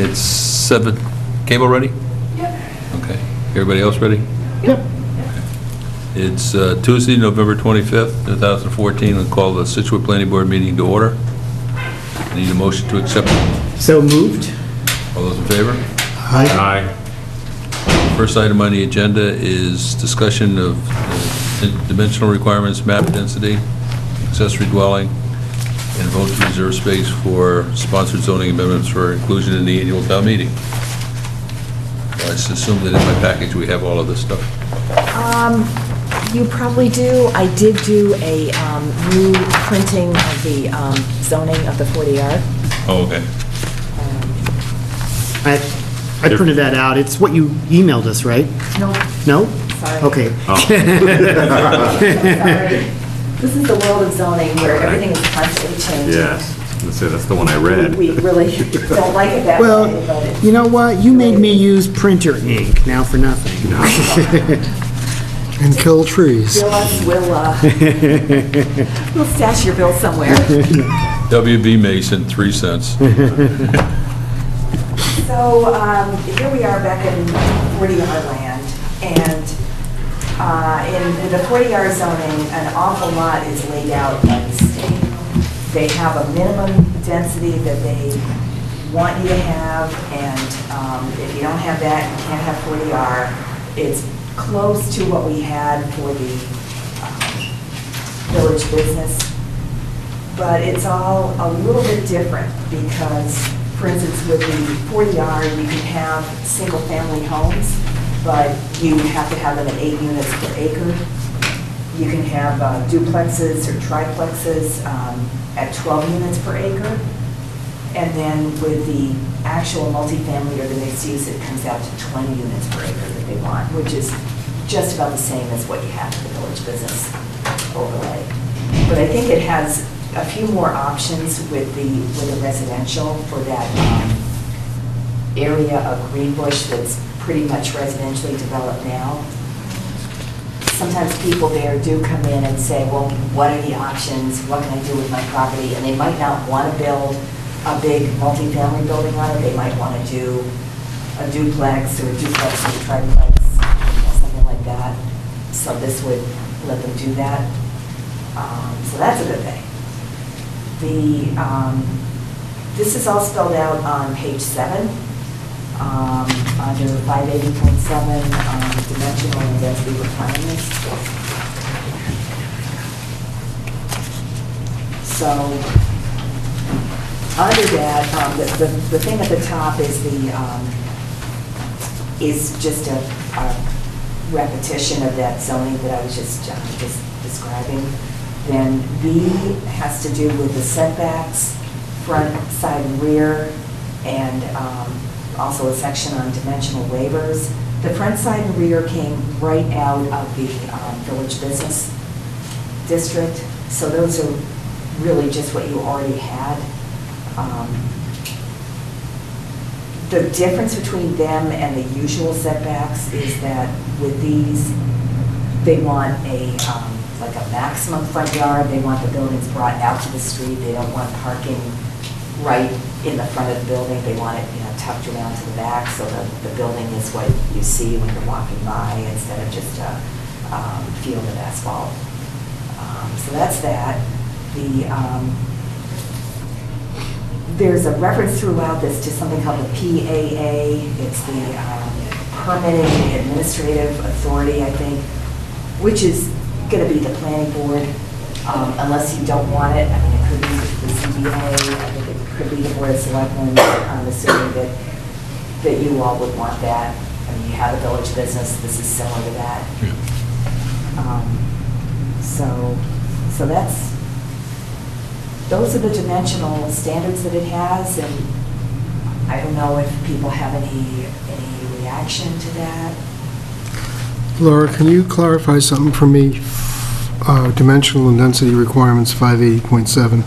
It's 7, cable ready? Yep. Okay. Everybody else ready? Yep. It's Tuesday, November 25th, 2014. We'll call the Scituate Planning Board meeting to order. I need a motion to accept. So moved. All those in favor? Aye. First item on the agenda is discussion of dimensional requirements, map density, accessory dwelling, and vote to reserve space for sponsored zoning amendments for inclusion in the annual town meeting. I assume that in my package we have all of this stuff. You probably do. I did do a new printing of the zoning of the 40R. Oh, okay. I printed that out. It's what you emailed us, right? No, No? sorry. Okay. Sorry. This is the world of zoning where everything is constantly changing. Yes, let's say that's the one I read. We really don't like it that way, Well, but it's... you know what? You made me use printer ink, now for nothing. And kill trees. Bill us, we'll stash your bill somewhere. WB Mason, 3 cents. So here we are back in 40R land, and in the 40R zoning, an awful lot is laid out by the state. They have a minimum density that they want you to have, and if you don't have that, you can't have 40R. It's close to what we had for the village business, but it's all a little bit different because, for instance, with the 40R, you can have single-family homes, but you have to have them at 8 units per acre. You can have duplexes or triplexes at 12 units per acre. And then with the actual multifamily or the mixed use, it comes out to 20 units per acre that they want, which is just about the same as what you have in the village business overlay. But I think it has a few more options with the residential for that area of Greenbush that's pretty much residentially developed now. Sometimes people there do come in and say, well, what are the options? What can I do with my property? And they might not want to build a big multifamily building on it. They might want to do a duplex or a duplex or a triplex, something like that. So this would let them do that. So that's a good thing. This is all spelled out on page 7, under 580.7, dimensional and density requirements. So under that, the thing at the top is just a repetition of that zoning that I was just describing. Then B has to do with the setbacks, front, side, and rear, and also a section on dimensional waivers. The front, side, and rear came right out of the village business district, so those are really just what you already had. The difference between them and the usual setbacks is that with these, they want like a maximum front yard. They want the buildings brought out to the street. They don't want parking right in the front of the building. They want it, tucked around to the back so that the building is what you see when you're walking by instead of just a field of asphalt. So that's that. There's a reference throughout this to something called the PAA. It's the Permitting Administrative Authority, I think, which is going to be the planning board, unless you don't want it. I mean, it could be the ZBA, I think it could be the Board of Selectmen. I'm assuming that you all would want that. I mean, you have a village business, this is similar to that. Yeah. So those are the dimensional standards that it has, and I don't know if people have any reaction to that. Laura, can you clarify something for me? Dimensional and density requirements, 580.7,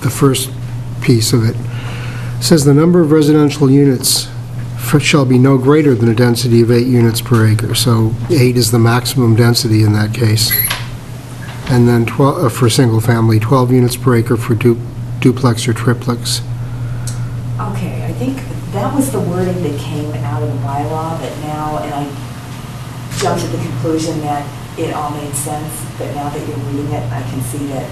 the first piece of it. Says the number of residential units shall be no greater than a density of 8 units per acre. So 8 is the maximum density in that case. And then for single family, 12 units per acre for duplex or triplex. Okay, I think think that was the wording that came out of the bylaw, but now, and I jumped to the conclusion that it all made sense, but now that you're reading it, I can see that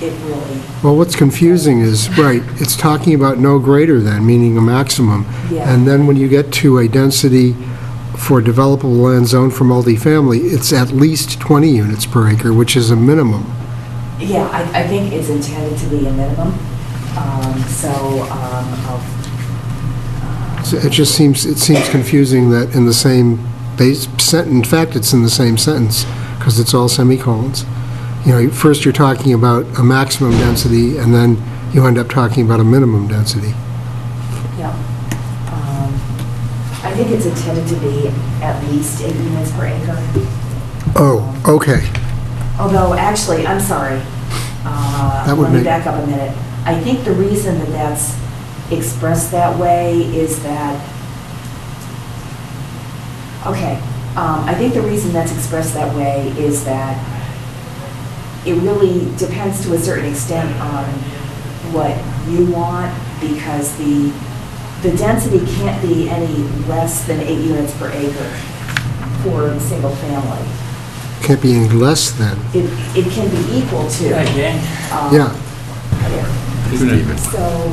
it really, Well, what's confusing is, right, it's talking about no greater than, meaning a maximum. Yeah. And then when you get to a density for developable land zone for multifamily, it's at least 20 units per acre, which is a minimum. yeah, I think it's intended to be a minimum. I'll, So it just seems confusing that in the same base sentence, in fact, it's in the same sentence, because it's all semicolons. You know, first you're talking about a maximum density, and then you end up talking about a minimum density. yeah. I think it's intended to be at least 8 units per acre. Oh, okay. Although, actually, I'm sorry. That would Let me make- back up a minute. I think the reason that that's expressed that way is that, I think the reason that's expressed that way is that it really depends to a certain extent on what you want, because the density can't be any less than 8 units per acre for a single family. Can't be any less than. It can be equal to. Yeah. So,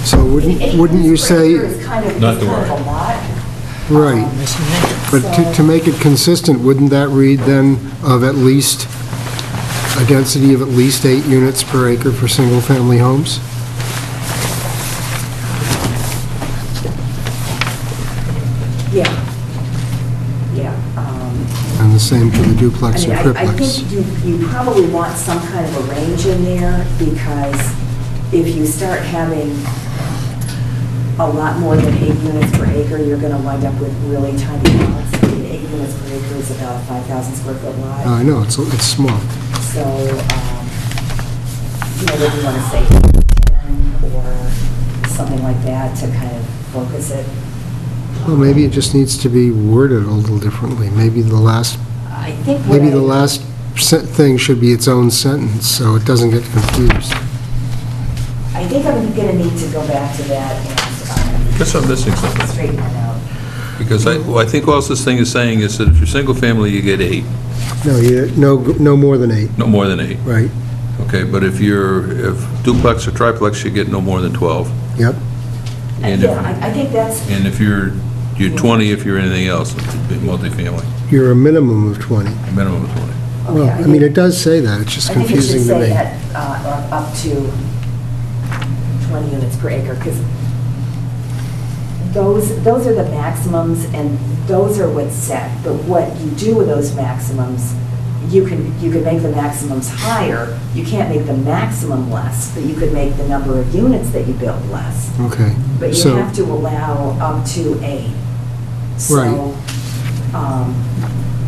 So wouldn't you say, It's kind of Not to a worry. lot. right, but to make it consistent, wouldn't that read then of at least, a density of at least 8 units per acre for single-family homes? Yeah. Yeah. And the same for the duplex and I triplex. think you probably want some kind of a range in there, because if you start having a lot more than 8 units per acre, you're going to wind up with really tiny lots. I mean, 8 units per acre is about a 5,000 square foot lot. I know, it's small. So, whether you want to say 10 or something like that to kind of focus it. Well, maybe it just needs to be worded a little differently. Maybe the last I think thing should be its own sentence, so it doesn't get confused. I think I'm going to need to go back to that and Guess I'm missing something. straighten that out. Because I think all this thing is saying is that if you're single family, you get 8, No more than 8, no more than 8. right? Okay, but if duplex or triplex, you get no more than 12. Yep. And Yeah, I think that's, And if you're 20 if you're anything else, multifamily, You're a minimum of 20. a minimum of 20. Well, I mean, it does say that, it's just I think it should confusing to say me. at up to 20 units per acre, because those are the maximums, and those are what's set. But what you do with those maximums, you can make the maximums higher. You can't make the maximum less, but you could make the number of units that you build less. Okay. But you So, have to allow up to 8. So, Right.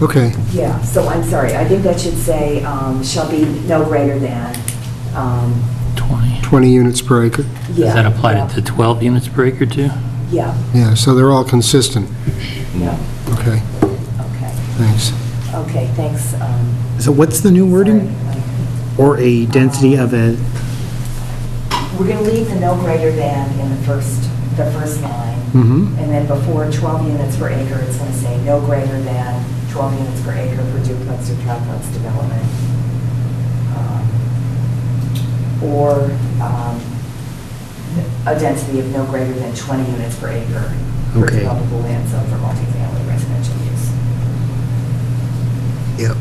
Okay, yeah, so I'm sorry, I think that should say, shall be no greater than, 20. 20 units per acre? yeah. Does that apply yeah, to 12 units per acre too? Yeah, Yeah, so they're all consistent. yeah, Okay, okay, thanks. okay, thanks. So what's the new wording? Or a density of a, We're going to leave the no greater than in the first line. Mm-hmm. And then before 12 units per acre, it's going to say no greater than 12 units per acre for duplex or triplex development. Or a density of no greater than 20 units per acre for Okay. developable land zone for multifamily residential use. Yep.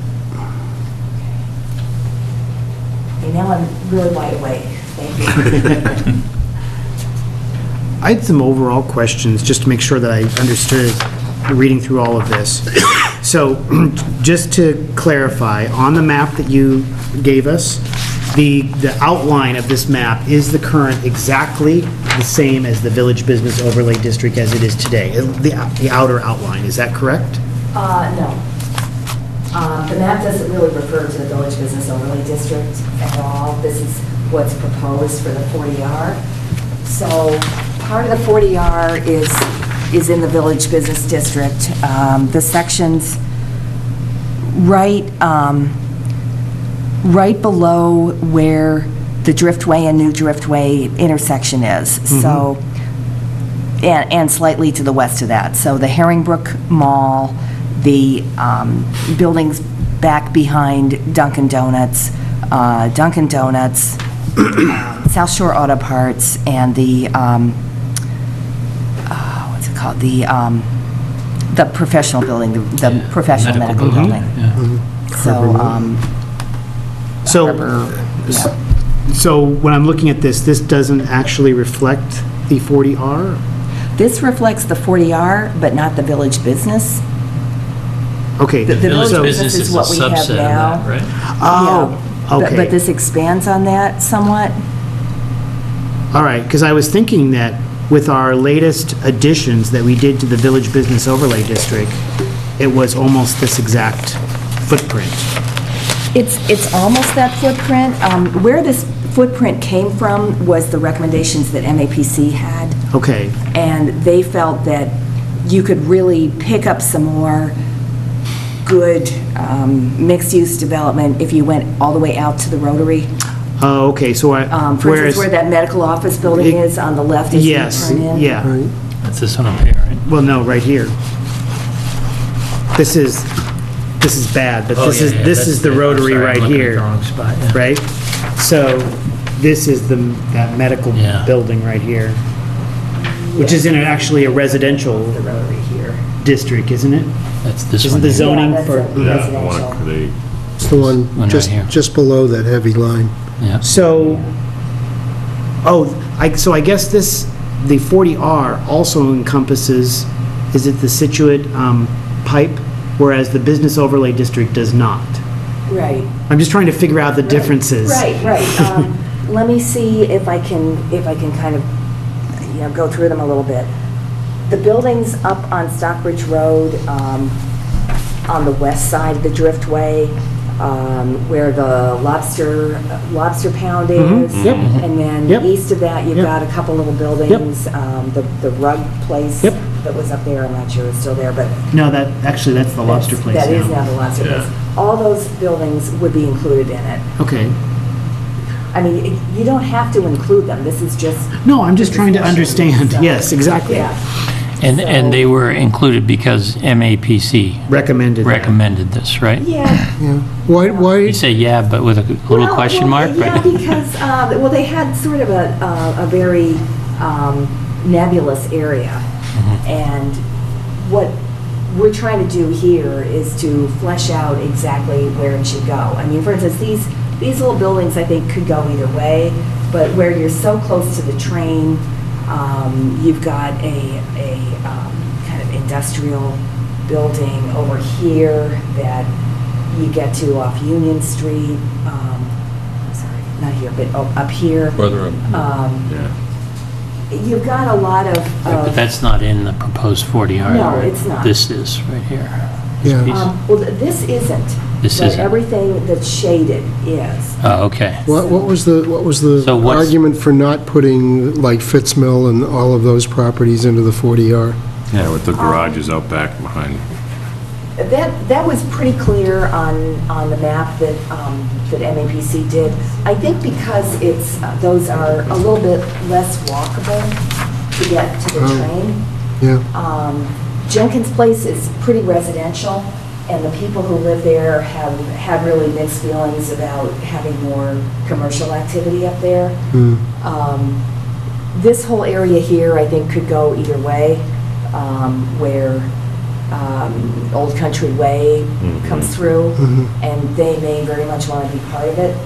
Okay, now I'm really wide awake. Thank you. I had some overall questions, just to make sure that I understood reading through all of this. So, just to clarify, on the map that you gave us, the outline of this map is the current exactly the same as the Village Business Overlay District as it is today, the outer outline, is that correct? No. The map doesn't really refer to the Village Business Overlay District at all. This is what's proposed for the 40R. So part of the 40R is in the Village Business District. The sections right below where the Driftway and New Driftway intersection is. So, and slightly to the west of that. So the Herringbrook Mall, the buildings back behind Dunkin' Donuts, South Shore Auto Parts, and the, what's it called? The professional building, the professional medical building. So, So when I'm looking at this doesn't actually reflect the 40R? this reflects the 40R, but not the village business. Okay. The village so- business is what we have subset of now. that, right? Oh, But okay. this expands on that somewhat. All right, because I was thinking that with our latest additions that we did to the Village Business Overlay District, it was almost this exact footprint. It's almost that footprint. Where this footprint came from was the recommendations that MAPC had, Okay, and they felt that you could really pick up some more good mixed-use development if you went all the way out to the Rotary. oh, okay, so I, For whereas, instance, where that medical office building is on the left as you yes, turn in. yeah, Right. That's this one up here, right? well, no, right here. This is bad, but Oh, this yeah, is, yeah, this that's is the I'm Rotary sorry, I'm right looking at here, the wrong spot, yeah. right? So this is that medical Yeah. building right here, which is in actually a residential The Rotary here. district, isn't it? That's this Isn't one. the here. zoning Yeah, that's for, a Yeah, residential. It's the One one right here. just below that heavy line. Yeah. so, so I guess the 40R also encompasses, is it the Scituate pipe, whereas the Business Overlay District does not? Right. I'm just trying to figure out the differences. Right. Let me see if I can kind of, go through them a little bit. The buildings up on Stockbridge Road, on the west side of the Driftway, where the lobster pound is. Yep. And then Yep. east of that, you've Yep. got a couple little buildings. The rug place Yep. that was up there, I'm not sure it's still there, but No, that's the lobster place that is now. now the lobster place. All those buildings would be included in it. Okay. I mean, you don't have to include them, this is just. No, I'm just trying to understand. So, Yes, exactly. Yeah. And they were included because MAPC Recommended. that. recommended this, right? Yeah. Yeah. Why, You say yeah, but with a little Well, question mark, Yeah, right? because, they had sort of a very nebulous area. And what we're trying to do here is to flesh out exactly where it should go. I mean, for instance, these little buildings, I think, could go either way, but where you're so close to the train, you've got a kind of industrial building over here that you get to off Union Street. Sorry, not here, but up here. Further up. Yeah. You've got a lot of. But that's not in the proposed 40R. No, right? it's not. This is right here. Yeah. Piece. Well, this isn't. This but isn't. everything that's shaded is. Oh, okay. what was the So what's- argument for not putting like Fitzmill and all of those properties into the 40R? Yeah, with the garages out back behind. That was pretty clear on the map that MAPC did. I think because those are a little bit less walkable to get to the train. Yeah. Jenkins Place is pretty residential, and the people who live there have had really mixed feelings about having more commercial activity up there. This whole area here, I think, could go either way, where Old Country Way comes through, and they may very much want to be part of it.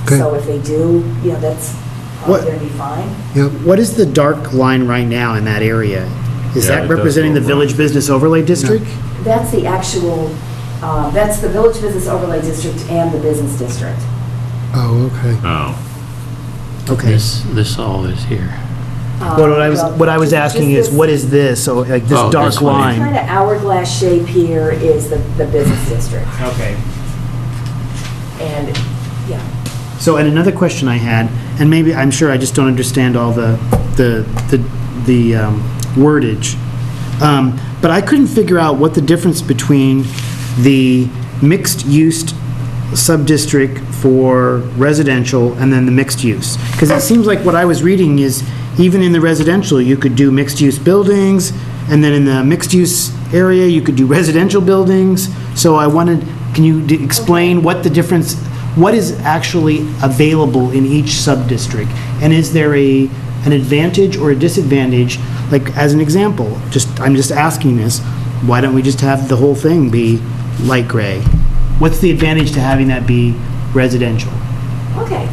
Okay. So if they do, that's probably What- going to be fine. Yep. What is the dark line right now in that area? Is Yeah, that it does representing go the Village Business Overlay District? That's the actual, that's the Village Business Overlay District and the Business District. Oh, okay. Oh. Okay. This all is here. What I was asking is, what is this? So like this Oh, dark this one. line? Kind of hourglass shape here is the Business District. Okay. And, yeah. So, and another question I had, and maybe, I'm sure I just don't understand all the wordage, but I couldn't figure out what the difference between the mixed-use sub-district for residential and then the mixed use? Because it seems like what I was reading is, even in the residential, you could do mixed-use buildings, and then in the mixed-use area, you could do residential buildings. So I wanted, can you explain what the difference, what is actually available in each sub-district? And is there an advantage or a disadvantage? Like, as an example, I'm just asking this, why don't we just have the whole thing be light gray? What's the advantage to having that be residential? Okay.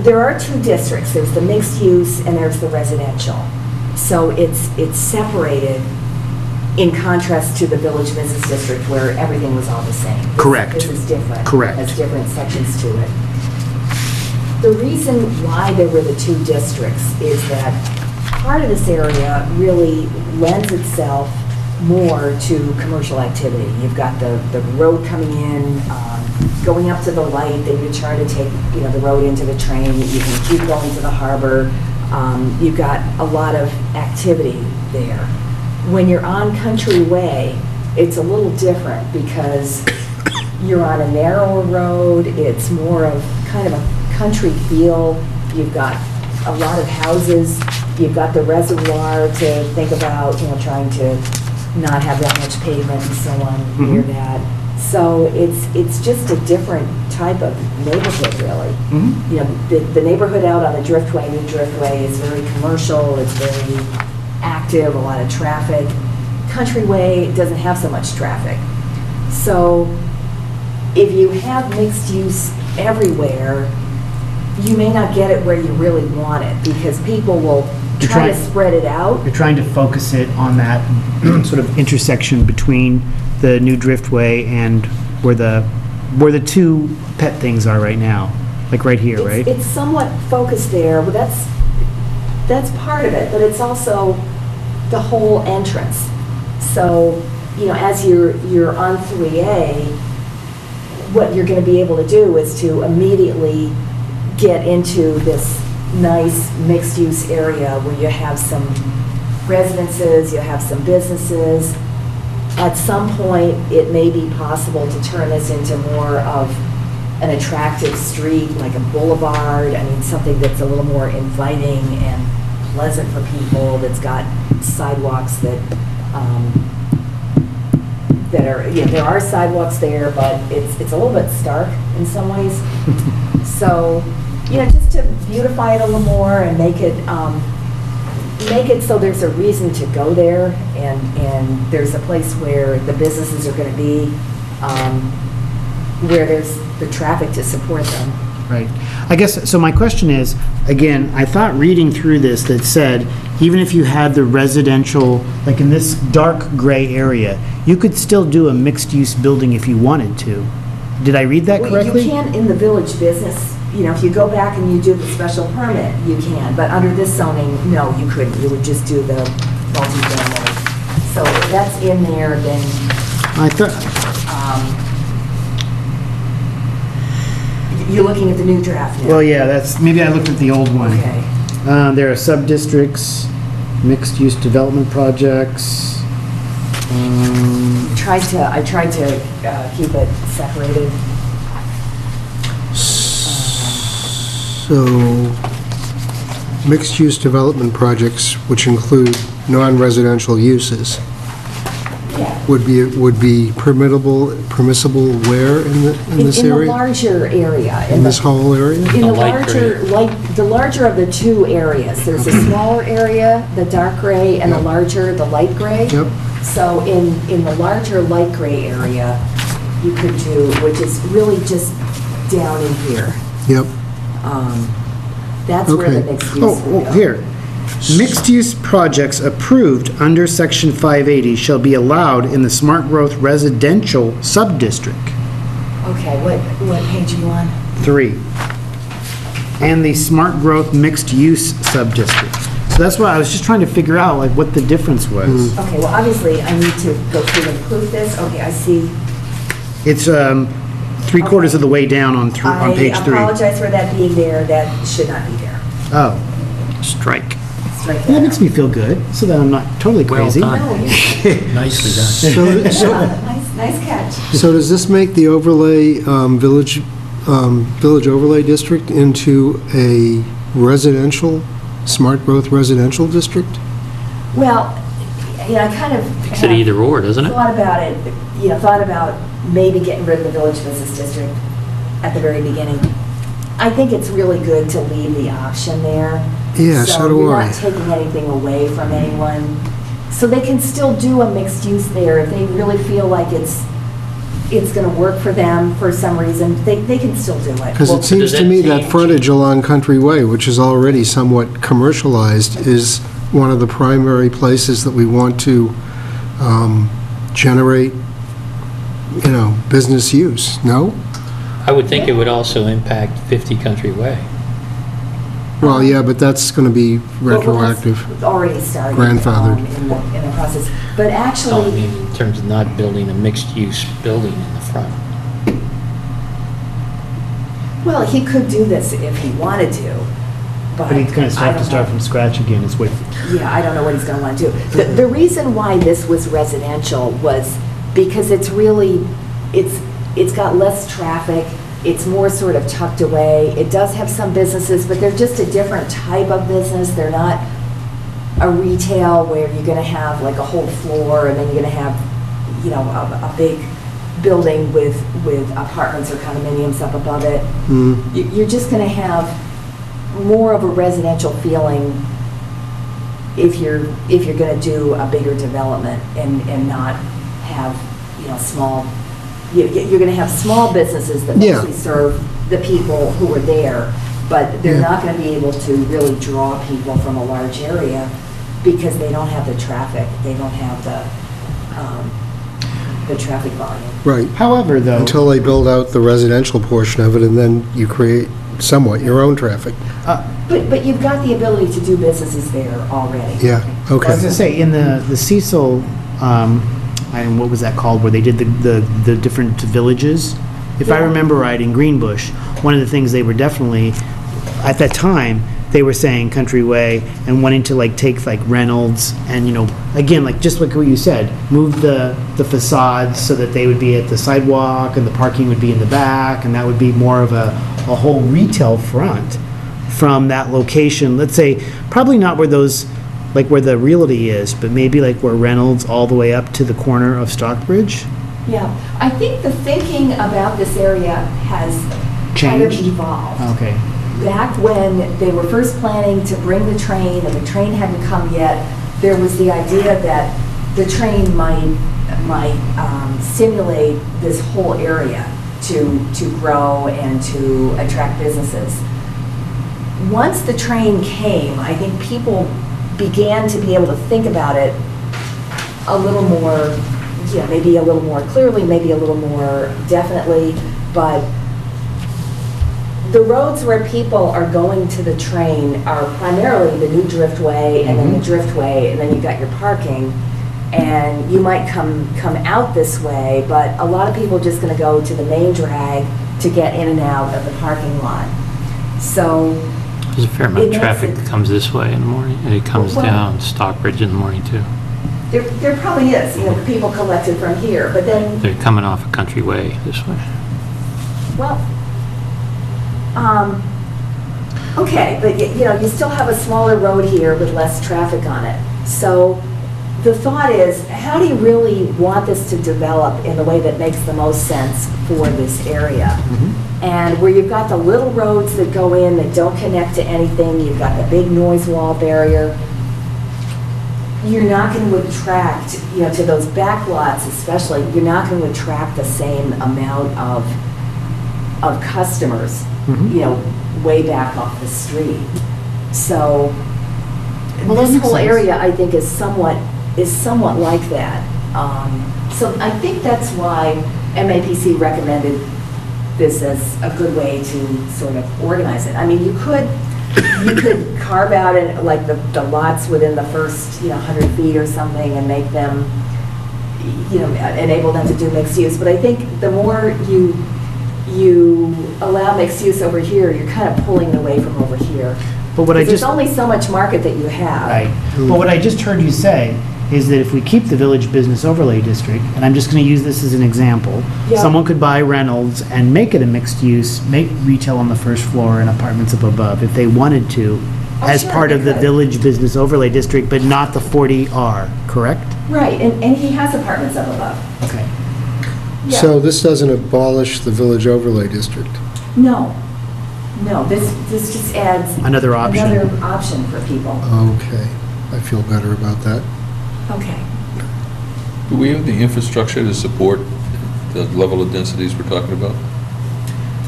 There are two districts. There's the mixed use and there's the residential. So it's separated in contrast to the village business district where everything was all the same. Correct. This is different. Correct. Has different sections to it. The reason why there were the two districts is that part of this area really lends itself more to commercial activity. You've got the road coming in, going up to the light, then you try to take, the road into the train, you can keep going to the harbor. You've got a lot of activity there. When you're on Country Way, it's a little different because you're on a narrower road, it's more of kind of a country feel. You've got a lot of houses, you've got the reservoir to think about, trying to not have that much pavement and so on near that. So it's just a different type of neighborhood, really. The neighborhood out on the Driftway, New Driftway, is very commercial, it's very active, a lot of traffic. Country Way doesn't have so much traffic. So if you have mixed use everywhere, you may not get it where you really want it because people will try to spread it out. You're trying to focus it on that sort of intersection between the new Driftway and where the two pet things are right now, like right here, right? It's somewhat focused there, but that's part of it, but it's also the whole entrance. So, as you're on 3A, what you're going to be able to do is to immediately get into this nice mixed-use area where you have some residences, you have some businesses. At some point, it may be possible to turn this into more of an attractive street, like a boulevard. I mean, something that's a little more inviting and pleasant for people, that's got sidewalks that are, there are sidewalks there, but it's a little bit stark in some ways. So, just to beautify it a little more and make it so there's a reason to go there, and there's a place where the businesses are going to be, where there's the traffic to support them. Right. I guess, so my question is, again, I thought reading through this that said, even if you had the residential, like in this dark gray area, you could still do a mixed-use building if you wanted to. Did I read that correctly? You can in the village business. If you go back and you do the special permit, you can. But under this zoning, no, you couldn't. You would just do the multifamily. So if that's in there, then I thought, you're looking at the new draft now. well, yeah, maybe I looked at the old one. Okay. There are sub-districts, mixed-use development projects. I tried to keep it separated. So, mixed-use development projects, which include non-residential uses, Yeah. would be permissible where in this In the area? larger area. In this whole area? In the light the larger of the two areas. There's a smaller area, the dark gray, and the larger, the light gray. Yep. So in the larger light gray area, you could do, which is really just down in here. Yep. That's where the Okay. mixed use would go. Here. Mixed-use projects approved under Section 580 shall be allowed in the smart growth residential sub-district. Okay, what page are you on? 3. And the smart growth mixed-use sub-district. So that's why I was just trying to figure out, like, what the difference was. Okay, well, obviously, I need to go through and prove this. Okay, I see. It's 3/4 of the way down on page 3. I apologize for that being there. That should not be there. Oh, strike. Strike That that makes out. me feel good, so that I'm not totally Well crazy. done. No, you're Nicely done. So, nice. nice catch. So does this make the overlay, village overlay district into a residential, smart growth residential district? Well, I kind of. Makes it either or, doesn't it? Thought about it, thought about maybe getting rid of the village business district at the very beginning. I think it's really good to leave the option there. Yeah, so do you're I. not taking anything away from anyone. So they can still do a mixed use there if they really feel like it's going to work for them for some reason. They can still do it. Because it seems does to that me that change? frontage along Country Way, which is already somewhat commercialized, is one of the primary places that we want to generate, business use, no? I would think it would also impact 50 Country Way. Well, yeah, but that's going to be retroactive. Well, that's already started. Grandfathered. In the process. But I actually, mean, in terms of not building a mixed-use building in the front. well, he could do this if he wanted to, But he's going to I have to don't start know. from scratch again, is what, Yeah, I don't know what he's gonna want to do. The reason why this was residential was because it's really, it's got less traffic, it's more sort of tucked away. It does have some businesses, but they're just a different type of business. They're not a retail where you're gonna have like a whole floor and then you're gonna have, a big building with apartments or condominiums up above it. You're just gonna have more of a residential feeling if you're going to do a bigger development and not have, small, you're going to have small businesses that Yeah. mostly serve the people who are there, but they're Yeah. not going to be able to really draw people from a large area because they don't have the traffic, they don't have the traffic volume. Right, however, though. until they build out the residential portion of it, and then you create somewhat your own traffic. But you've got the ability to do businesses there already. Yeah, I was okay. gonna say, in the Cecil, what was that called, where they did the different villages? If I Yeah. remember right, in Greenbush, one of the things they were definitely, at that time, they were saying Country Way and wanting to take Reynolds and, again, just like what you said, move the facades so that they would be at the sidewalk and the parking would be in the back, and that would be more of a whole retail front from that location. Let's say, probably not where those, where the Realty is, but maybe where Reynolds all the way up to the corner of Stockbridge. Yeah, I think the thinking about this area has kind of Changed? evolved. Okay. Back when they were first planning to bring the train, and the train hadn't come yet, there was the idea that the train might stimulate this whole area to grow and to attract businesses. Once the train came, I think people began to be able to think about it a little more, maybe a little more clearly, maybe a little more definitely, but the roads where people are going to the train are primarily the new Driftway and then the Driftway, and then you've got your parking, and you might come out this way, but a lot of people are just going to go to the main drag to get in and out of the parking lot. So There's a fair amount It of makes traffic it- that comes this way in the morning, and it comes Well- down Stockbridge in the morning, too. there probably is, people collected from here, but then They're coming off a Country Way this way. well, okay, but you still have a smaller road here with less traffic on it. So the thought is, how do you really want this to develop in the way that makes the most sense for this area? And where you've got the little roads that go in that don't connect to anything, you've got the big noise wall barrier, you're not going to attract, to those back lots especially, you're not going to attract the same amount of customers, way back off the street. So Well, that this makes whole sense. area, I think, is somewhat like that. So I think that's why MAPC recommended this as a good way to sort of organize it. I mean, you could carve out the lots within the first 100 feet or something and make them, enable them to do mixed use. But I think the more you allow mixed use over here, you're kind of pulling away from over here. But what I Because just... there's only so much market that you have. Right. But what I just heard you say is that if we keep the Village Business Overlay District, and I'm just going to use this as an example, Yeah. someone could buy Reynolds and make it a mixed use, make retail on the first floor and apartments up above if they wanted to, Oh, as sure, part they of the could. Village Business Overlay District, but not the 40R, correct? Right, and he has apartments up above. Okay. Yeah. So this doesn't abolish the village overlay district? No, no, this just adds. Another option. Another option for people. Okay, I feel better about that. Okay. Do we have the infrastructure to support the level of densities we're talking about?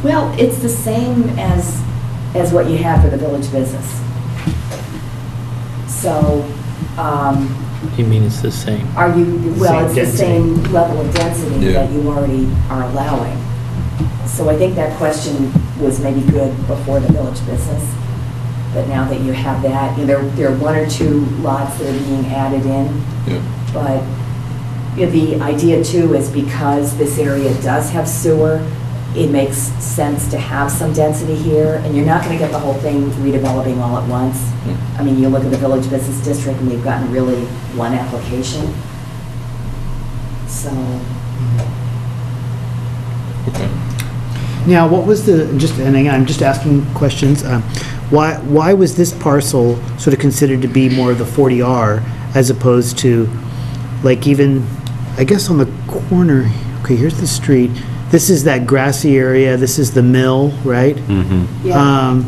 Well, it's the same as what you have for the village business. So, You mean it's the same? are you, well, it's Same the same level of density Yeah. that you already are allowing. So I think that question was maybe good before the village business, but now that you have that, you know, there are one or two lots that are being added in, Yeah. but you know, the idea too is because this area does have sewer, it makes sense to have some density here, and you're not going to get the whole thing redeveloping all at once. I mean, you look at the Village Business District, and we've gotten really one application. So, Okay. Now, what was the, and again, I'm just asking questions, why was this parcel sort of considered to be more of the 40R as opposed to, like even, I guess on the corner, okay, here's the street, this is that grassy area, this is the mill, right? yeah,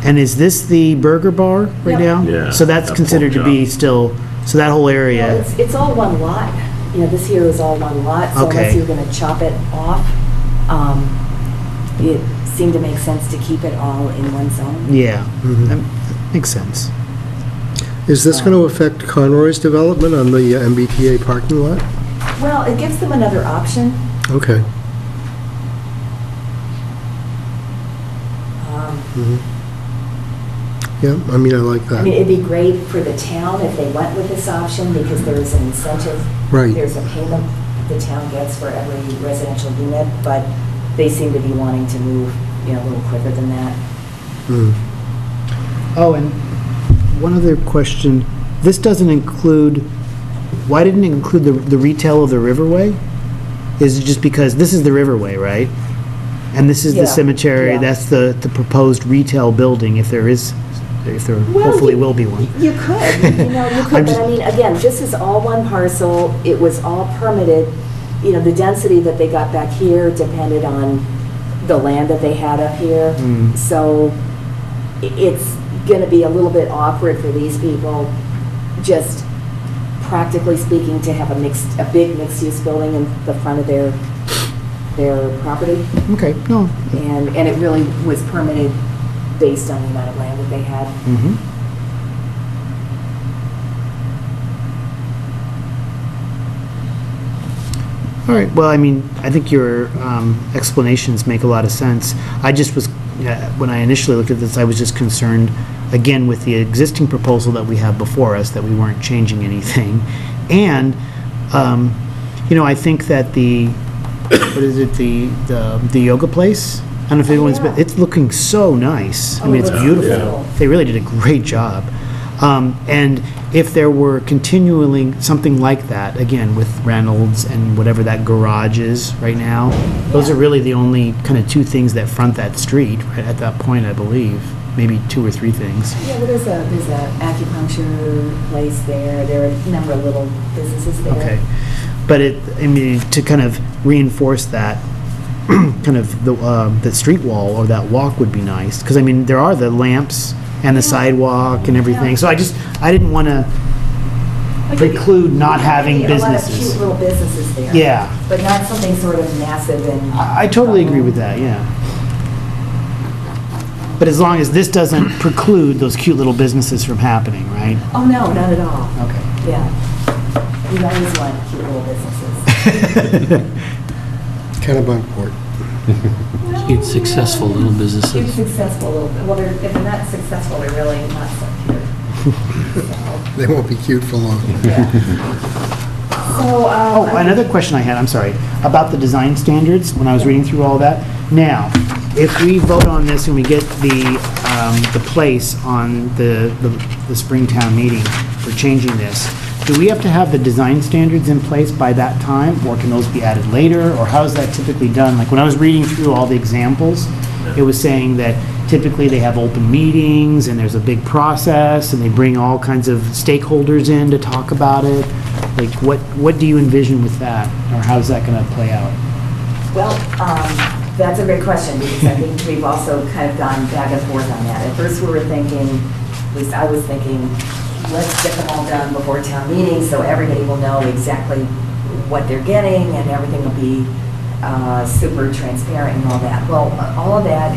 And is this the burger bar right Yep. now? Yeah, So that's that considered to pork be still, so that whole well, area, it's all one lot. You know, this here is all one lot, so unless Okay. you're going to chop it off, it seemed to make sense to keep it all in one zone. yeah, that makes sense. Is this going to affect Conroy's development on the MBTA parking lot? Well, it gives them another option. Okay. Yeah, I mean, I like I mean, that. it'd be great for the town if they went with this option, because there is an incentive. Right. There's a payment the town gets for every residential unit, but they seem to be wanting to move, you know, a little quicker than that. Mm. Oh, and one other question, this doesn't include, why didn't it include the retail of the Riverway? Is it just because, this is the Riverway, right? And this is Yeah, the cemetery, yeah. that's the proposed retail building, if there hopefully will be one. You could, you know, you I'm could, but just- I mean, again, this is all one parcel, it was all permitted. You know, the density that they got back here depended on the land that they had up here. Mm. So it's gonna be a little bit awkward for these people, just practically speaking, to have a big mixed-use building in the front of their property. Okay, no. And it really was permitted based on the amount of land that they had. Mhm. All right, well, I mean, I think your explanations make a lot of sense. I just was, when I initially looked at this, I was just concerned, again, with the existing proposal that we have before us, that we weren't changing anything. And, you know, I think that what is it, the yoga place? I don't know if anyone's been, yeah. it's looking so nice. I mean, it's Oh, it looks beautiful. beautiful. They really did a great job. And if there were continuing something like that, again, with Reynolds and whatever that garage is right now, those Yeah. are really the only kind of two things that front that street, right at that point, I believe. Maybe two or three things. Yeah, well, there's a acupuncture place there. There are a number of little businesses there. Okay. But I mean, to kind of reinforce that, kind of the street wall or that walk would be nice. Because, I mean, there are the lamps and the sidewalk and everything. So I didn't want to preclude not having A lot of businesses. cute little businesses there. Yeah. But not something sort of massive and. I totally agree with that, yeah. But as long as this doesn't preclude those cute little businesses from happening, right? Oh, no, not at all. Okay. Yeah. We always want cute little businesses. Kennebunkport. Cute, successful little Cute, businesses. successful little, well, if they're not successful, they're really not so cute. So, They won't be cute for long. yeah. So, Oh, another question I had, I'm sorry, about the design standards, when I was reading through all that. Now, if we vote on this and we get the place on the Springtown meeting for changing this, do we have to have the design standards in place by that time, or can those be added later, or how is that typically done? Like, when I was reading through all the examples, it was saying that typically they have open meetings, and there's a big process, and they bring all kinds of stakeholders in to talk about it. Like, what do you envision with that, or how's that gonna play out? Well, that's a great question, because I think we've also kind of gone back and forth on that. At first, we were thinking, at least I was thinking, let's get them all done before town meeting, so everybody will know exactly what they're getting, and everything will be super transparent and all that. Well, all of that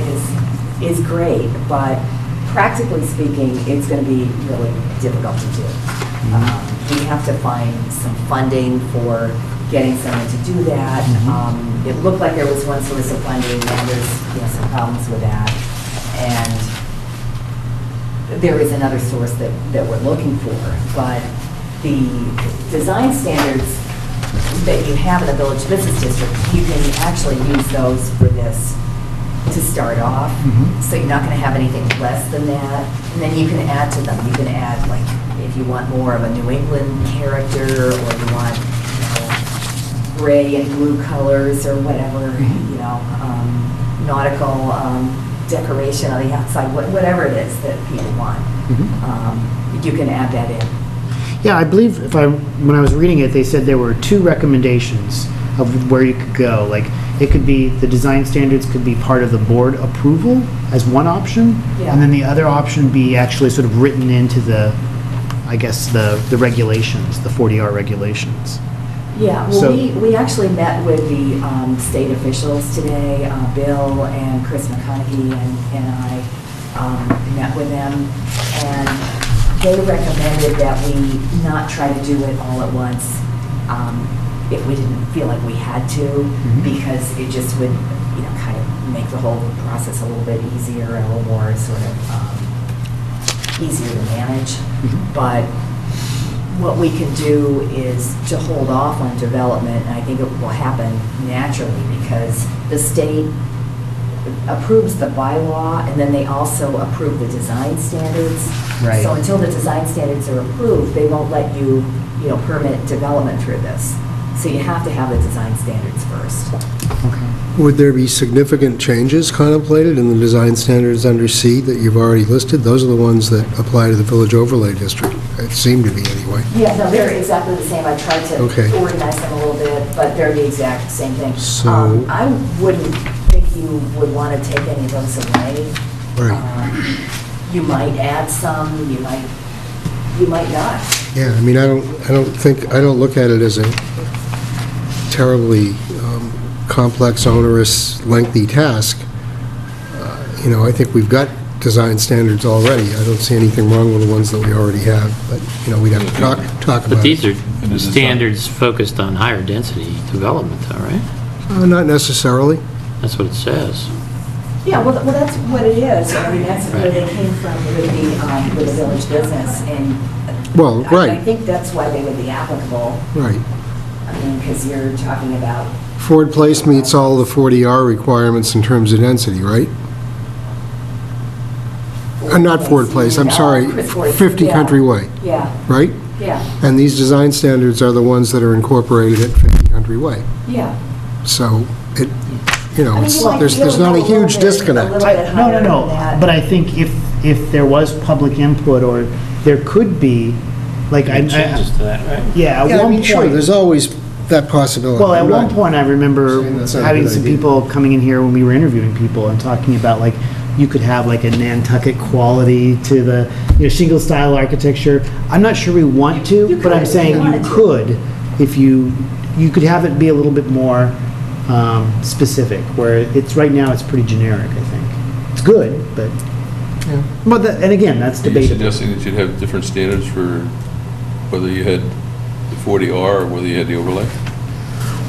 is great, but practically speaking, it's going to be really difficult to do. We have to find some funding for getting someone to do that. It looked like there was one source of funding, and there's some problems with that. And there is another source that we're looking for, but the design standards that you have in the Village Business District, you can actually use those for this to start off. So you're not going to have anything less than that. And then you can add to them. You can add, like, if you want more of a New England character, or you want, gray and blue colors, or whatever, nautical decoration on the outside, whatever it is that people want. You can add that in. Yeah, I believe when I was reading it, they said there were 2 recommendations of where you could go. Like, it could be, the design standards could be part of the board approval as one option, Yeah. and then the other option be actually sort of written into the regulations, the 40R regulations. Yeah, well, So- we actually met with the state officials today. Bill and Chris McConaughey and I met with them, and they recommended that we not try to do it all at once if we didn't feel like we had to, because it just would, kind of make the whole process a little bit easier and a little more sort of easier to manage. But what we can do is to hold off on development, and I think it will happen naturally, because the state approves the bylaw, and then they also approve the design standards. Right. So until the design standards are approved, they won't let you, permit development through this. So you have to have the design standards first. Would there be significant changes contemplated in the design standards under C that you've already listed? Those are the ones that apply to the Village Overlay District. It seemed to be, anyway. Yeah, no, they're exactly the same. I tried to Okay. organize them a little bit, but they're the exact same thing. So- I wouldn't think you would want to take any of those away. Right. You might add some, you might not. Yeah, I mean, I don't look at it as a terribly complex, onerous, lengthy task. I think we've got design standards already. I don't see anything wrong with the ones that we already have, but, we'd have to talk about it. But these are standards focused on higher density development, though, right? Not necessarily. That's what it says. Yeah, well, that's what it is. I mean, that's where they came from with the village business, and Well, I right, think that's why they would be applicable. right. I mean, because you're talking about, Ford Place meets all the 40R requirements in terms of density, right? Not Ford Place, I'm sorry, Chris Ford's, 50 yeah. Country Way, yeah, right? yeah, And these design standards are the ones that are incorporated at 50 Country Way. yeah. So it, I mean, it's, you might there's be able to not a go little huge bit- disconnect. A little bit higher than No, that. but I think if there was public input, or there could be, like, Changes to that, right? yeah, Yeah, at I one mean, sure, point. there's always that possibility. Well, at one Right. point, I remember Saying that's not a having good some idea. people coming in here when we were interviewing people and talking about, like, you could have like a Nantucket quality to the, shingle style architecture. I'm not sure we want to, You but I'm could, if saying you you wanted to. could, if you could have it be a little bit more specific, where it's, right now, it's pretty generic, I think. It's good, but, and again, that's Are you debatable. suggesting that you'd have different standards for whether you had the 40R or whether you had the overlay?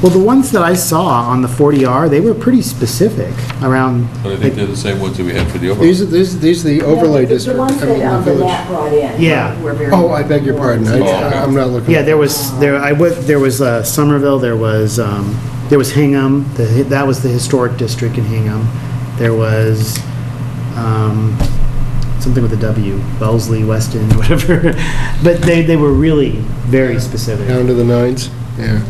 Well, the ones that I saw on the 40R, they were pretty specific around, But I think like, they're the same ones that we have for the overlay. These are the overlay Yeah, district. The ones I mean, that the the village. Nat brought in. Yeah. were very. Oh, I beg your pardon, Oh, okay. I'm not looking. yeah, there was Somerville, there was Hingham, that was the historic district in Hingham. There was, something with a W, Wellesley, Weston, whatever. But they were really very specific. Down to the nines? Yeah.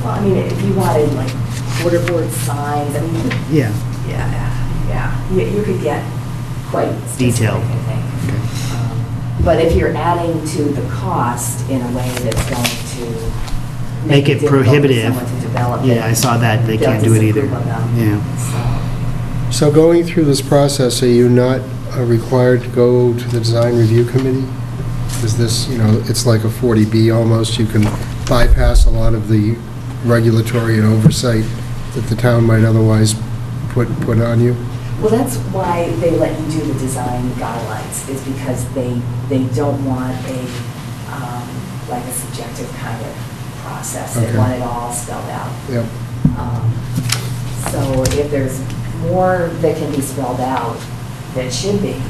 Well, I mean, if you wanted like border signs, I mean, you could- Yeah. yeah, you could get quite specific, Detailed. I think. But if you're adding to the cost in a way that's going to Make it difficult for prohibitive. someone to develop it, Yeah, I saw that. They they'll can't do it either. disapprove of them. Yeah. So, So going through this process, are you not required to go to the design review committee? Is this, it's like a 40B almost, you can bypass a lot of the regulatory and oversight that the town might otherwise put on you? well, that's why they let you do the design guidelines, is because they don't want like a subjective kind of process. They Okay. want it all spelled out. Yep. So if there's more that can be spelled out that should be,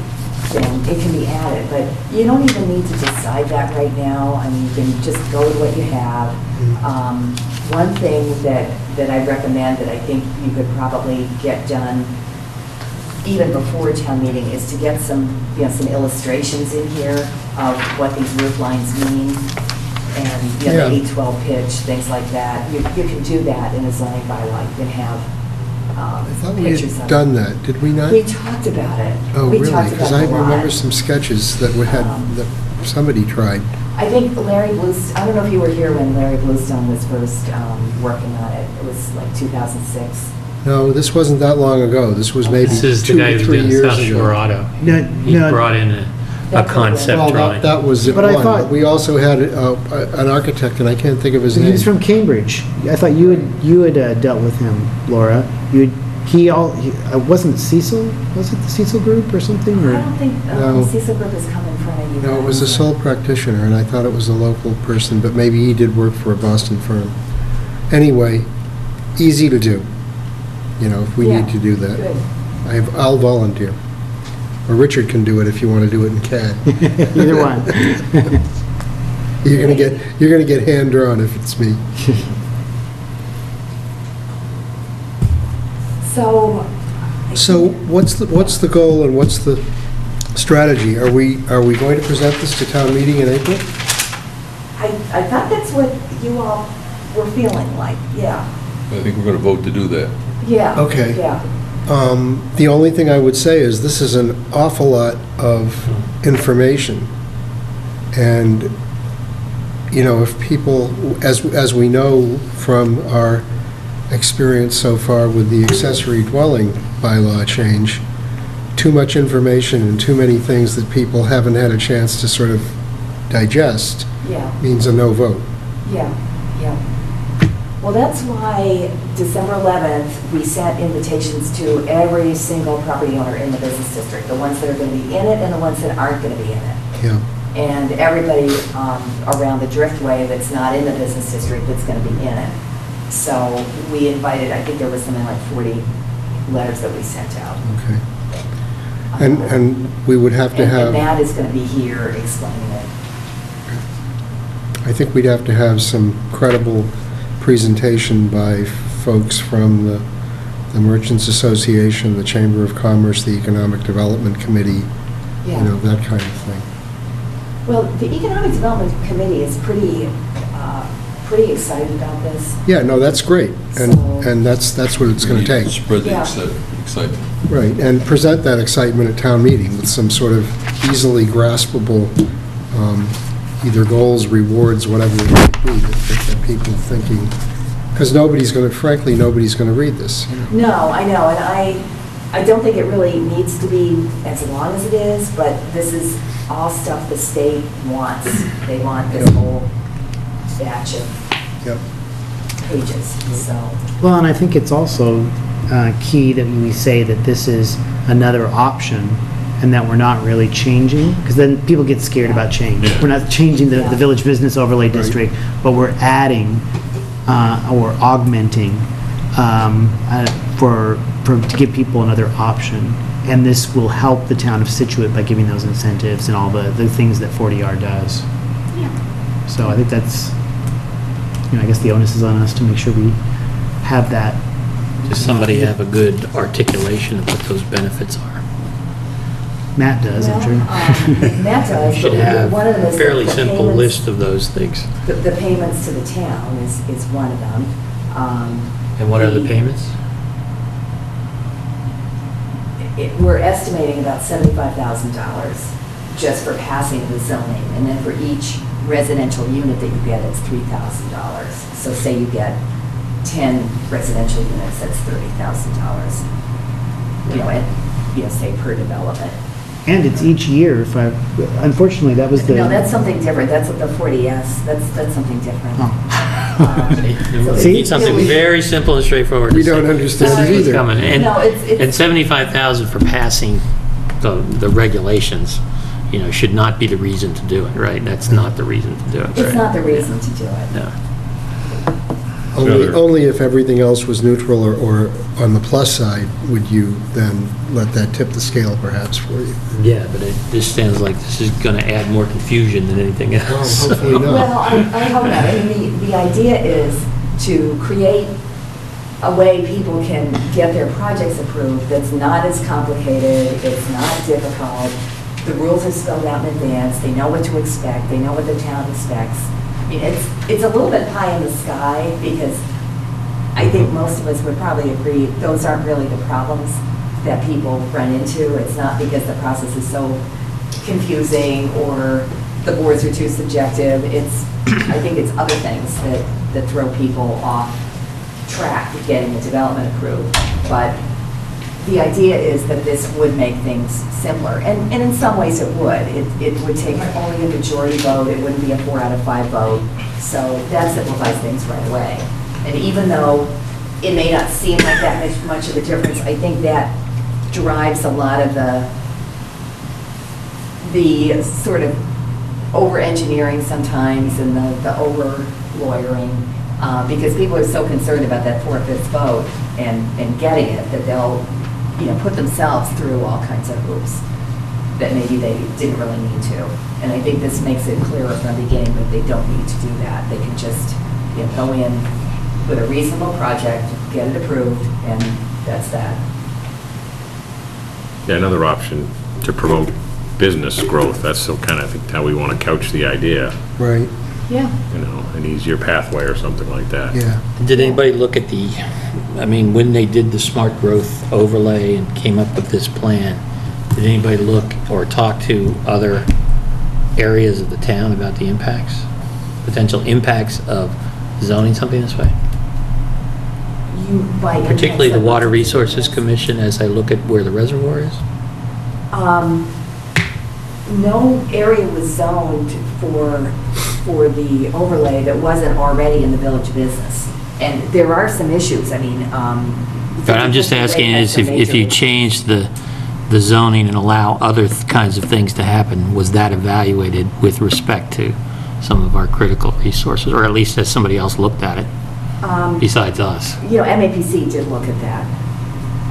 then it can be added. But you don't even need to decide that right now. I mean, you can just go with what you have. One thing that I recommend that I think you could probably get done even before town meeting is to get some illustrations in here of what these roof lines mean. And, Yeah. the 8-12 pitch, things like that. You can do that in a zoning bylaw. You can have I thought we pictures of had it. done that, did we not? We talked about it. Oh, We really? talked Because about I it a lot. remember some sketches that that somebody tried. I think Larry Bluestone, I don't know if you were here when Larry Bluestone was first working on it. It was like 2006. No, this wasn't that long ago. This was maybe This is the 2 guy or who's 3 doing years South Shore ago. Auto. No, He no. brought in a That's concept Well, drawing. that was it But I one, thought- but we also had an architect, and I can't think of his He name. was from Cambridge. I thought you had dealt with him, Laura. Wasn't Cecil? Was it the Cecil Group or something? I Or don't think No. Cecil Group has come in front of you. No, it was a guys. sole practitioner, and I thought it was a local person, but maybe he did work for a Boston firm. Anyway, easy to do, if we Yeah, need to do that. Good. I'll volunteer. Or Richard can do it if you want to do it in CAD. either one. You're gonna get hand-drawn if it's me. So. So what's the goal and what's the strategy? Are we going to present this to town meeting in April? I thought that's what you all were feeling like, yeah. I think we're going to vote to do that. Yeah. Okay. Yeah. The only thing I would say is this is an awful lot of information. And, if people, as we know from our experience so far with the accessory dwelling bylaw change, too much information and too many things that people haven't had a chance to sort of digest Yeah. means a no vote. Yeah, yeah. Well, that's why December 11th, we sent invitations to every single property owner in the business district, the ones that are going to be in it and the ones that aren't going to be in it. Yeah. And everybody around the Driftway that's not in the business district that's going to be in it. So we invited, I think there was something like 40 letters that we sent out. Okay. And we would have to And have, Matt is going to be here explaining it. I think we'd have to have some credible presentation by folks from the Merchants Association, the Chamber of Commerce, the Economic Development Committee, Yeah. that kind of thing. Well, the Economic Development Committee is pretty excited about this. Yeah, no, that's great, So- and that's what it's going to take. Spread the Yeah. excitement. Right, and present that excitement at town meeting with some sort of easily graspable, either goals, rewards, whatever it might be, that people thinking, because nobody's going to read this. No, I know, and I don't think it really needs to be as long as it is, but this is all stuff the state wants. They want this whole batch of Yep. pages, so. Well, and I think it's also key that we say that this is another option and that we're not really changing, because then people get scared about change. Yeah. We're not changing the Yeah. village business overlay district, but we're adding or augmenting to give people another option. And this will help the town of Scituate by giving those incentives and all the things that 40R does. Yeah. So I think that's, I guess the onus is on us to make sure we have that. Does somebody have a good articulation of what those benefits are? Matt does, I'm sure. Matt does, Should but have one of them a is fairly the simple payments- list of those things. The payments to the town is one of them. And what are the payments? We're estimating about $75,000 just for passing the zoning. And then for each residential unit that you get, it's $3,000. So say you get 10 residential units, that's $30,000. Say per development. And it's each year, unfortunately, that was the... No, that's something different. That's the 40S. That's something different. Oh. We See? need something very simple and straightforward. We to don't say, understand this it is what's either. coming. And No, it's- and 75,000 for passing the regulations, should not be the reason to do it, right? That's not the reason to do it, right? It's not the reason to do it. No. Only if everything else was neutral or on the plus side, would you then let that tip the scale perhaps for you? Yeah, but it just sounds like this is going to add more confusion than anything else. Well, hopefully not. Well, I hope not. I mean, the idea is to create a way people can get their projects approved that's not as complicated, it's not difficult. The rules are spelled out in advance, they know what to expect, they know what the town expects. I mean, it's a little bit pie in the sky because I think most of us would probably agree those aren't really the problems that people run into. It's not because the process is so confusing or the boards are too subjective. I think it's other things that throw people off track of getting the development approved. But the idea is that this would make things simpler, and in some ways it would. It would take only a majority vote, it wouldn't be a 4 out of 5 vote, so that simplifies things right away. And even though it may not seem like that makes much of a difference, I think that drives a lot of the sort of over-engineering sometimes and the over-lawyering, because people are so concerned about that 4/5 vote and getting it that they'll put themselves through all kinds of hoops that maybe they didn't really need to. And I think this makes it clearer from the beginning that they don't need to do that. They can just go in with a reasonable project, get it approved, and that's that. Yeah, another option to promote business growth, that's still kind of, I think, how we want to couch the idea, Right, Yeah. an easier pathway or something like that. yeah. Did anybody look at when they did the smart growth overlay and came up with this plan, did anybody look or talk to other areas of the town about the potential impacts of zoning something this way? Particularly the Water Resources Commission, as I look at where the reservoir is? No area was zoned for the overlay that wasn't already in the village business. And there are some issues, I mean. But I'm just asking is if you change the zoning and allow other kinds of things to happen, was that evaluated with respect to some of our critical resources, or at least has somebody else looked at it besides us? MAPC did look at that.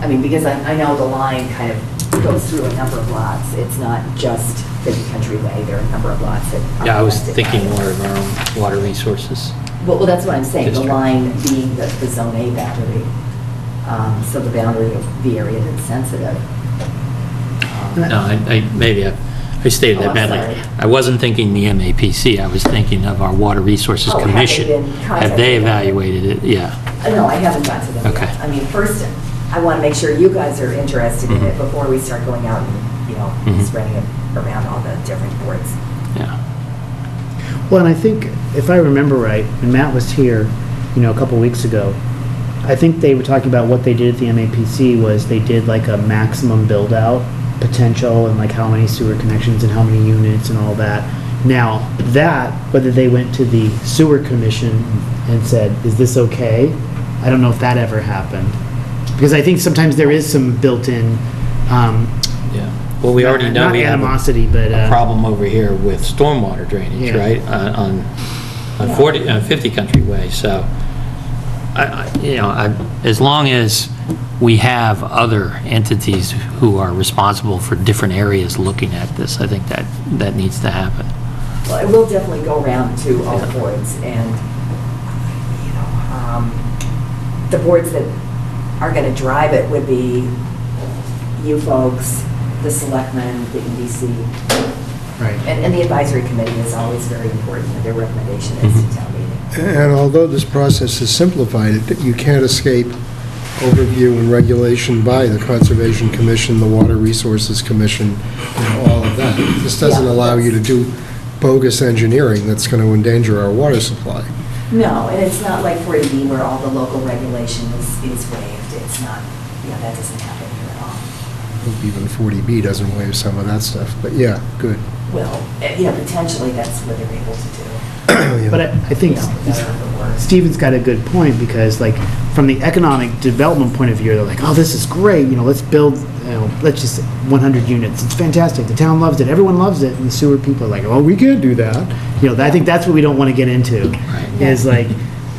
I mean, because I know the line kind of goes through a number of lots. It's not just 50 Country Way, there are a number of lots that are Yeah, I was affected thinking by it. more of our own water resources. Well, that's what I'm saying, the District. line being the Zone A boundary. So the boundary of the area that's sensitive. No, maybe I stated Oh, that I'm badly. sorry. I wasn't thinking the MAPC, I was thinking of our Water Resources Oh, have they Commission. been Have they contacted? evaluated it? Yeah. No, I haven't got to them Okay. yet. I mean, first, I want to make sure you guys are interested in it before we start going out and, Mhm. spreading it around all the different boards. Yeah. Well, and I think, if I remember right, when Matt was here, a couple weeks ago, I think they were talking about what they did at the MAPC was they did like a maximum build-out potential and like how many sewer connections and how many units and all that. Now, whether they went to the sewer commission and said, is this okay? I don't know if that ever happened. Because I think sometimes there is some built-in, Yeah. Well, we already know not we have animosity, but... a problem over here with stormwater drainage, Yeah. right? On 50 Country Way, so, as long as we have other entities who are responsible for different areas looking at this, I think that needs to happen. Well, it will definitely go around to all the boards, and, the boards that are going to drive it would be you folks, the selectmen, the EDC, Right. and the advisory committee is always very important, and their recommendation is to town meeting. And although this process is simplified, you can't escape overview and regulation by the Conservation Commission, the Water Resources Commission, all of that. This doesn't Yeah, allow you to do bogus engineering that's going to endanger our water supply. No, and it's not like 40B where all the local regulation is waived. It's not, that doesn't happen here at all. I hope even 40B doesn't waive some of that stuff, but yeah, good. Well, potentially that's what they're able to do. But I think That's not the worst. Stephen's got a good point, because like, from the economic development point of view, they're like, oh, this is great, let's build, let's just say 100 units. It's fantastic. The town loves it. Everyone loves it. And the sewer people are like, oh, we can't do that. I think that's what we don't want to get into, is like,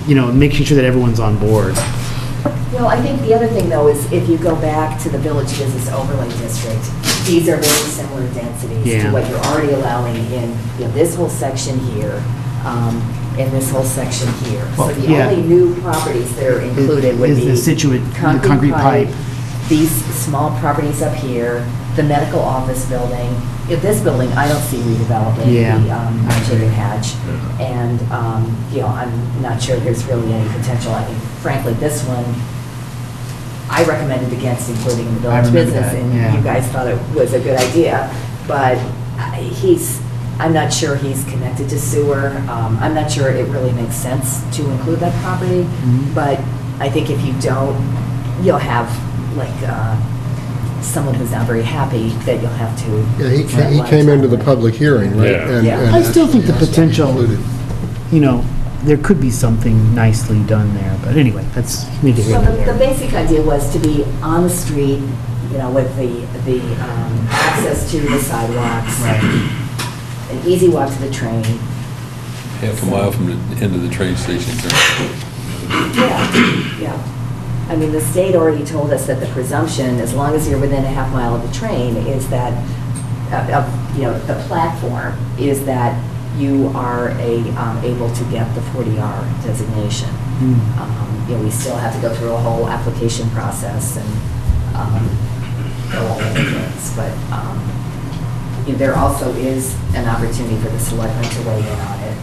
making sure that everyone's on board. Well, I think the other thing, though, is if you go back to the Village Business Overlay District, these are very similar densities Yeah. to what you're already allowing in this whole section here, and this whole section here. Well, So the yeah. only new properties that are included would Is be the Scituate, the concrete pipe. these small properties up here, the medical office building. This building, I don't see redeveloping, Yeah. the chicken hatch. And, I'm not sure there's really any potential. I mean, frankly, this one, I recommended against including in the I village remember business, that, and yeah. you guys thought it was a good idea. But I'm not sure he's connected to sewer. I'm not sure it really makes sense to include that property. Mhm. But I think if you don't, you'll have, someone who's not very happy that you'll have to. Yeah, he came into the public hearing, right? Yeah. And- Yeah. and I still think the asked to be potential, included. there could be something nicely done there, but anyway, that's neither here So nor the there. basic idea was to be on the street, with the access to the sidewalks. Right. An easy walk to the train. Half a mile from the end of the train station. Yeah. I mean, the state already told us that the presumption, as long as you're within a half mile of the train, is that, the platform, is that you are able to get the 40R designation. We still have to go through a whole application process and go all over things, but there also is an opportunity for the selectmen to weigh in on it.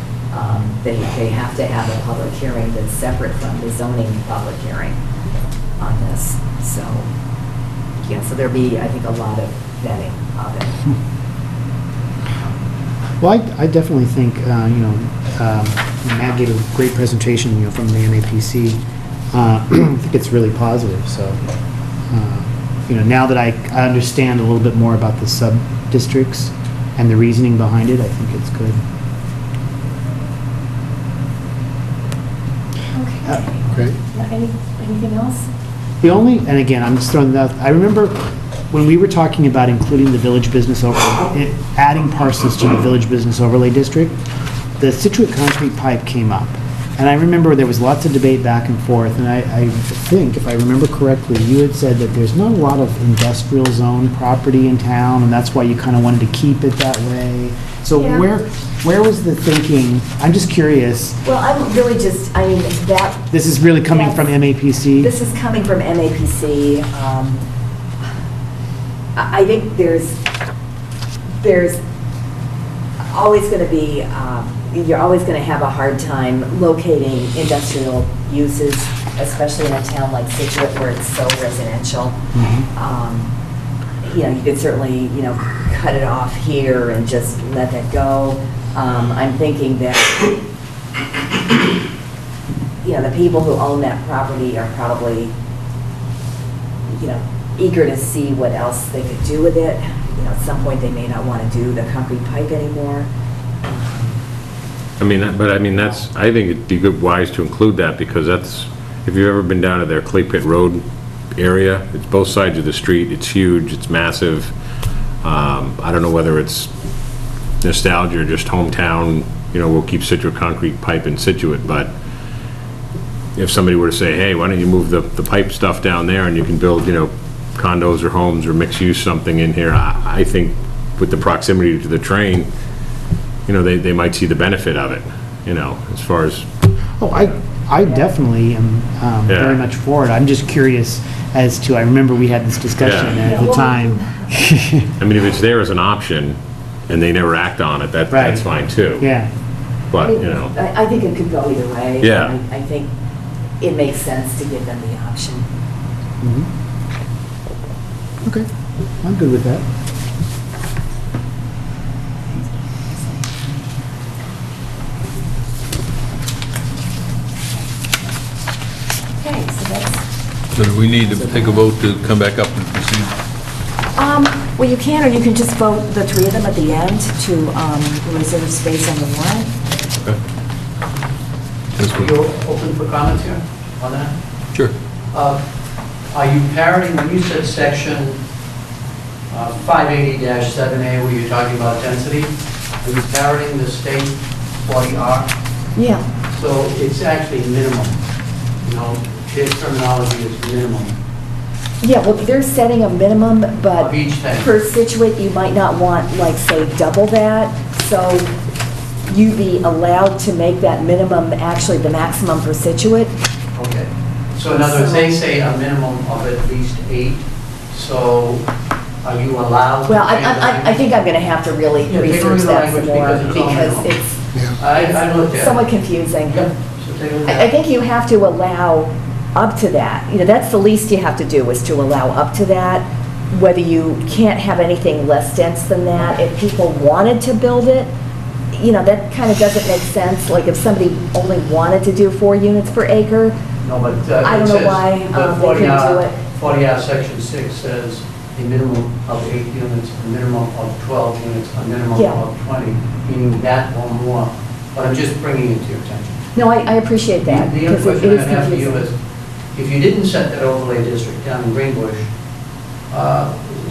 They have to have a public hearing that's separate from the zoning public hearing on this. So, so there'll be, I think, a lot of vetting of it. Well, I definitely think, Matt gave a great presentation, from the MAPC. I think it's really positive, so, now that I understand a little bit more about the sub-districts and the reasoning behind it, I think it's good. Okay. Anything else? The only, and again, I'm just throwing that out, I remember when we were talking about including the village business overlay, adding parcels to the village business overlay district, the Scituate concrete pipe came up. And I remember there was lots of debate back and forth, and I think, if I remember correctly, you had said that there's not a lot of industrial zone property in town, and that's why you kind of wanted to keep it that way. So Yeah. where was the thinking? I'm just curious. Well, I'm really just, that, This is really coming from MAPC? this is coming from MAPC. I think there's always going to be, you're always going to have a hard time locating industrial uses, especially in a town like Scituate where it's so residential. You could certainly, cut it off here and just let that go. I'm thinking that, the people who own that property are probably, eager to see what else they could do with it. At some point, they may not want to do the concrete pipe anymore. I think it'd be good, wise to include that, because that's, if you've ever been down to their Clay Pit Road area, it's both sides of the street, it's huge, it's massive. I don't know whether it's nostalgia or just hometown, we'll keep Scituate concrete pipe in Scituate, but if somebody were to say, hey, why don't you move the pipe stuff down there and you can build, condos or homes or mixed use something in here, I think with the proximity to the train, they might see the benefit of it, as far as. Oh, I definitely am very much for it. I'm just curious as to, I remember we had this discussion Yeah. at the time, I mean, if it's there as an option and they never act on it, that's Right. fine too. Yeah. But, you know, I think it could go either way. Yeah. I think it makes sense to give them the option. Okay, I'm good with that. Okay, so that's, So do we need to take a vote to come back up and proceed? well, you can, or you can just vote the three of them at the end to reserve space on the warrant. Okay. This Are one. you open for comments here on that? Sure. Are you parroting, when you said section 580-7A, where you're talking about density, are you parroting the state 40R? Yeah. So it's actually minimum, you know, their terminology is minimum Yeah, well, they're setting a minimum, but of each thing. per Scituate, you might not want, like, say, double that. So you'd be allowed to make that minimum actually the maximum for Scituate. Okay. So in other words, they say a minimum of at least 8, so are you allowed? to Well, change that? I think I'm going to have to really Yeah, take a research look at the that some language more, because it's all because minimum. it's I looked at it. somewhat confusing. Yep, so take a look I at it. think you have to allow up to that. You know, that's the least you have to do, is to allow up to that. Whether you can't have anything less dense than that. If people wanted to build it, you know, that kind of doesn't make sense. Like if somebody only wanted to do 4 units per acre, No, but I don't it know says why, the they couldn't do 40R it. 40R section 6 says a minimum of 8 units, a minimum of 12 units, a minimum Yeah. of 20, meaning that or more. But I'm just bringing it to your attention. no, I appreciate that, The other because it question is I have for you confusing. is, if you didn't set that overlay district down in Greenbush,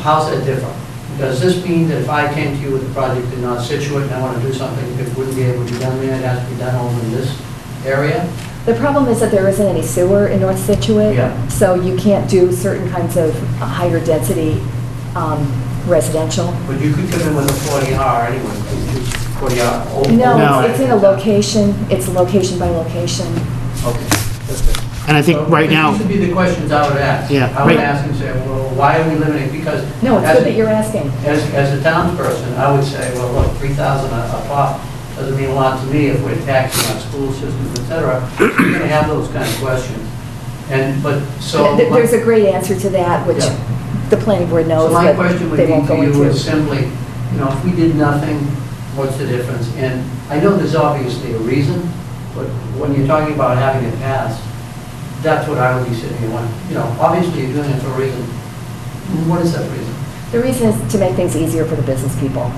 how's that different? Does this mean that if I came to you with a project in North Scituate and I want to do something, it wouldn't be able to be done there, it has to be done over in this area? The problem is that there isn't any sewer in North Scituate. Yeah. So you can't do certain kinds of higher density residential. But you could come in with a 40R anyway, 40R. No, No. it's in a location, it's location by location. Okay, that's good. And I think So right now, These would be the questions I would ask. Yeah, I would right. ask and say, well, why are we limiting, because. No, it's as- good that you're asking. As a townsperson, I would say, well, look, 3,000 a pop doesn't mean a lot to me if we're taxing our school systems, et cetera. You're going to have those kind of questions. And, but, so. There's a great answer to that, which Yeah. the planning board So knows, my but question would they be won't to go you is into. simply, you know, if we did nothing, what's the difference? And I know there's obviously a reason, but when you're talking about having it passed, that's what I would be sitting here when, you know, obviously you're doing it for a reason. What is that reason? The reason is to make things easier for the business people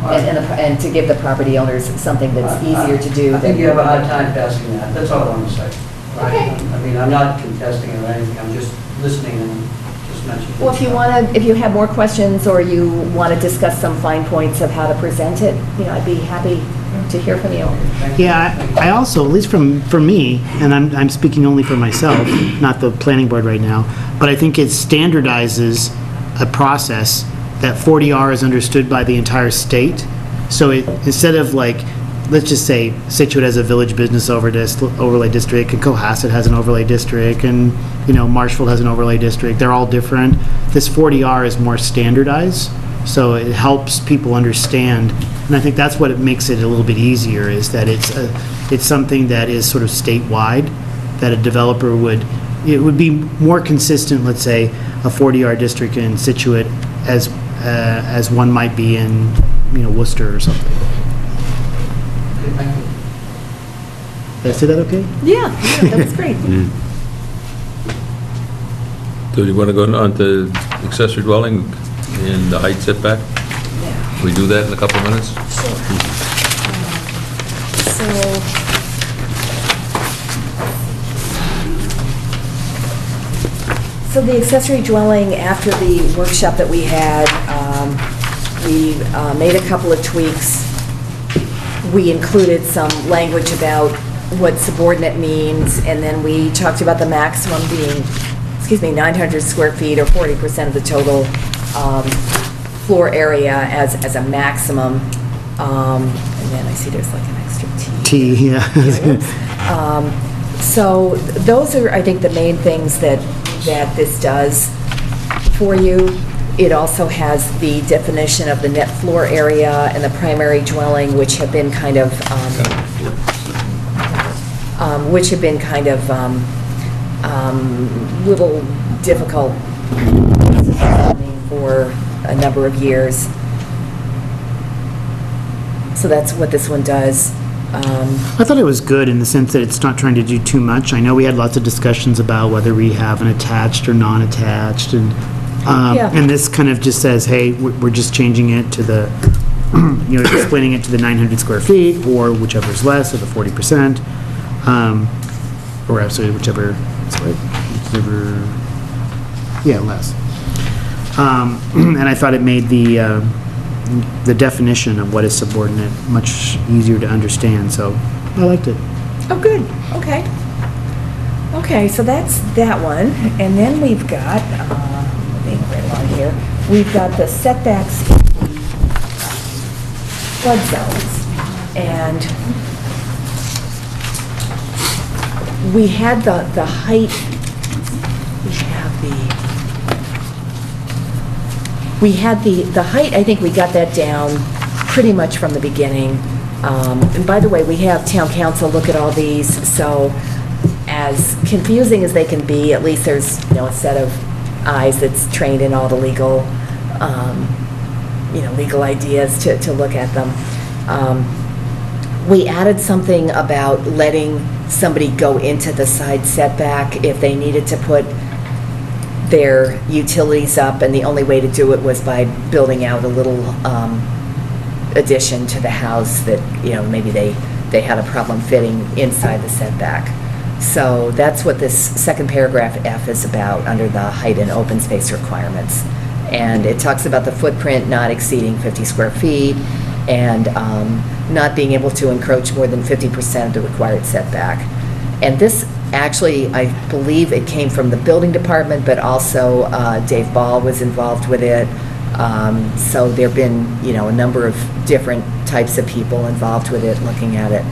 and to give the property owners something that's easier to do. I think than- you have a hard time passing that, that's all I want to say. right? Okay. I mean, I'm not contesting it or anything, I'm just listening and just mentioning. Well, if you want to, if you have more questions or you want to discuss some fine points of how to present it, you know, I'd be happy to hear from you. Thank you. yeah, I also, at least for me, and I'm speaking only for myself, not the planning board right now, but I think it standardizes a process that 40R is understood by the entire state. So it, instead of like, let's just say Scituate has a village business overlay district, and Cohasset has an overlay district, and, you know, Marshfield has an overlay district, they're all different. This 40R is more standardized, so it helps people understand, and I think that's what it makes it a little bit easier, is that it's something that is sort of statewide, that a developer would, it would be more consistent, let's say, a 40R district in Scituate as one might be in, you know, Worcester or something. Okay, thank you. Did I say that okay? Yeah, that was great. So do you want to go on to accessory dwelling and the height setback? We do that in a couple of minutes? So the accessory dwelling, after the workshop that we had, we made a couple of tweaks. We included some language about what subordinate means, and then we talked about the maximum being, 900 square feet or 40% of the total floor area as a maximum. And then I see there's like an extra T. T, yeah. So those are, I think, the main things that this does for you. It also has the definition of the net floor area and the primary dwelling, which have been kind of, little difficult for a number of years. So that's what this one does. I thought it was good in the sense that it's not trying to do too much. I know we had lots of discussions about whether we have an attached or non-attached, and Yeah. and this kind of just says, hey, we're just changing it to the, explaining it to the 900 square feet, or whichever is less, or the 40%, or actually whichever, yeah, less. And I thought it made the definition of what is subordinate much easier to understand, so I liked it. Oh, good, okay. Okay, so that's that one, and then we've got, right along here, we've got the setbacks in the flood zones, and we had the height, the height, I think we got that down pretty much from the beginning. And by the way, we have town council look at all these, so as confusing as they can be, at least there's, a set of eyes that's trained in all the legal, legal ideas to look at them. We added something about letting somebody go into the side setback if they needed to put their utilities up, and the only way to do it was by building out a little addition to the house that, maybe they had a problem fitting inside the setback. So that's what this second paragraph F is about under the height and open space requirements. And it talks about the footprint not exceeding 50 square feet and not being able to encroach more than 50% of the required setback. And this actually, I believe it came from the building department, but also Dave Ball was involved with it. So there've been, a number of different types of people involved with it, looking at it.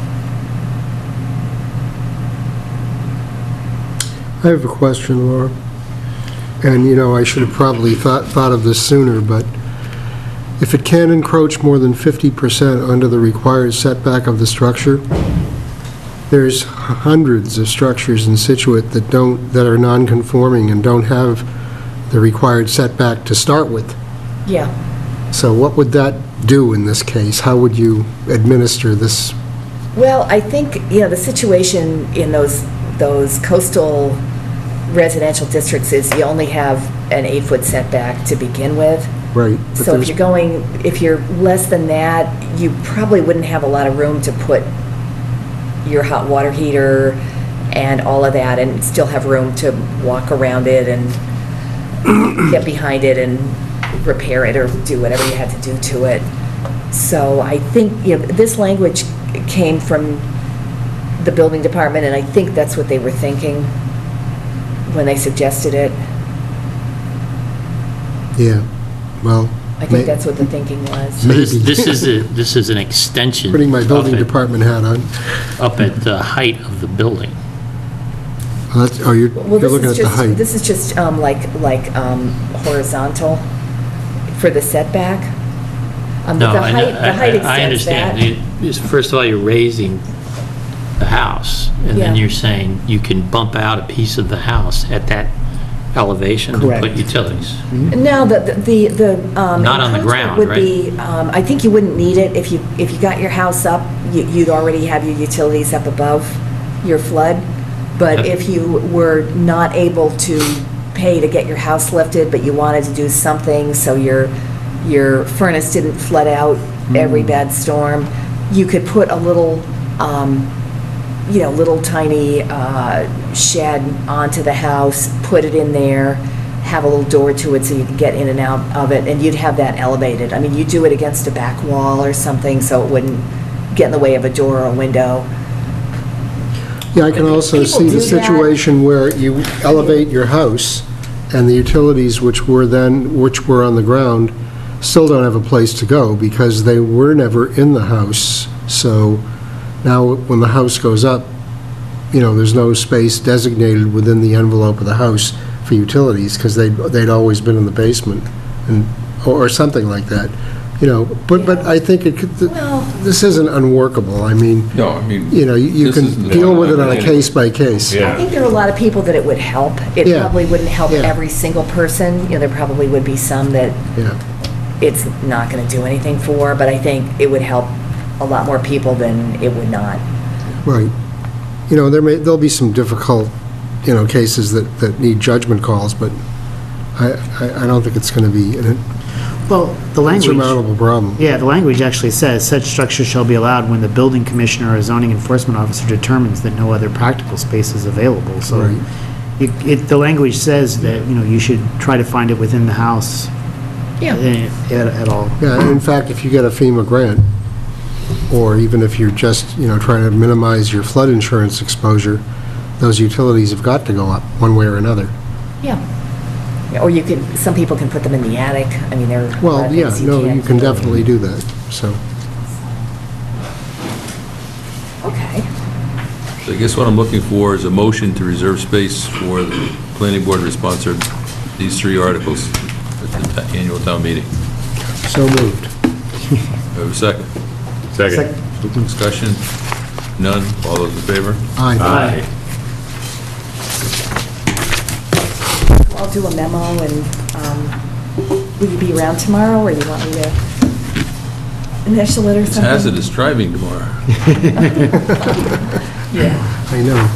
I have a question, Laura. And, I should have probably thought of this sooner, but if it can encroach more than 50% under the required setback of the structure, there's hundreds of structures in Scituate that are non-conforming and don't have the required setback to start with. Yeah. So what would that do in this case? How would you administer this? Well, I think, the situation in those coastal residential districts is you only have an 8-foot setback to begin with. Right. but So there's- if you're less than that, you probably wouldn't have a lot of room to put your hot water heater and all of that, and still have room to walk around it and get behind it and repair it or do whatever you had to do to it. So I think, this language came from the building department, and I think that's what they were thinking when they suggested it. Yeah, well, I think that's what the thinking was. So this is an extension. putting my building of it department hat on. Up at the height of the building. You're Well, looking at the height. This is just horizontal for the setback. No, The height extends I understand. First of all, you're raising the house, and then Yeah. you're saying you can bump out a piece of the house at that elevation to Correct. put utilities. No, the Not on the ground, would right? be, I think you wouldn't need it if you got your house up, you'd already have your utilities up above your flood. But Okay. if you were not able to pay to get your house lifted, but you wanted to do something so your furnace didn't flood out every bad storm, you could put a little, little tiny shed onto the house, put it in there, have a little door to it so you can get in and out of it, and you'd have that elevated. I mean, you do it against a back wall or something so it wouldn't get in the way of a door or a window. Yeah, I can also People see do the that. situation where you elevate your house, and the utilities which were on the ground still don't have a place to go because they were never in the house. So now, when the house goes up, there's no space designated within the envelope of the house for utilities because they'd always been in the basement. and, or something like that, you know, but I think it could, Well- this isn't unworkable, I mean, No, I mean. you know, you this can isn't- deal with it on a case by case. Yeah. I think there are a lot of people that it would help. It Yeah. probably wouldn't help Yeah. every single person. You know, there probably would be some that Yeah, it's not going to do anything for, but I think it would help a lot more people than it would not. right. You know, there'll be some difficult, you know, cases that need judgment calls, but I don't think it's going to be an Well, the language, insurmountable problem. yeah, the language actually says, such structures shall be allowed when the building commissioner or zoning enforcement officer determines that no other practical space is available. So Right. the language says that, you know, you should try to find it within the house Yeah. at all. Yeah, and in fact, if you get a FEMA grant, or even if you're just, you know, trying to minimize your flood insurance exposure, those utilities have got to go up, one way or another. Yeah. Or you could, some people can put them in the attic. I mean, there are a lot Well, of yeah, things no, can't you can do. definitely do that, so. Okay. So I guess what I'm looking for is a motion to reserve space for the planning board to sponsor these 3 articles at the annual town meeting. So moved. Do I have a second? Second. Discussion? None? All those in favor? Aye. Aye. I'll do a memo, and will you be around tomorrow, or you want me to initial it or It's something? hazardous driving tomorrow. Yeah. I know.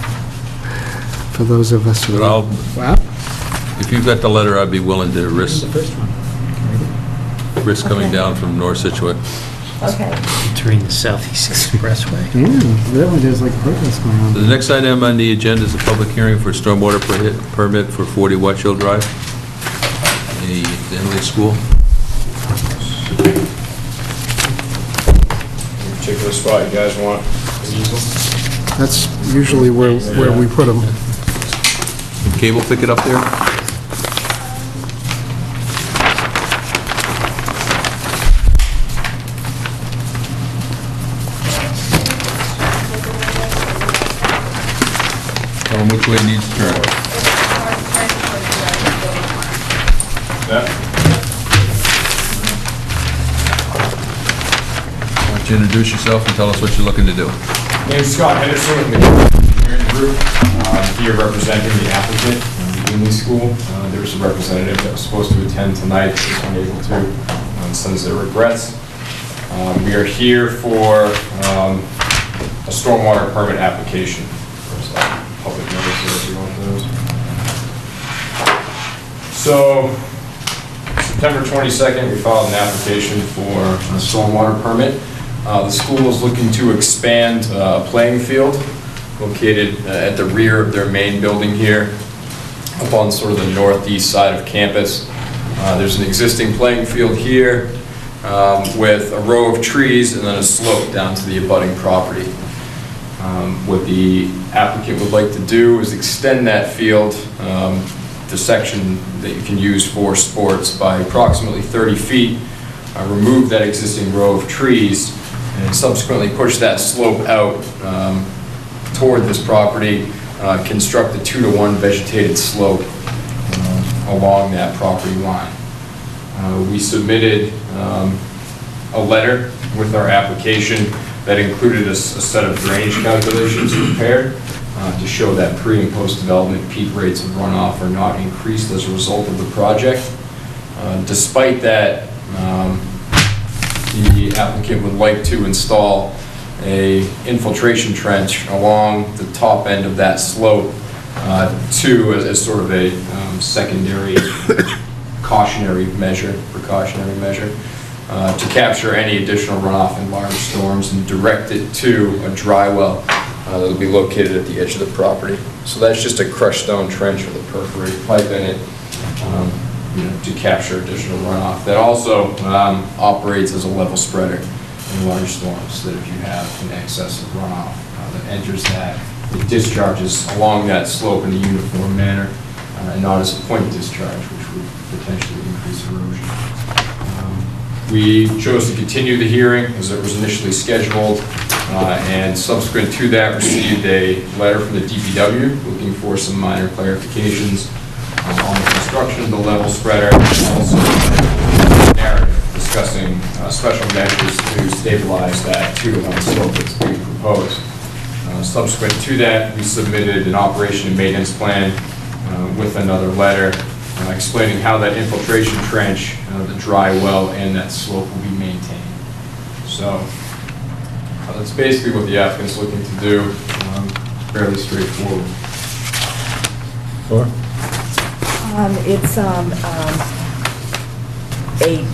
For those of us who... But I'll, Wow. if you've got the letter, I'd be willing to risk first one. coming Okay. down from North Situate. Okay. Entering the Southeast Expressway. Yeah, that one, there's like protests going on. The next item on the agenda is a public hearing for stormwater permit for 40 Watch Hill Drive, the Henley School. Any particular spot you guys want an easel? That's usually where we put them. Can Cable pick it up there? Tell him which way he needs to turn. That? Why don't you introduce yourself and tell us what you're looking to do? Name's Scott Henderson with the Engineering Group. Here representing the applicant, the English School. There was a representative that was supposed to attend tonight, but was unable to, sends their regrets. We are here for a stormwater permit application. There's a public notice there if you want those. So, September 22nd, we filed an application for a stormwater permit. The school is looking to expand a playing field located at the rear of their main building here, up on sort of the northeast side of campus. There's an existing playing field here with a row of trees and then a slope down to the abutting property. What the applicant would like to do is extend that field, the section that you can use for sports, by approximately 30 feet, remove that existing row of trees, and subsequently push that slope out toward this property, construct a 2-to-1 vegetated slope along that property line. We submitted a letter with our application that included a set of drainage calculations prepared to show that pre- and post-development peak rates of runoff are not increased as a result of the project. Despite that, the applicant would like to install a infiltration trench along the top end of that slope as sort of a secondary precautionary measure, to capture any additional runoff in large storms and direct it to a dry well that will be located at the edge of the property. So that's just a crushed stone trench with a perforated pipe in it, to capture additional runoff. That also operates as a level spreader in large storms, so that if you have an excess of runoff that enters that, it discharges along that slope in a uniform manner, and not as a point discharge, which would potentially increase erosion. We chose to continue the hearing as it was initially scheduled, and subsequent to that received a letter from the DPW looking for some minor clarifications on the construction of the level spreader, and also narrative discussing special measures to stabilize that 2-to-1 slope that's being proposed. Subsequent to that, we submitted an operation and maintenance plan with another letter explaining how that infiltration trench, the dry well, and that slope will be maintained. So that's basically what the applicant's looking to do, fairly straightforward. Laura? It's a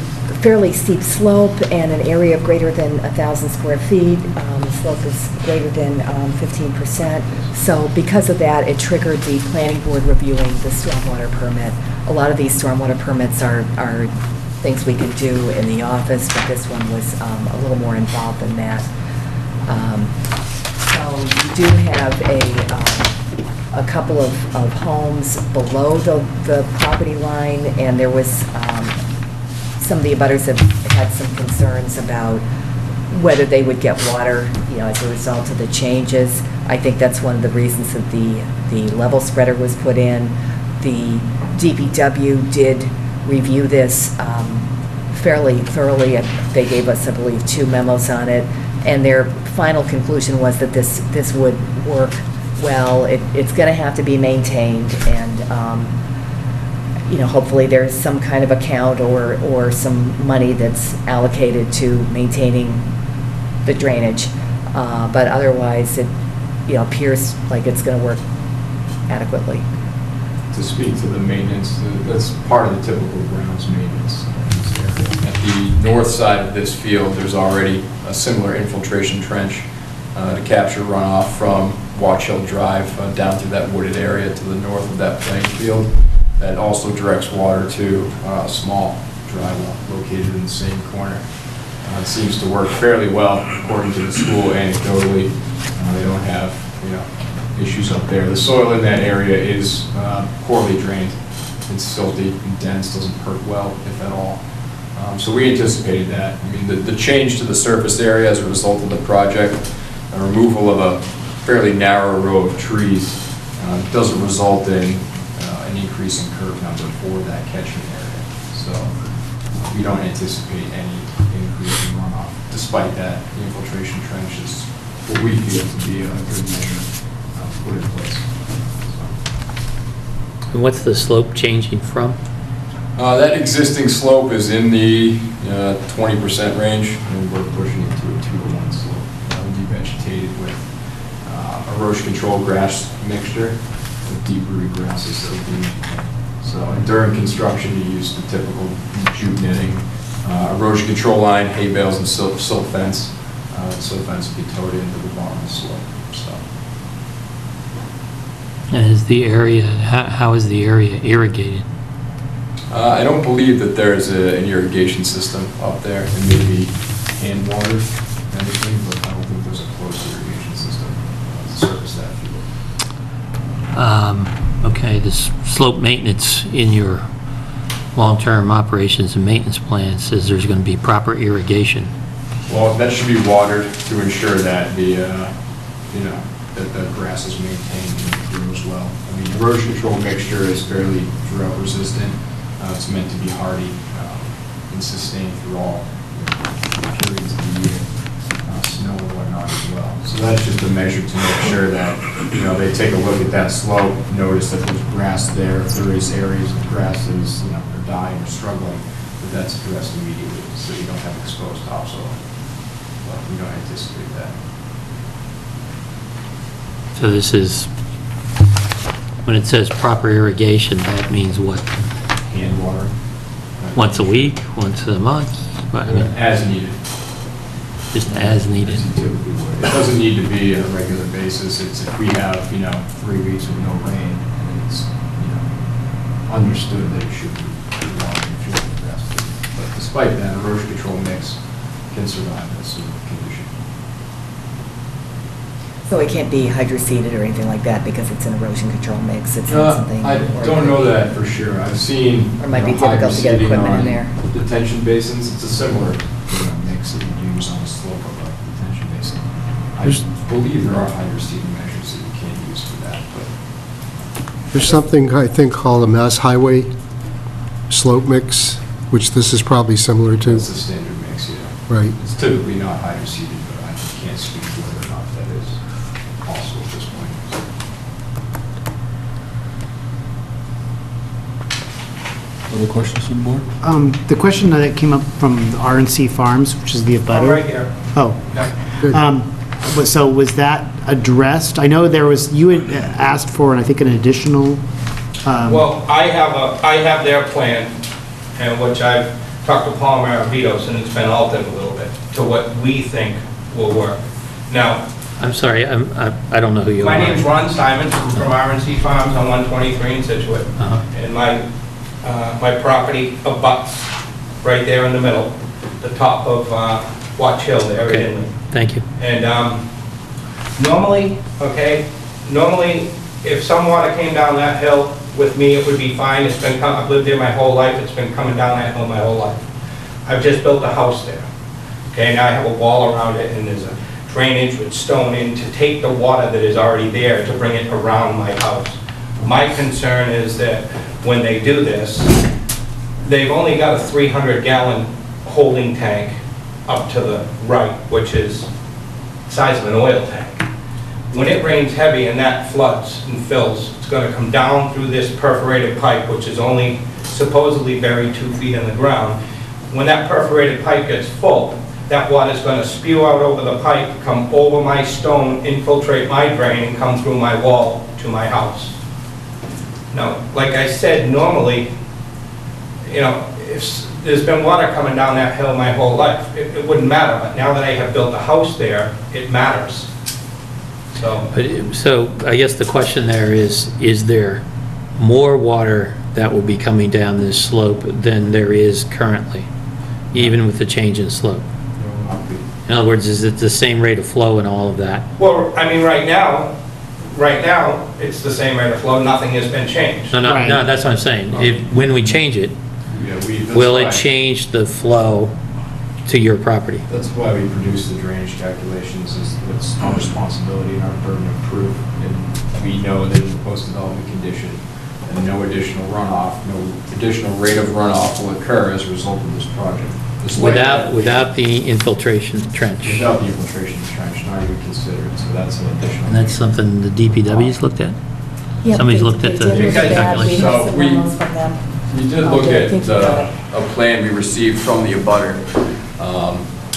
fairly steep slope and an area of greater than 1,000 square feet. The slope is greater than 15%. So because of that, it triggered the planning board reviewing the stormwater permit. A lot of these stormwater permits are things we can do in the office, but this one was a little more involved than that. So you do have a couple of homes below the property line, and there was, some of the abutters have had some concerns about whether they would get water, as a result of the changes. I think that's one of the reasons that the level spreader was put in. The DPW did review this fairly thoroughly. They gave us, I believe, 2 memos on it, and their final conclusion was that this would work well. It's going to have to be maintained, and hopefully there's some kind of account or some money that's allocated to maintaining the drainage. But otherwise, it appears like it's going to work adequately. To speak to the maintenance, that's part of the typical grounds maintenance. At the north side of this field, there's already a similar infiltration trench to capture runoff from Watch Hill Drive down through that wooded area to the north of that playing field. That also directs water to a small dry well located in the same corner. It seems to work fairly well according to the school anecdotally. They don't have, issues up there. The soil in that area is poorly drained. It's silty and dense, doesn't perk well, if at all. So we anticipated that. I mean, the change to the surface area as a result of the project, a removal of a fairly narrow row of trees, doesn't result in an increase in curb number for that catchment area. So we don't anticipate any increase in runoff. Despite that, the infiltration trench is what we feel to be a good measure put in place. And what's the slope changing from? That existing slope is in the 20% range, and we're pushing it to a 2-to-1 slope. That would be vegetated with erosion control grass mixture with deep rooted grasses that would be maintained. So during construction, you use the typical jute netting, erosion control line, hay bales, and silt fence. Silt fence would be towed into the bottom of the slope. So. And is the area, how is the area irrigated? I don't believe that there's an irrigation system up there. It may be hand water and everything, but I don't think there's a close irrigation system to service that field. Okay, this slope maintenance in your long-term operations and maintenance plan says there's going to be proper irrigation. Well, that should be watered to ensure that that the grass is maintained and grows well. I mean, erosion control mixture is fairly drought resistant. It's meant to be hardy and sustained through all periods of the year, snow and whatnot as well. So that's just a measure to make sure that, they take a look at that slope, notice that there's grass there. If there is areas of grass that is, are dying or struggling, that's addressed immediately, so you don't have exposed topsoil. But we don't anticipate that. So this is, when it says proper irrigation, that means what? Hand water. Once a week, once a month? I mean, As needed. just as needed. As you typically would. It doesn't need to be on a regular basis. It's if we have, 3 weeks with no rain, and it's, understood that it should be watering and fueling the grass. But despite that, erosion control mix can survive this sort of condition. So it can't be hydroseeded or anything like that because it's an erosion control mix? It's not something... I don't know that for sure. I've seen Or it might be difficult to get hydroseeding equipment in on there. detention basins. It's a similar mix that you use on the slope of a detention basin. I believe there are hydroseeding measures that you can use for that, but There's something, I think, called a Mass Highway slope mix which this is probably similar to, It's the standard mix, yeah. right? It's typically not hydroseeded, but I can't speak to whether or not that is possible at this point. Other questions from the board? The question that came up from RNC Farms, which is the abutter. Right here. Oh. Good. So was that addressed? I know there was, you had asked for, I think, an additional, Well, I have their plan, and which I've talked to Paul Maravitos, and it's been altered a little bit to what we think will work. Now, I'm sorry, I don't know who you are. my name's Ron Simon, I'm from RNC Farms on 123 in Scituate. And my property abuts right there in the middle, the top of Watch Hill there. Okay, in- thank you. And normally, if some water came down that hill with me, it would be fine. I've lived there my whole life, it's been coming down that hill my whole life. I've just built a house there. Okay, now I have a wall around it, and there's a drainage with stone in to take the water that is already there to bring it around my house. My concern is that when they do this, they've only got a 300-gallon holding tank up to the right, which is the size of an oil tank. When it rains heavy and that floods and fills, it's going to come down through this perforated pipe, which is only supposedly buried 2 feet in the ground. When that perforated pipe gets full, that water is going to spew out over the pipe, come over my stone, infiltrate my drain, and come through my wall to my house. Now, like I said, normally, if there's been water coming down that hill my whole life, it wouldn't matter, but now that I have built a house there, it matters. So I guess the question there is there more water that will be coming down this slope than there is currently, even with the change in slope? In other words, is it the same rate of flow and all of that? Well, I mean, right now, it's the same rate of flow, nothing has been changed. No, Right. that's what I'm saying. When we change it, will it change the flow to your property? That's why we produce the drainage calculations, is it's our responsibility and our burden of proof. And we know that in the post-development condition, and no additional runoff, no additional rate of runoff will occur as a result of this project. Without the infiltration trench? Without the infiltration trench, not even considered, so that's an additional. And that's something the DPW's looked at? Yeah, Somebody's they- looked at they the did look at that. We calculation? have So some we- memos from them. We did Oh, look good. at Thank you, a plan we received from the abutter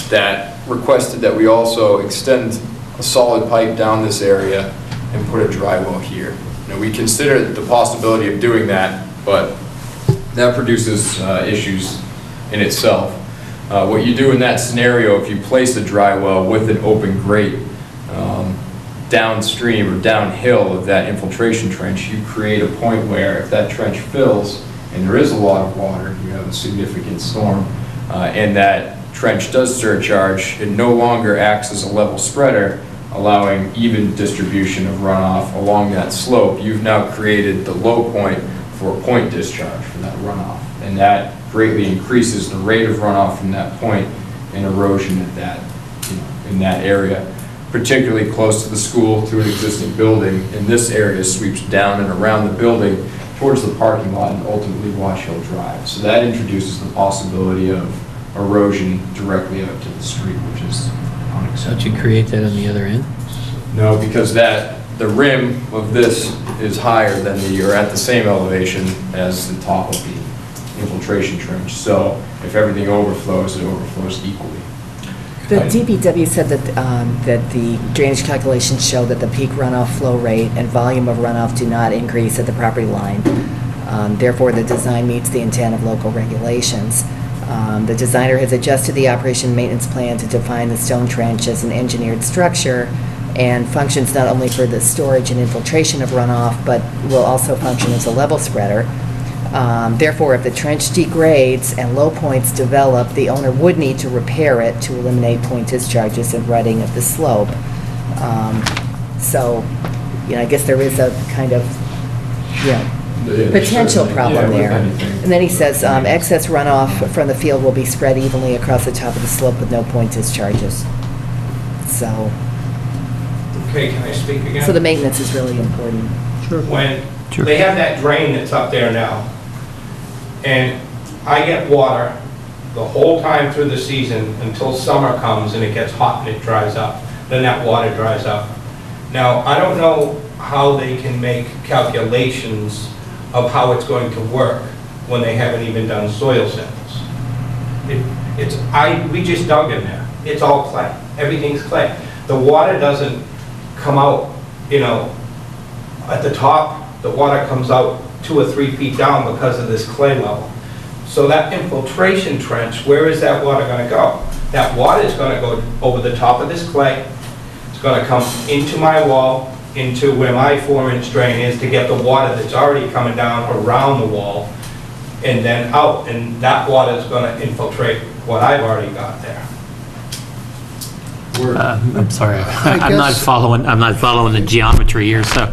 that requested that we also extend a solid pipe down this area and put a dry well here. Now, we considered the possibility of doing that, but that produces issues in itself. What you do in that scenario, if you place a dry well with an open grate downstream or downhill of that infiltration trench, you create a point where if that trench fills and there is a lot of water, you have a significant storm, and that trench does surcharge, it no longer acts as a level spreader, allowing even distribution of runoff along that slope. You've now created the low point for a point discharge for that runoff, and that greatly increases the rate of runoff from that point and erosion at that, in that area, particularly close to the school, to an existing building. And this area sweeps down and around the building towards the parking lot and ultimately Watch Hill Drive. So that introduces the possibility of erosion directly out to the street, which is unacceptable. Don't you create that on the other end? No, because the rim of this is higher than or at the same elevation as the top of the infiltration trench. So if everything overflows, it overflows equally. The DPW said that the drainage calculations show that the peak runoff flow rate and volume of runoff do not increase at the property line. Therefore, the design meets the intent of local regulations. The designer has adjusted the operation and maintenance plan to define the stone trench as an engineered structure and functions not only for the storage and infiltration of runoff, but will also function as a level spreader. Therefore, if the trench degrades and low points develop, the owner would need to repair it to eliminate point discharges and rutting of the slope. So, I guess there is a kind of, potential problem there. And then he says, excess runoff from the field will be spread evenly across the top of the slope with no point discharges. So Okay, can I speak again? the maintenance is really important. When they have that drain that's up there now, and I get water the whole time through the season until summer comes and it gets hot and it dries up. Then that water dries up. Now, I don't know how they can make calculations of how it's going to work when they haven't even done soil samples. We just dug in there. It's all clay. Everything's clay. The water doesn't come out, at the top, the water comes out 2 or 3 feet down because of this clay level. So that infiltration trench, where is that water going to go? That water is going to go over the top of this clay. It's going to come into my wall, into where my 4-inch drain is to get the water that's already coming down around the wall and then out. And that water is going to infiltrate what I've already got there. I'm sorry, I I'm not guess- following the geometry here, so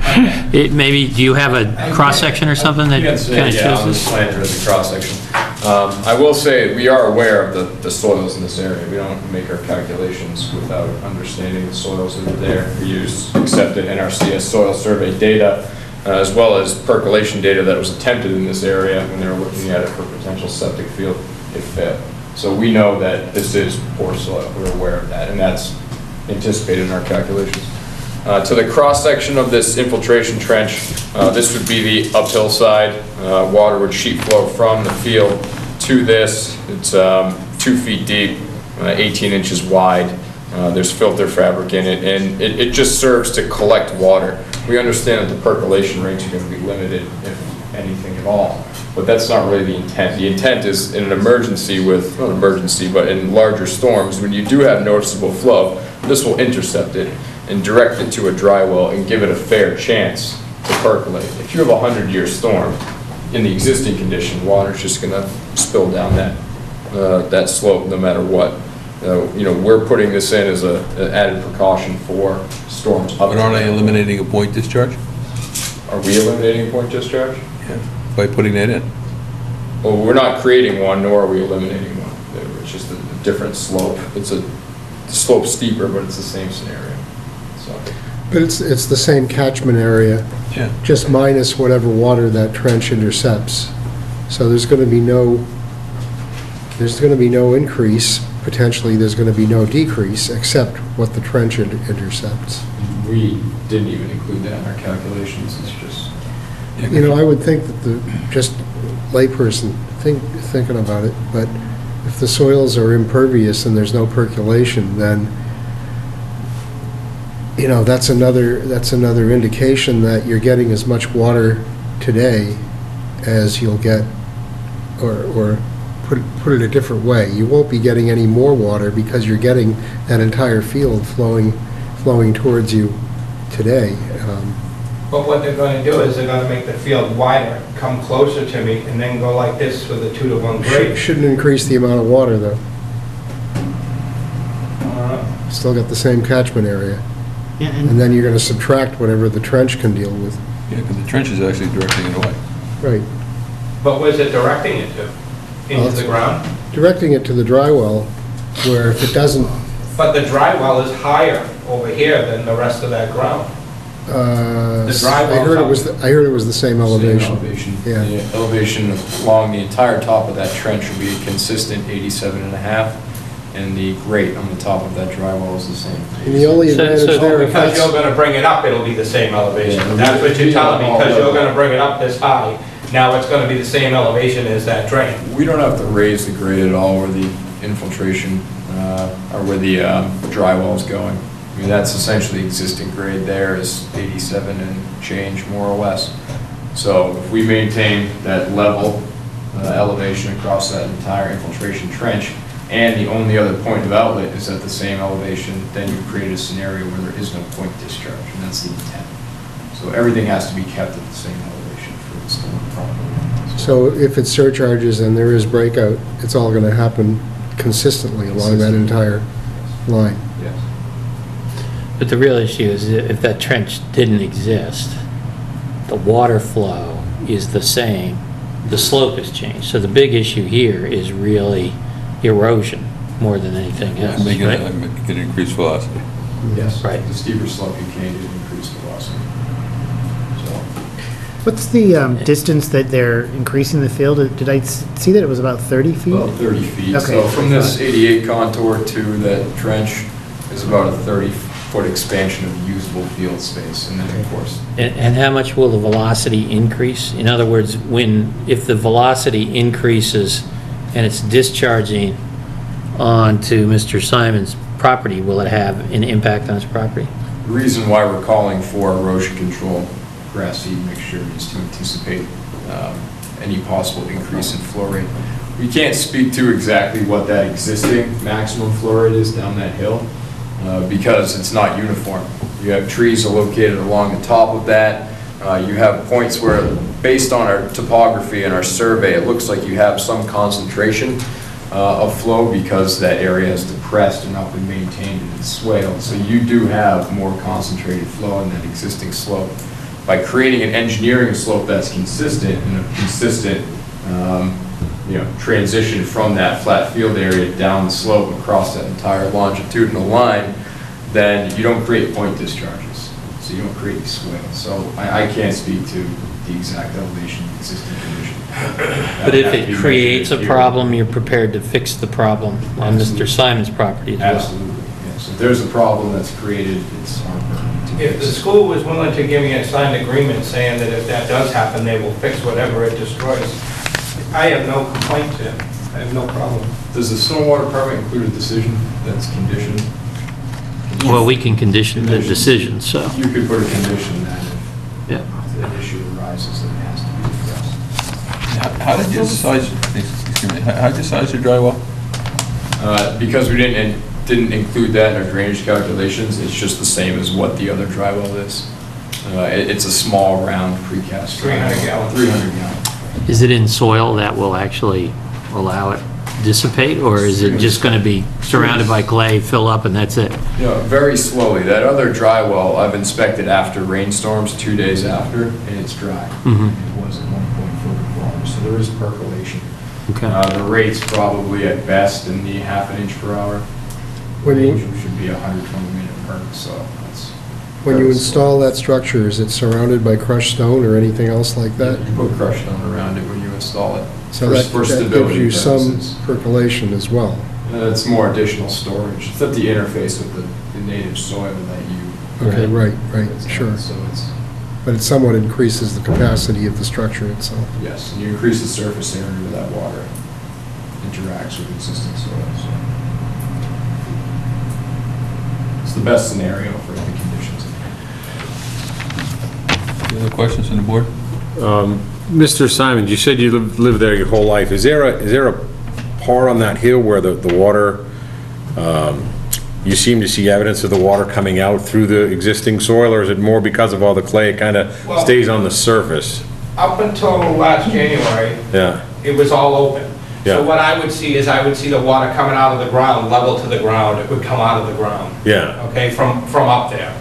maybe, do you have a cross-section or something that You kind can say, of yeah, shows on this this? plan, there is a cross-section. I will say, we are aware of the soils in this area. We don't make our calculations without understanding the soils that are there. We use accepted NRCS soil survey data, as well as percolation data that was attempted in this area when they were looking at it for potential septic field. It failed. So we know that this is poor soil. We're aware of that, and that's anticipated in our calculations. To the cross-section of this infiltration trench, this would be the uphill side. Water would sheet flow from the field to this. It's 2 feet deep, 18 inches wide. There's filter fabric in it, and it just serves to collect water. We understand that the percolation rates are going to be limited, if anything at all, but that's not really the intent. The intent is in an emergency not emergency, but in larger storms, when you do have noticeable flow, this will intercept it and direct it to a dry well and give it a fair chance to percolate. If you have a 100-year storm, in the existing condition, water's just going to spill down that slope no matter what. We're putting this in as an added precaution for storms. But aren't they eliminating a point discharge? Are we eliminating point discharge? Yeah. By putting that in? Well, we're not creating one, nor are we eliminating one. It's just a different slope. The slope's steeper, but it's the same scenario. So, But it's the same catchment area, Yeah. just minus whatever water that trench intercepts. So there's going to be no increase, potentially there's going to be no decrease, except what the trench intercepts. we didn't even include that in our calculations. It's just, I would think that just layperson thinking about it, but if the soils are impervious and there's no percolation, then, that's another indication that you're getting as much water today as you'll get, or put it a different way, you won't be getting any more water because you're getting that entire field flowing towards you today. But what they're going to do is they're going to make the field wider, come closer to me, and then go like this with a 2-to-1 grade. Shouldn't increase the amount of water, though. Still got the same catchment area. Yeah, And then you're going to subtract whatever the trench can deal with. Yeah, because the trench is actually directing it away. Right. But where's it directing it to? Into the ground? Directing it to the dry well, where if it doesn't, But the dry well is higher over here than the rest of that ground. The dry I well heard it was the same same elevation. elevation. Yeah. The elevation along the entire top of that trench will be a consistent 87.5, and the grate on the top of that dry well is the same. And the only So- advantage so- there, if Because you're that's, going to bring it up, it'll be the same elevation. Yeah. That's what you're telling me, because you're going to bring it up this high. Now it's going to be the same elevation as that drain. We don't have to raise the grade at all where the infiltration, or where the dry well is going. I mean, that's essentially existing grade there is 87 and change, more or less. So if we maintain that level elevation across that entire infiltration trench, and the only other point of outlet is at the same elevation, then you create a scenario where there is no point discharge, and that's the intent. So everything has to be kept at the same elevation for this to work properly. so if it surcharges and there is breakout, it's all going to happen consistently along that entire line. Yes. but the real issue is if that trench didn't exist, the water flow is the same, the slope has changed. So the big issue here is really erosion more than anything else, Make right? it increase velocity. Yes. Right. The steeper slope you can't do increase velocity. So, What's the distance that they're increasing the field? Did I see that it was about 30 feet? About 30 feet. Okay. So from this 88 contour to that trench is about a 30-foot expansion of usable field space, and then, of course, And how much will the velocity increase? In other words, if the velocity increases and it's discharging onto Mr. Simon's property, will it have an impact on his property? the reason why we're calling for erosion control grass seed mixture is to anticipate any possible increase in flow rate. We can't speak to exactly what that existing maximum flow rate is down that hill because it's not uniform. You have trees are located along the top of that. You have points where, based on our topography and our survey, it looks like you have some concentration of flow because that area is depressed and not been maintained and it's swaled. So you do have more concentrated flow in that existing slope. By creating an engineering slope that's consistent and a consistent transition from that flat field area down the slope across that entire longitudinal line, then you don't create point discharges. So you don't create any swale. So I can't speak to the exact elevation of the existing condition. But if it creates a problem, you're prepared to fix the problem on Mr. Simon's property as well? Absolutely, yes. If there's a problem that's created, it's our burden to If the fix. school was willing to give me a signed agreement saying that if that does happen, they will fix whatever it destroys, I have no complaint to him. I have no problem. Does the stormwater permit include a decision that's conditioned? Well, we can condition the decision, so, You could put a condition that yeah. if an issue arises, that it has to be addressed. How did you size, excuse me, how did you size your dry well? Because we didn't include that in our drainage calculations, it's just the same as what the other dry well is. It's a small, round, precast. 300 gallons. 300 gallons. Is it in soil that will actually allow it dissipate, or is it just going to be surrounded by clay, fill up, and that's it? Very slowly. That other dry well, I've inspected after rainstorms, 2 days after, and it's dry. Mhm. It was at one point filled with water, so there is percolation. Okay. The rate's probably at best in the ½ an inch per hour. When you- Range should be 120-minute perk, so that's... When you install that structure, is it surrounded by crushed stone or anything else like that? You put crushed stone around it when you install it. So for- that for that gives stability you some purposes. percolation as well. It's more additional storage. It's at the interface with the native soil that you... Okay, right, It's- sure. So it's, But it somewhat increases the capacity of the structure itself. yes, and you increase the surface area where that water interacts with existing soil, so... It's the best scenario for the conditions. Any other questions on the board? Mr. Simon, you said you lived there your whole life. Is there a part on that hill where the water, you seem to see evidence of the water coming out through the existing soil, or is it more because of all the clay, it kind of Well- stays on the surface? Up until last January, Yeah, it was all open. Yeah. So what I would see is I would see the water coming out of the ground, level to the ground. It would come out of the ground. yeah, Okay, from up there.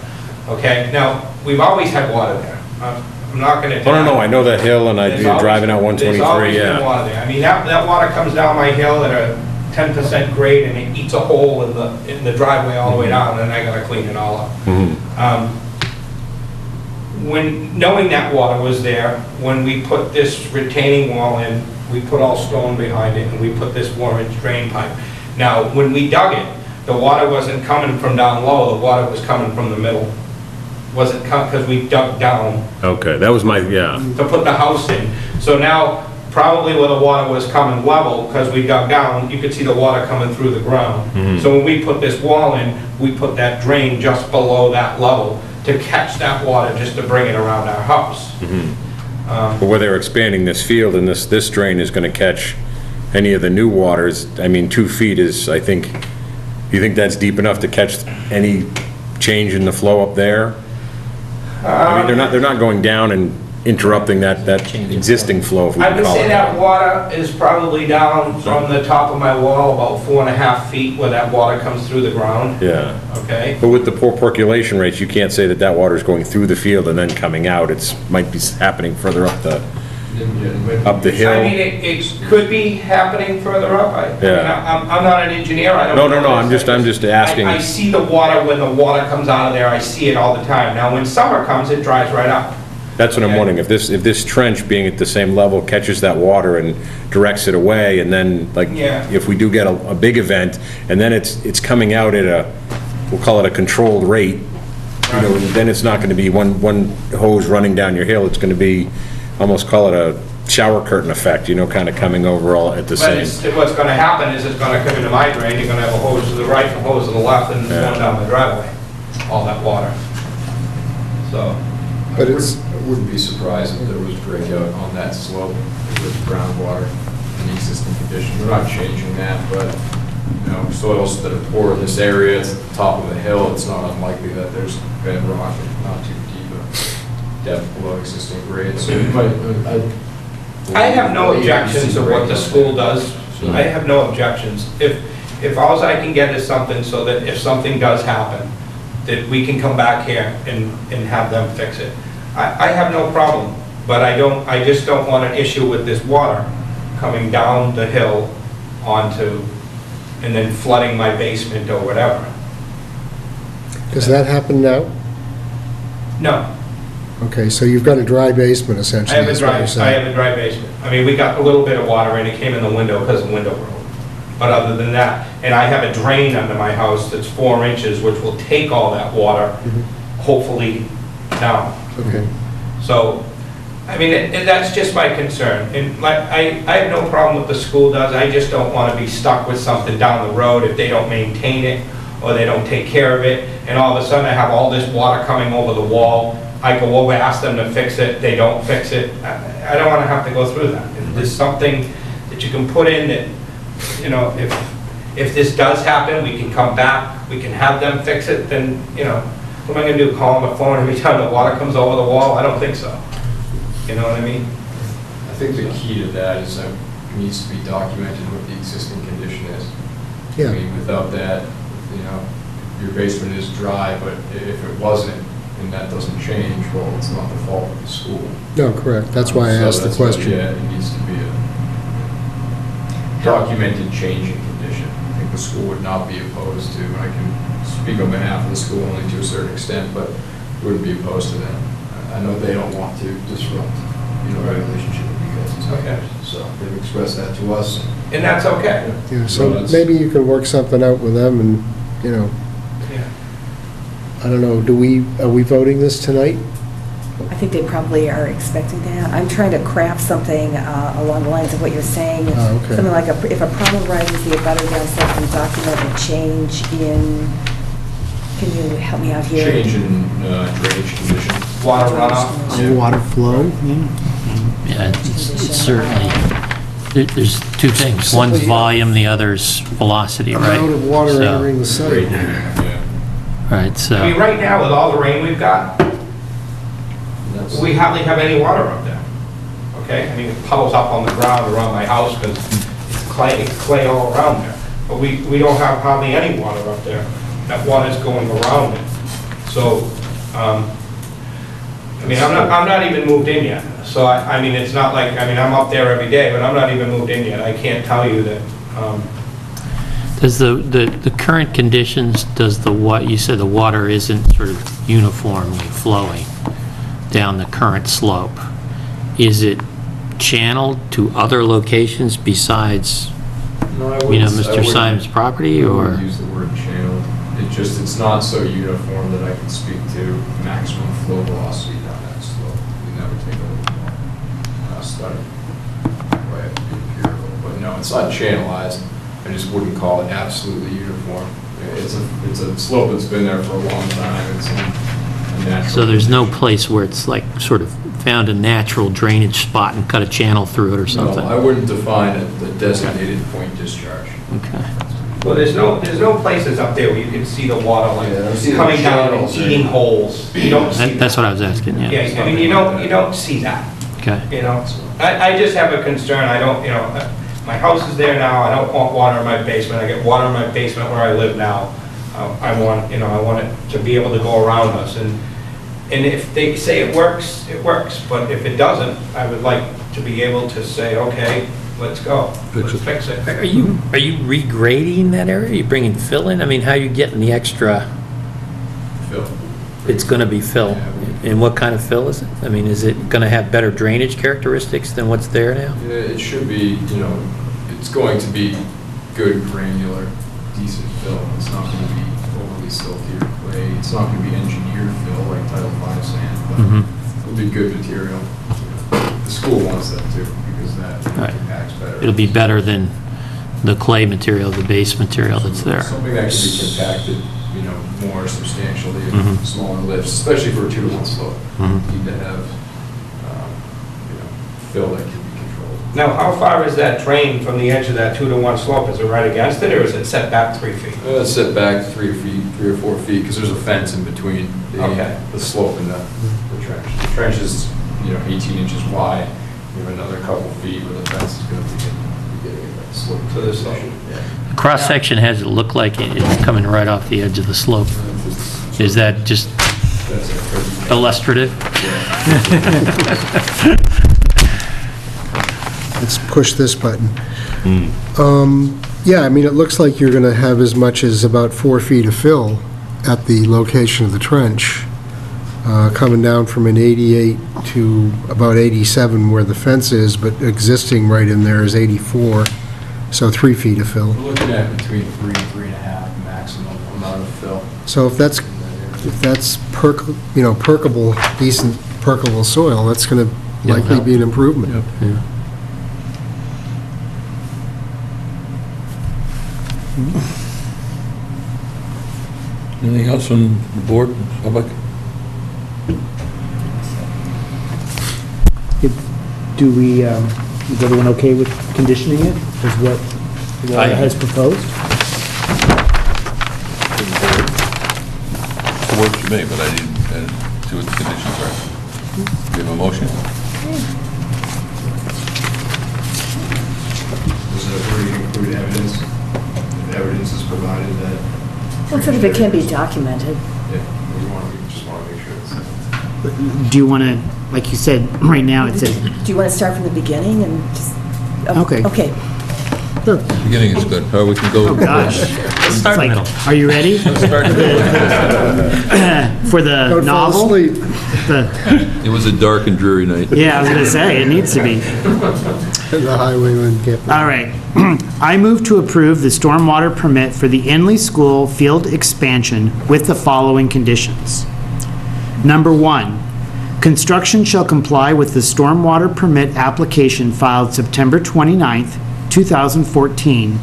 Okay, now, we've always had water there. I'm not gonna. oh, no, I know that hill, and There's you're always- driving out There's 123, always been yeah. water there. I mean, that water comes down my hill at a 10% grade and it eats a hole in the driveway all the way down, and I gotta clean it all up. Mhm. Knowing that water was there, when we put this retaining wall in, we put all stone behind it and we put this 4-inch drain pipe. Now, when we dug it, the water wasn't coming from down low, the water was coming from the middle. Wasn't because we dug down Okay, that was my, yeah, to put the house in. So now, probably where the water was coming level, because we dug down, you could see the water coming through the ground. So when we put this wall in, we put that drain just below that level to catch that water, just to bring it around our house. but where they're expanding this field, and this drain is gonna catch any of the new waters, I mean, 2 feet is, I think, you think that's deep enough to catch any change in the flow up there? I mean, they're not going down and interrupting that existing flow, if we I can would call say it that that. water is probably down from the top of my wall about 4.5 feet where that water comes through the ground, Yeah, okay? but with the poor percolation rates, you can't say that that water's going through the field and then coming out. It's, might be happening further up the hill. I mean, it could be happening further up. I mean, Yeah. I'm not an engineer, I don't No, know. I'm this. just asking. I see the water, when the water comes out of there, I see it all the time. Now, when summer comes, it dries right up. That's what I'm Okay. wondering, if this trench being at the same level catches that water and directs it away, and then, like, Yeah. if we do get a big event, and then it's coming out at a, we'll call it a controlled rate, you know, then it's not gonna be one hose running down your hill, it's gonna be, almost call it a shower curtain effect, you know, kind of coming over all at the But same. what's gonna happen is it's gonna come into my drain, you're gonna have a hose to the right and a hose to the left, and it's going down the driveway, all that water. So, But it's- I wouldn't be surprised if there was breakout on that slope with groundwater in the existing condition. We're not changing that, but, you know, soils that are poor in this area, it's at the top of a hill, it's not unlikely that there's bedrock, not too deep a depth below existing grade, so you might, I have no objections to what the school does. I have no objections. If all I can get is something so that if something does happen, that we can come back here and have them fix it. I have no problem, but I just don't want an issue with this water coming down the hill onto, and then flooding my basement or whatever. Does that happen now? No, Okay, so you've got a dry basement I essentially. have a is what dry, you're I saying. have a dry basement. I mean, we got a little bit of water in, it came in the window because the window broke. But other than that, and I have a drain under my house that's 4 inches, which will take all that water, hopefully down. Okay. So, I mean, and that's just my concern. And like, I have no problem with the school does, I just don't want to be stuck with something down the road if they don't maintain it or they don't take care of it, and all of a sudden I have all this water coming over the wall. I go over, ask them to fix it, they don't fix it. I don't want to have to go through that. If there's something that you can put in that, you know, if this does happen, we can come back, we can have them fix it, then, you know, what am I gonna do, call them a phone every time the water comes over the wall? I don't think so. You know what I mean? I think the key to that is that it needs to be documented what the existing condition is. I Yeah. mean, without that, you know, your basement is dry, but if it wasn't, and that doesn't change, well, it's not the fault of the school. No, correct. That's why I So asked the that's why, question. Yeah, it needs to be a documented change in condition. I think the school would not be opposed to, and I can speak on behalf of the school only to a certain extent, but wouldn't be opposed to that. I know they don't want to disrupt, you know, our relationship with you guys as Okay. neighbors, so they've expressed that to us. And that's okay. Yeah, Well, so that's- maybe you can work something out with them and, you know, Yeah. I don't know, are we voting this tonight? I think they probably are expecting that. I'm trying to craft something along the lines of what you're saying. Oh, okay. Something like, if a problem arises, the abutter downstairs can document a change in, can you help me out here? Change in drainage condition. Water runoff. Yeah. Water flow, yeah. Yeah, it's certainly, there's two things. One's volume, the other's velocity, right? Amount of water So- entering the site. Yeah. Right, I mean, so, right now, with all the rain we've got, That's- we hardly have any water up there. Okay? I mean, it puddles up on the ground around my house because it's clay all around there. But we don't have hardly any water up there. That water's going around it. So, I mean, I'm not even moved in yet. So, I mean, it's not like, I mean, I'm up there every day, but I'm not even moved in yet. I can't tell you that, does the current conditions, does you said the water isn't sort of uniformly flowing down the current slope. Is it channeled to other locations besides, No, I you know, wouldn't- I Mr. wouldn't- Symes' property, I or? wouldn't use the word channeled. It's not so uniform that I can speak to maximum flow velocity down that slope. We never take a study. Right, to be empirical. But no, it's not channelized. I just wouldn't call it absolutely uniform. It's a slope that's been there for a long time. It's a natural. So there's no condition. place where it's like sort of found a natural drainage spot and cut a channel through it or something? No, I wouldn't define the designated point discharge. Okay. well, there's no places up there where you can see the water like Yeah, I've seen coming the down and channels or- eating holes. You don't see That's that. what I was asking, yeah. Yeah, I mean, you don't see that. Okay. You know, I just have a concern, I don't, you know, my house is there now, I don't want water in my basement, I get water in my basement where I live now. I want it to be able to go around us, and if they say it works, but if it doesn't, I would like to be able to say, okay, let's go, let's fix it. Are you regrading that area? Are you bringing fill in? I mean, how are you getting the extra? Phil? it's going to be fill. And what kind of fill is it? I mean, is it going to have better drainage characteristics than what's there now? Yeah, it should be, it's going to be good, granular, decent fill. It's not going to be overly silty or clay. It's not going to be engineered fill like Title V sand, but it'll be good material. The school wants that too, because that Right. impacts better. It'll be better than the clay material, the base material that's there. Something that can be compacted, more substantially, in smaller lifts, especially for a 2-to-1 slope. You need to have, fill that can be controlled. Now, how far is that drain from the edge of that 2-to-1 slope? Is it right against it, or is it set back 3 feet? Set back 3 or 4 feet, because there's a fence in between Okay. the slope and the trench. The trench is, 18 inches wide. You have another couple feet where the fence is going to be getting that slope To the slope. Yeah. The cross-section has it look like it's coming right off the edge of the slope. Is that just That's a crazy. illustrative? Let's push this button. Yeah, I mean, it looks like you're going to have as much as about 4 feet of fill at the location of the trench, coming down from an 88 to about 87 where the fence is, but existing right in there is 84, so 3 feet of fill. We're looking at between 3 and 3.5 maximum amount of fill. So if that's perkable, decent perkable soil, that's going to likely be an improvement. Anything else from the board, public? Do we, is everyone okay with conditioning it, is what Laura has proposed? It works for me, but I didn't see what the conditions are. Do you have a motion? Does that already include evidence? If evidence is provided that... Well, sort of it can be documented. Yeah, we just want to make sure it's... Do you want to, like you said, right now it says, Do you want to start from the beginning and just? Okay. Okay. Beginning is good. Or we can go... oh gosh. It's like, are you ready? For the Don't fall novel? asleep. It was a dark and dreary night. Yeah, I was going to say, it needs to be. The highwayman kept... All right. I move to approve the stormwater permit for the Inley School field expansion with the following conditions. Number 1, construction shall comply with the stormwater permit application filed September 29th, 2014,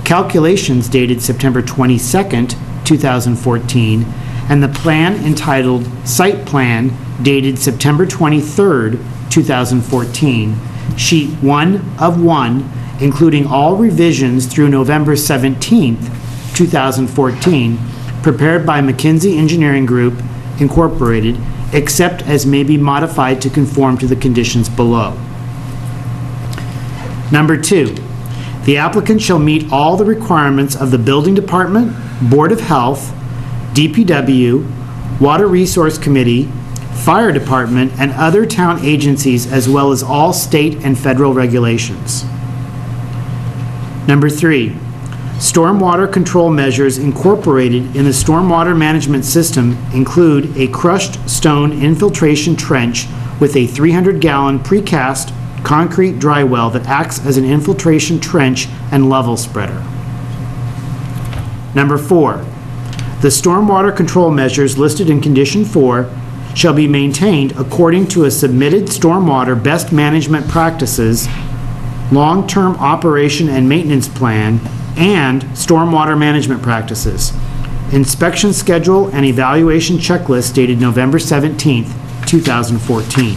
calculations dated September 22nd, 2014, and the plan entitled Site Plan dated September 23rd, 2014, sheet 1 of 1, including all revisions through November 17th, 2014, prepared by McKinsey Engineering Group, Incorporated, except as may be modified to conform to the conditions below. Number 2, the applicant shall meet all the requirements of the Building Department, Board of Health, DPW, Water Resource Committee, Fire Department, and other town agencies, as well as all state and federal regulations. Number 3, stormwater control measures incorporated in the stormwater management system include a crushed stone infiltration trench with a 300-gallon precast concrete dry well that acts as an infiltration trench and level spreader. Number 4, the stormwater control measures listed in Condition 4 shall be maintained according to a submitted stormwater best management practices, long-term operation and maintenance plan, and stormwater management practices. Inspection schedule and evaluation checklist dated November 17th, 2014.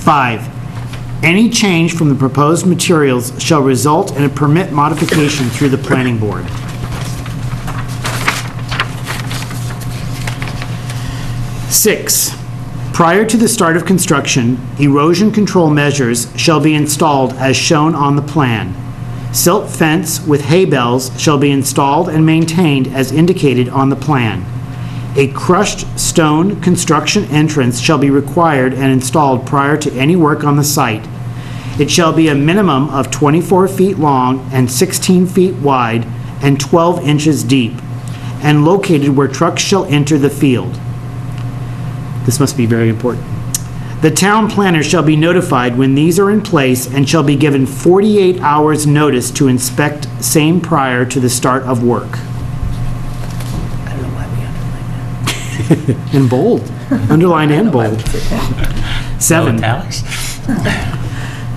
5, any change from the proposed materials shall result in a permit modification through the planning board. 6, prior to the start of construction, erosion control measures shall be installed as shown on the plan. Silt fence with hay bales shall be installed and maintained as indicated on the plan. A crushed stone construction entrance shall be required and installed prior to any work on the site. It shall be a minimum of 24 feet long and 16 feet wide and 12 inches deep, and located where trucks shall enter the field. This must be very important. The town planner shall be notified when these are in place and shall be given 48 hours' notice to inspect same prior to the start of work. I don't know why we underline that. In bold. Underline and bold. No 7. italics?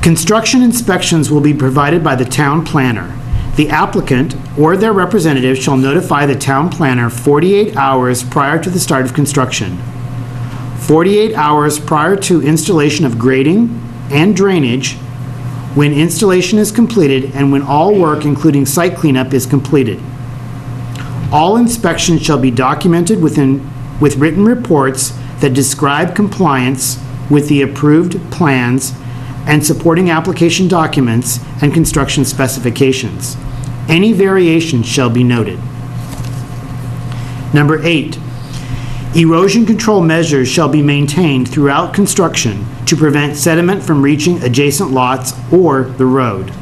Construction inspections will be provided by the town planner. The applicant or their representative shall notify the town planner 48 hours prior to the start of construction. 48 hours prior to installation of grading and drainage, when installation is completed and when all work, including site cleanup, is completed. All inspections shall be documented with written reports that describe compliance with the approved plans and supporting application documents and construction specifications. Any variations shall be noted. Number 8, erosion control measures shall be maintained throughout construction to prevent sediment from reaching adjacent lots or the road.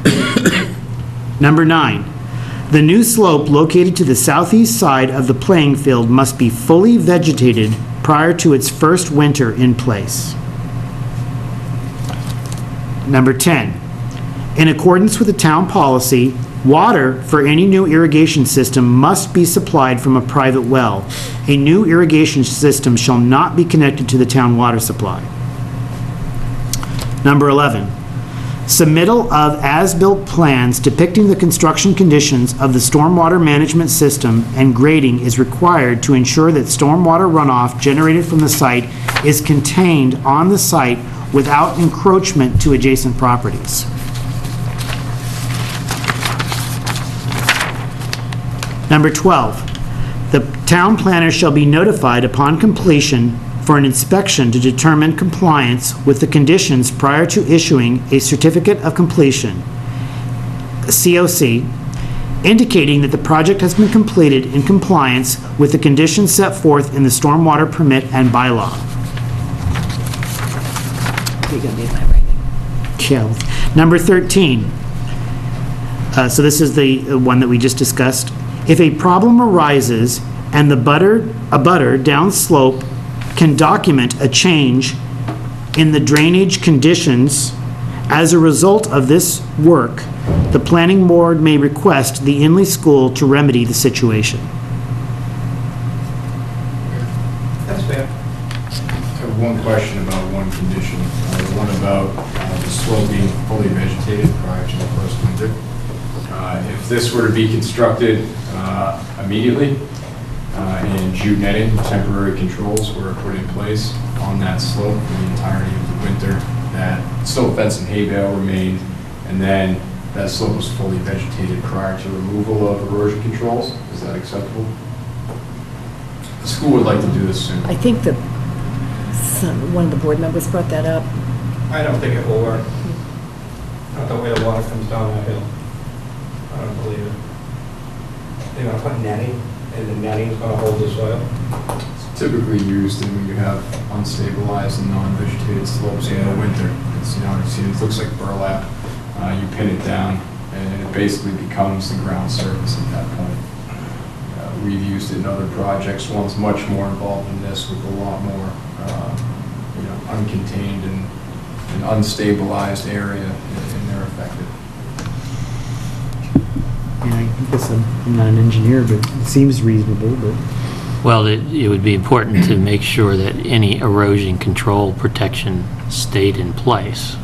Number 9, the new slope located to the southeast side of the playing field must be fully vegetated prior to its first winter in place. Number 10, in accordance with the town policy, water for any new irrigation system must be supplied from a private well. A new irrigation system shall not be connected to the town water supply. Number 11, submittal of as-built plans depicting the construction conditions of the stormwater management system and grading is required to ensure that stormwater runoff generated from the site is contained on the site without encroachment to adjacent properties. Number 12, the town planner shall be notified upon completion for an inspection to determine compliance with the conditions prior to issuing a certificate of completion, COC, indicating that the project has been completed in compliance with the conditions set forth in the stormwater permit and bylaw. You're gonna need my writing. Yeah. Number 13, so this is the one that we just discussed. If a problem arises and a butter downslope can document a change in the drainage conditions as a result of this work, the planning board may request the Inley School to remedy the situation. That's fair. I have one question about one condition, the one about the slope being fully vegetated prior to the first winter. If this were to be constructed immediately and jute netting, temporary controls were put in place on that slope for the entirety of the winter, that silt fence and hay bale remained, and then that slope was fully vegetated prior to removal of erosion controls, is that acceptable? The school would like to do this soon. I think that one of the board members brought that up. I don't think it will work. Not the way the water comes down that hill. I don't believe it. They're gonna put netting, and the netting's gonna hold the soil. It's typically used when you have unstabilized and non-vegetated slopes in the winter. It's, you know, it looks like burlap. You pin it down, and it basically becomes the ground surface at that point. We've used it in other projects. One's much more involved in this with a lot more, uncontained and unstabilized area, and they're effective. Yeah, I guess I'm not an engineer, but it seems reasonable, but... Well, it would be important to make sure that any erosion control protection stayed in place,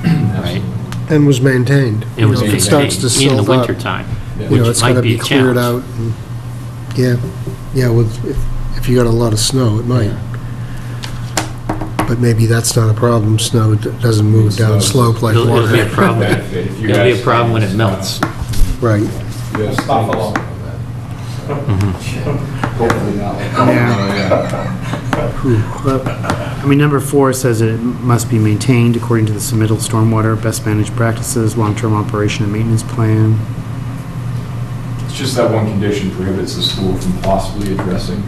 right? And was maintained. It was You know, if it starts to maintained in the silt up, wintertime, you know, which it's gonna might be be a cleared challenge. out. And- Yeah, if you got a lot of snow, it might. But maybe that's not a problem, snow doesn't move down slope like It'll be a water. problem. Benefit if you It'll be a guys- problem when it melts. Right. Yes. Buffalo. Hopefully not. I mean, number 4 says that it must be maintained according to the submittal stormwater, best managed practices, long-term operation and maintenance plan. It's just that one condition prohibits the school from possibly addressing,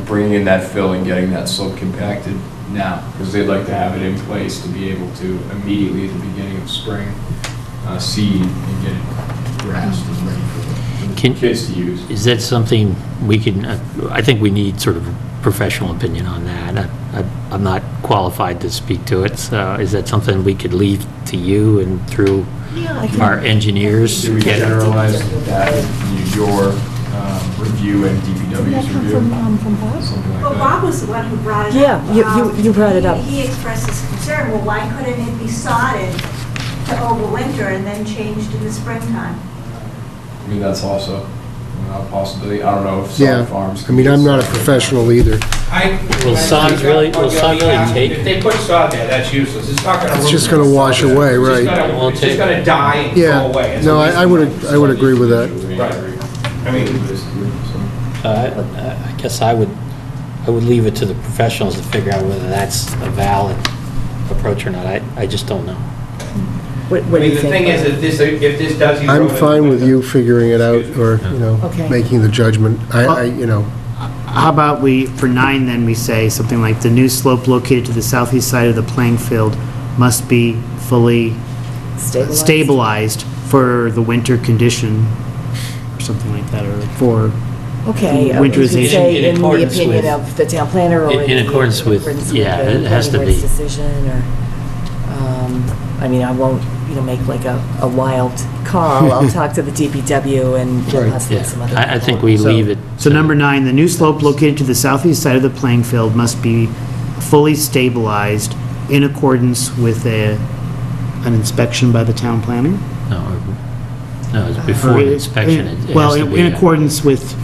bringing in that fill and getting that slope compacted now, because they'd like to have it in place to be able to immediately at the beginning of spring, seed and get it grassed and ready for the kids to use. Is that something we can, I think we need sort of a professional opinion on that. I'm not qualified to speak to it, so is that something we could leave to you and through our engineers? Do we generalize that, your review and DPW's review? From Bob? Something like Well, that. Bob was the one who brought it up. Yeah, you brought it up. He expressed his concern, well, why couldn't it be sodded to overwinter and then changed in the springtime? I mean, that's also a possibility. I don't know if Yeah, some farms. I mean, I'm not a professional either. Will sod really take? If they put sod there, that's useless. It's not gonna. It's just ruin gonna it. wash away, right? It's just gonna die and Yeah, go away. It's no, a waste I of would, money. I would agree with that. Right. I mean, I guess I would leave it to the professionals to figure out whether that's a valid approach or not. I just don't know. What I do mean, you the think? thing is, if this does. I'm erode it- fine with you figuring it out, or, you know, Okay. making the judgment. You know, How about we, for 9, then we say something like, the new slope located to the southeast side of the playing field must be fully stabilized for the winter condition, or something like that, or for, Okay, you Winterization. could say In in the accordance opinion with- of the town planner or in accordance with- yeah, the it has to planning board's be. decision, or, I mean, I won't, make like a wild call. I'll talk to the DPW and Right. possibly Yeah, some other. I think we leave it. so to- number 9, the new slope located to the southeast side of the playing field must be fully stabilized in accordance with an inspection by the town planner? No, it's before Or the it- inspection. It Well, has to be in a- accordance with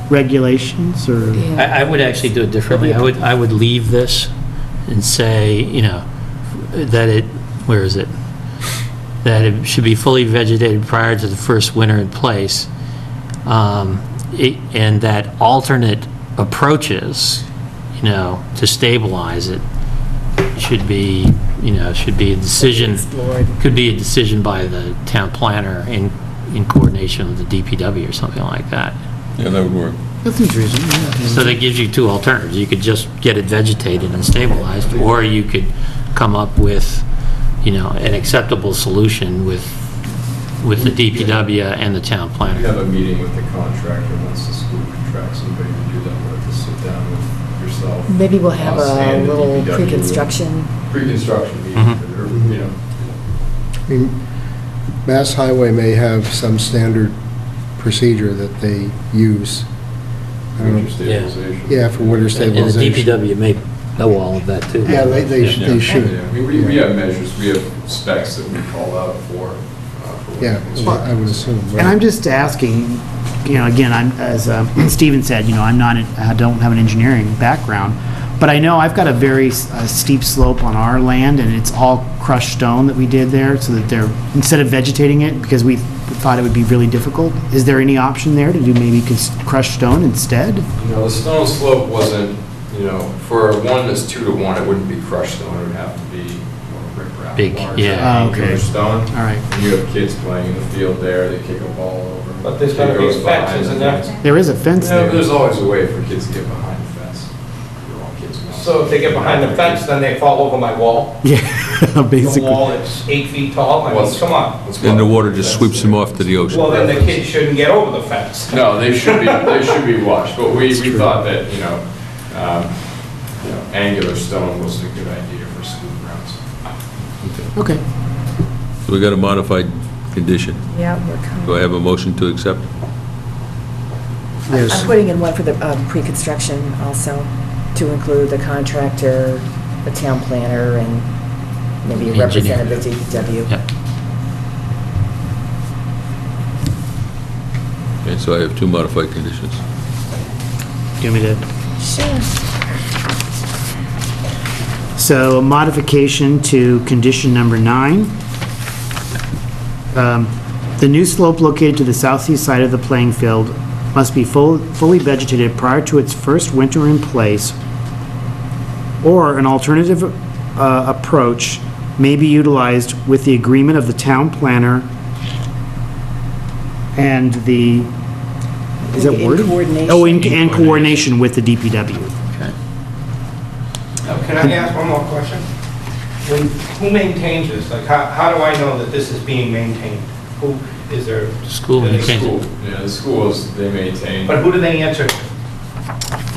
regulations, or? Yeah. I would actually do it differently. I would leave this and say, that it, where is it? That it should be fully vegetated prior to the first winter in place, and that alternate approaches, to stabilize it should be a decision, Explored. could be a decision by the town planner in coordination with the DPW or something like that. Yeah, that would work. That seems reasonable, yeah. So that gives you two alternatives. You could just get it vegetated and stabilized, or you could come up with, an acceptable solution with the DPW and the town We planner. have a meeting with the contractor once the school contracts somebody to do that work, to sit down with yourself. Maybe we'll have us a and the little DPW. pre-construction. Pre-construction meeting, or, I mean, Mass Highway may have some standard procedure that they use. I don't winter know. stabilization. Yeah, for winter And the stabilization. DPW may know all of that, too. Yeah, they should. Yeah, we have measures, we have specs that we call out for. Yeah, I would assume. And I'm just asking, again, I'm, as Stephen said, I don't have an engineering background, but I know I've got a very steep slope on our land, and it's all crushed stone that we did there, so that instead of vegetating it, because we thought it would be really difficult, is there any option there to do maybe crushed stone instead? The stone slope wasn't, for one that's 2 to 1, it wouldn't be crushed stone, it would have to be riprap. Big, larger, yeah. Oh, okay. angular stone. All right. And you have kids playing in the field there, they kick a ball over. But there's Kid gotta be goes a fence, behind isn't the there? fence. There is a fence Yeah, there. there's always a way for kids to get behind the fence. They're all kids now. So if they get behind the fence, then they fall over my wall. Yeah, The basically. wall that's 8 feet tall, I mean, come on. And the water just sweeps them off to the ocean. Well, then the kids shouldn't get over the fence. No, they should be washed, but we thought that, angular stone was a good idea for school grounds. Okay. So we got a modified condition. Yeah, we're coming. Do I have a motion to accept? Yes. I'm putting in one for the pre-construction also, to include the contractor, the town planner, and maybe a Engineer. representative of the DPW. Yep. Okay, so I have 2 modified conditions. Do you want me to? Sure. So a modification to condition number 9. The new slope located to the southeast side of the playing field must be fully vegetated prior to its first winter in place, or an alternative approach may be utilized with the agreement of the town planner and the, is that In worded? coordination. Oh, and coordination with the DPW. Now, can I ask one more question? Who maintains this? Like, how do I know that this is being maintained? Who, is there? School The maintains school, it. yeah, the schools, they maintain. But who do they answer to?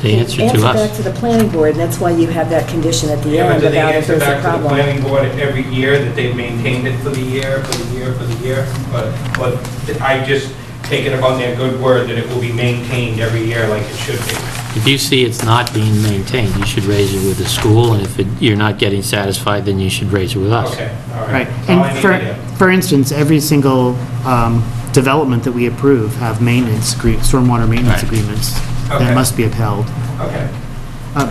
They answer Answer to back us. to the planning board, and that's why you have that condition at the Yeah, but end do they about if answer there's a back to the problem. planning board every year that they've maintained it for the year, for the year, for the year? But I just take it upon their good word that it will be maintained every year like it should be. If you see it's not being maintained, you should raise it with the school, and if you're not getting satisfied, then you should raise it with us. Okay, all right. Right, That's all I and need for, to hear. for instance, every single development that we approve have stormwater maintenance Right. agreements that Okay. must be upheld. Okay.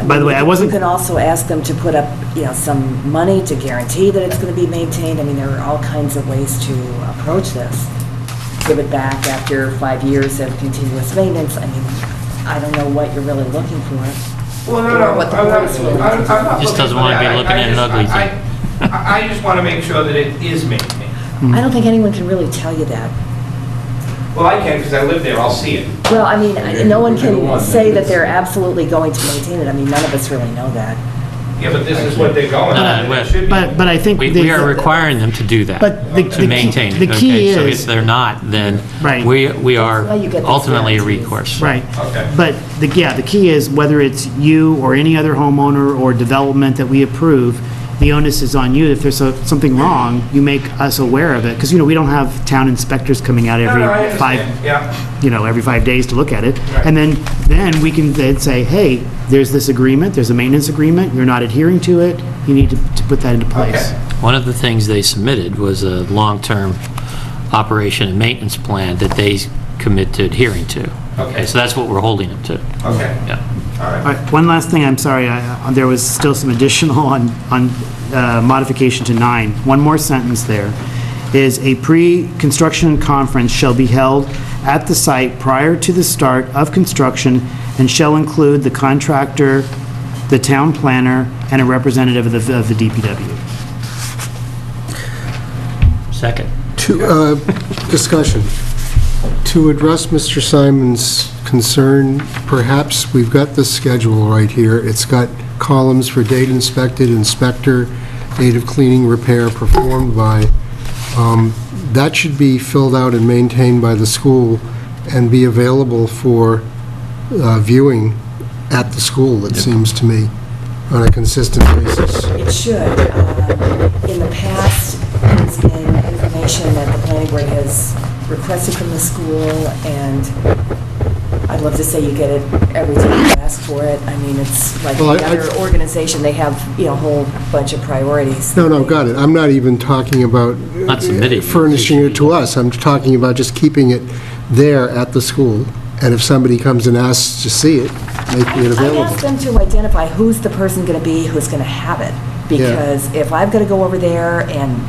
By the way, I You wasn't, can also ask them to put up, some money to guarantee that it's going to be maintained. I mean, there are all kinds of ways to approach this. Give it back after 5 years of continuous maintenance. I mean, I don't know what you're really looking for. Well, no, Or no, what the I'm board not, is really- I'm not Just looking doesn't for wanna be that. looking at an ugly thing. I just want to make sure that it is maintained. I don't think anyone can really tell you that. Well, I can, because I live there, I'll see it. Well, I mean, no one can say that they're absolutely going to maintain it. I mean, none of us really know that. Yeah, but this is what they're going No, on, and no, it should be. but I think. We are requiring them to do that, But the to maintain it. the key okay? So is. if they're not, then Right. we That's why are you get these ultimately a guarantees. recourse. Right. Okay. But, the key is whether it's you or any other homeowner or development that we approve, the onus is on you. If there's something wrong, you make us aware of it. Because, we don't have town inspectors coming out No, every no, I five, understand, yeah. every 5 days to look at it. Right. And then we can then say, hey, there's this agreement, there's a maintenance agreement, you're not adhering to it, you need to put that into place. Okay. One of the things they submitted was a long-term operation and maintenance plan that they commit to adhering to. Okay. So that's what we're holding them to. Okay, Yeah. all All right. right, one last thing, I'm sorry, there was still some additional on modification to 9. One more sentence there, is a pre-construction conference shall be held at the site prior to the start of construction and shall include the contractor, the town planner, and a representative of the DPW. Second. Discussion. To address Mr. Simon's concern, perhaps we've got the schedule right here. It's got columns for date inspected, inspector, date of cleaning, repair performed by. That should be filled out and maintained by the school and be available for viewing at the school, it seems to me, on a consistent basis. It should. In the past, there's been information that the planning board has requested from the school, and I'd love to say you get it every time you ask for it. I mean, it's like Well, any other organization, they have, a whole bunch of priorities. No, got it. I'm not even talking about Not submitting it. furnishing it to us. I'm talking about just keeping it there at the school, and if somebody comes and asks to see it, making it I available. asked them to identify who's the person going to be, who's going to have it. Because if I've got to go over there and,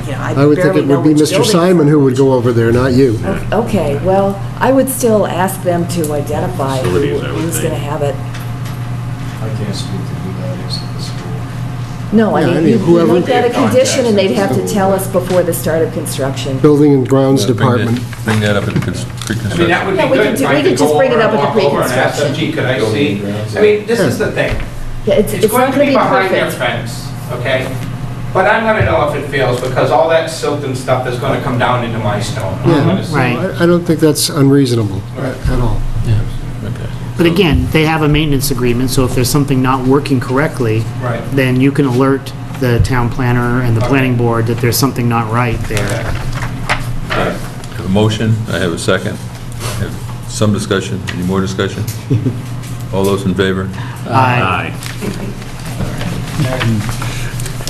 I I would think barely it know would be which Mr. building. Simon who would go over there, not you. Okay, well, I would still ask them to identify Facilities, I would who's think. going to have it. I can't speak to who that is at the school. No, Yeah, I I mean, mean, you whoever- make that a condition, and they'd have to tell us before the start of construction. Building and Grounds Bring that- Department. Bring that up at the I mean, pre-construction. that would be Yeah, we good can if do- I we could could just go bring it over up and at the walk over and ask them, pre-construction. gee, could I Building see? and grounds, I mean, this is the thing. Yeah, It's it's going not to going be to be behind their perfect. fence, okay? But I'm gonna know if it fails, because all that silt and stuff is gonna come down into my stone. I'm Yeah, gonna see. right. I don't think that's unreasonable at all. But again, they have a maintenance agreement, so if there's something not working correctly, Right. then you can alert the town planner and the planning board that there's something not right there. Okay. All right. I have a motion, I have a second. I have some discussion, any more discussion? All those in favor? Aye.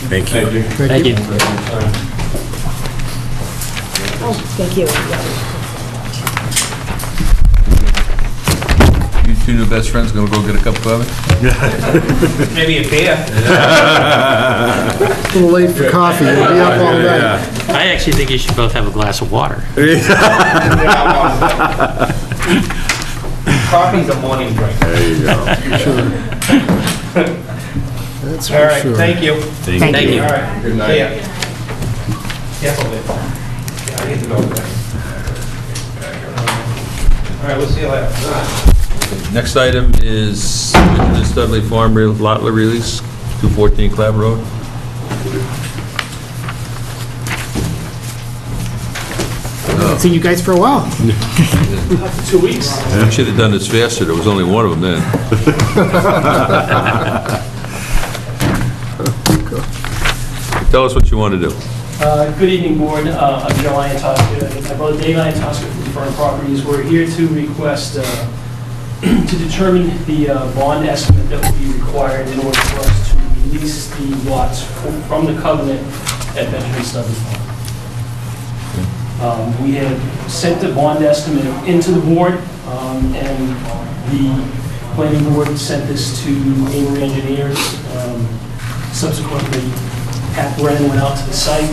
Thank you. Thank you. Oh, thank you. You two new best friends gonna go get a cup of coffee? Maybe a beer. A little late for coffee, we'll be up all night. I actually think you should both have a glass of water. Coffee's a morning drink. There you go. That's All for right, sure. thank you. Thank you. All right. Good night. See ya. Yes, I'll be. Yeah, I need to go over there. All right, we'll see you later. Next item is Mitchell Studley Farm lot release, 214 Clap Road. Oh, Seen you guys for a while. 2 weeks. We should have done this faster, there was only one of them then. Tell us what you want to do. Good evening, Board. I'm Joe Iantoska. My brother Dave Iantoska from Fern Properties. We're here to request, to determine the bond estimate that will be required in order for us to release the lots from the covenant at Benjamin Stubbs Farm. We had sent the bond estimate into the board, and the planning board sent this to Amory Engineers. Subsequently, Pat Brennan went out to the site,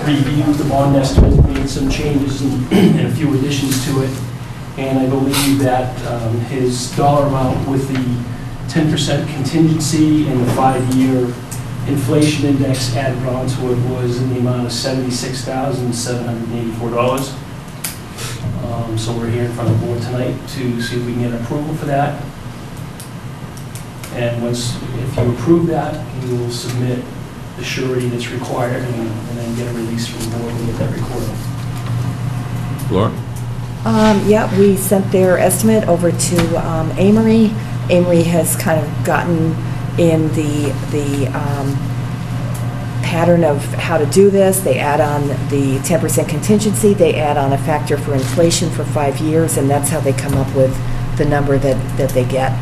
reviewed the bond estimate, made some changes and a few additions to it, and I believe that his dollar amount with the 10% contingency and the 5-year inflation index added onto it was in the amount of $76,784. So we're here in front of the board tonight to see if we can get approval for that. And if you approve that, we will submit the surety that's required and then get a release from the board and get that recorded. Laura? Yeah, we sent their estimate over to Amory. Amory has kind of gotten in the pattern of how to do this. They add on the 10% contingency, they add on a factor for inflation for 5 years, and that's how they come up with the number that they get.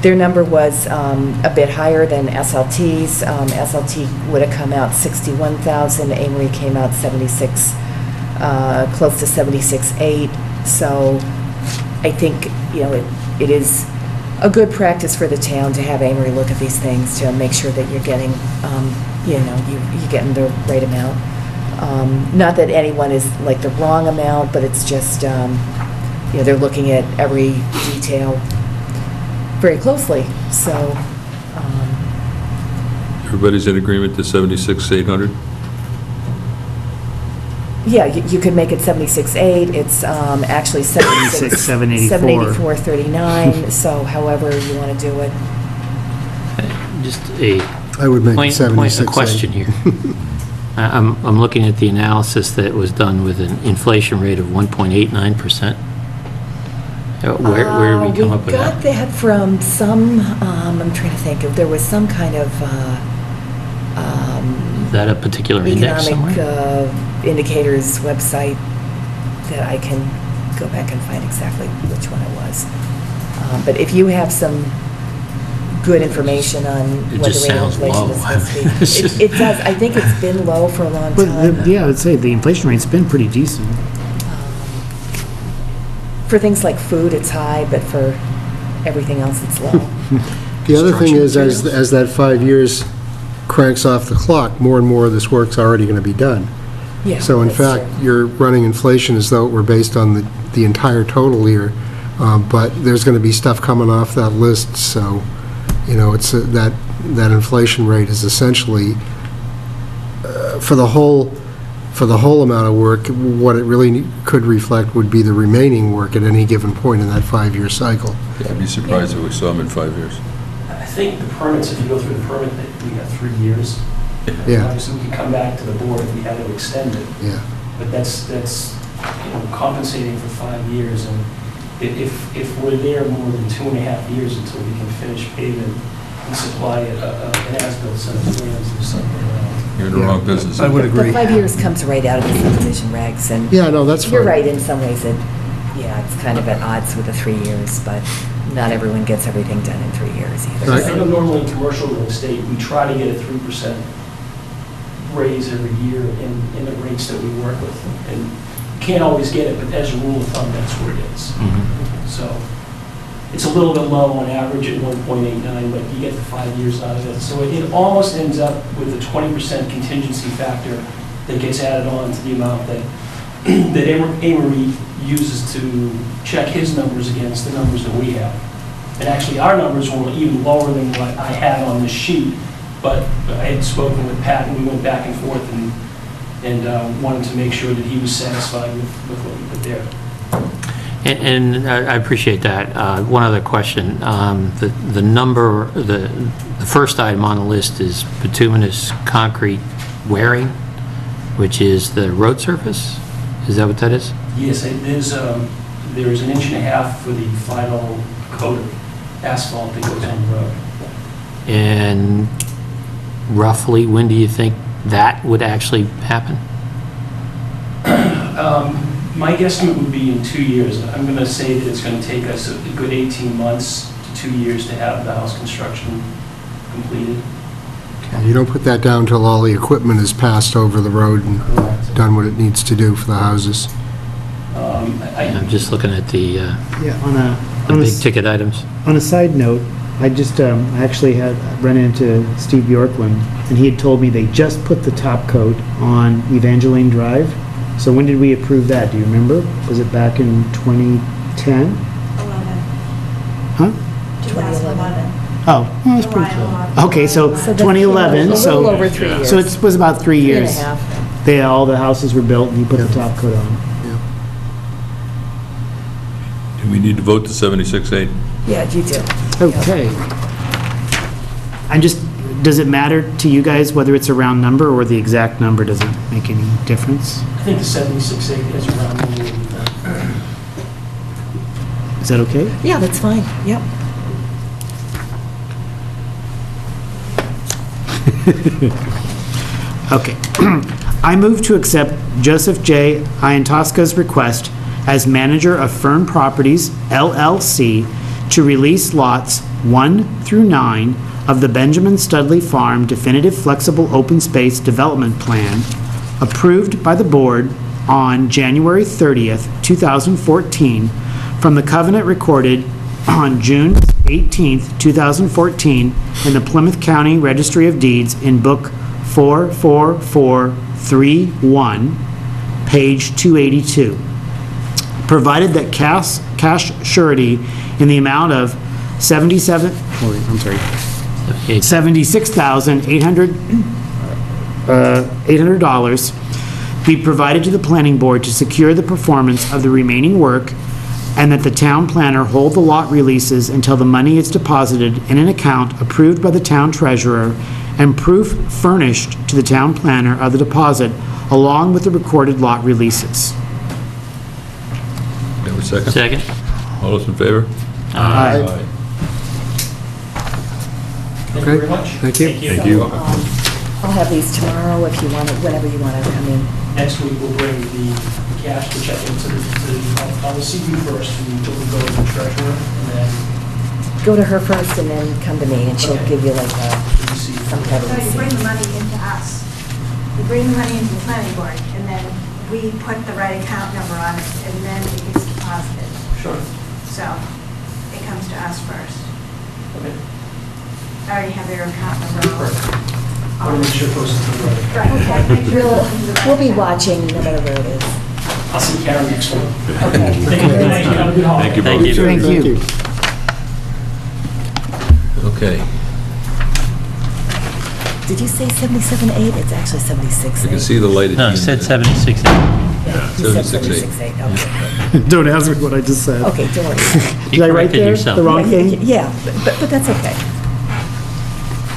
Their number was a bit higher than SLT's. SLT would have come out 61,000. Amory came out 76, close to 76.8. So I think, it is a good practice for the town to have Amory look at these things to make sure that you're getting, you're getting the right amount. Not that anyone is like the wrong amount, but it's just, they're looking at every detail very closely, so. Everybody's in agreement to 76,800? Yeah, you could make it 76.8, it's actually 76,784. 784.39, so however you want to do it. Just I would make it point 76. of question here. I'm looking at the analysis that was done with an inflation rate of 1.89%. Where did we come up with We got that? that from some, I'm trying to think, if there was some kind of Is that a particular index economic somewhere? indicators website that I can go back and find exactly which one it was. But if you have some good information on It what just the rate of sounds inflation low. is supposed to be. It does, I think it's been low for a long But, time. yeah, I'd say the inflation rate's been pretty decent. For things like food, it's high, but for everything else, it's low. The other thing is, as that 5 years cranks off the clock, more and more of this work's already going to be done. Yeah, So in that's fact, true. you're running inflation as though it were based on the entire total here, but there's going to be stuff coming off that list, so, it's that inflation rate is essentially, for the whole amount of work, what it really could reflect would be the remaining work at any given point in that 5-year cycle. I'd be surprised if we saw them in 5 years. I think the permits, if you go through the permit, we got 3 years. Yeah. Obviously, we can come back to the board if we had to extend it. Yeah. But that's compensating for 5 years, and if we're there more than 2.5 years until we can finish paving and supply an as-built set of plans or something around. You're in the wrong business. I would The agree. 5 years comes right out of the subdivision regs, and Yeah, no, that's fine. you're right, in some ways, it's kind of at odds with the 3 years, but not everyone gets everything done in 3 years either. Right. I know normally in commercial real estate, we try to get a 3% raise every year in the rates that we work with. And you can't always get it, but as a rule of thumb, that's where it is. So it's a little bit low on average at 1.89, but you get the 5 years out of it. So it almost ends up with a 20% contingency factor that gets added on to the amount that Amory uses to check his numbers against the numbers that we have. And actually, our numbers were even lower than what I had on this sheet, but I had spoken with Pat, and we went back and forth and wanted to make sure that he was satisfied with what we put there. And I appreciate that. One other question. The number, the first item on the list is bituminous concrete wearing, which is the road surface? Is that what that is? Yes, there's an inch and a half for the final coat of asphalt that goes on the road. And roughly, when do you think that would actually happen? My guesstimate would be in 2 years. I'm going to say that it's going to take us a good 18 months to 2 years to have the house construction completed. You don't put that down till all the equipment is passed over the road and done what it needs to do for the houses. I'm just looking at the Yeah, big ticket items. On a side note, I just actually had run into Steve Bjorklund, and he had told me they just put the top coat on Evangeline Drive. So when did we approve that? Do you remember? Was it back in 2010? 11, Huh? 2011. Oh, well, that's pretty July close. Okay, so So that's 2011, a so... little over 3 years. So it was about 3 3 and a years. half. All the houses were built, and he put the top coat on. Do we need to vote to 76.8? Yeah, you do. Okay. Does it matter to you guys whether it's a round number or the exact number? Does it make any difference? I think the 76.8 is around the Is that okay? Yeah, that's fine, yep. Okay. I move to accept Joseph J. Iantoska's request as manager of Fern Properties, LLC, to release lots 1 through 9 of the Benjamin Studley Farm Definitive Flexible Open Space Development Plan, approved by the board on January 30th, 2014, from the covenant recorded on June 18th, 2014, in the Plymouth County Registry of Deeds in Book 44431, page 282, provided that cash surety in the amount of $76,800 be provided to the planning board to secure the performance of the remaining work, and that the town planner hold the lot releases until the money is deposited in an account approved by the town treasurer and proof furnished to the town planner of the deposit, along with the recorded lot releases. Have a second? Second? All those in favor? Aye. Thank you very much. Thank you. Thank you. I'll have these tomorrow if you want it, whenever you want to come in. Next week, we'll bring the cash to check into I'll see you first, and we'll go to the treasurer, and then Go to her first and then come to me, and she'll Okay. give you like we'll see. some type of So you bring receipt. the money into us. You bring the money into the planning board, and then we put the right account number on it, and then it gets deposited. Sure. So it comes to us first. Okay. I already have their account number. Perfect. I want to make sure it goes to the right. Right, okay. Make sure it goes into the right We'll be account. watching no matter where it is. I'll see Karen next week. Okay. Thank you. Have a good holiday. Thank you Thank both. you. Thank you. Okay. Did you say 77.8? It's actually 76.8. You can see the light at the No, end. it said 76. You said 76.8. 76.8, okay. Don't ask me what I just said. Okay, don't worry. Did I write corrected there yourself. the wrong thing? Yeah, but that's okay.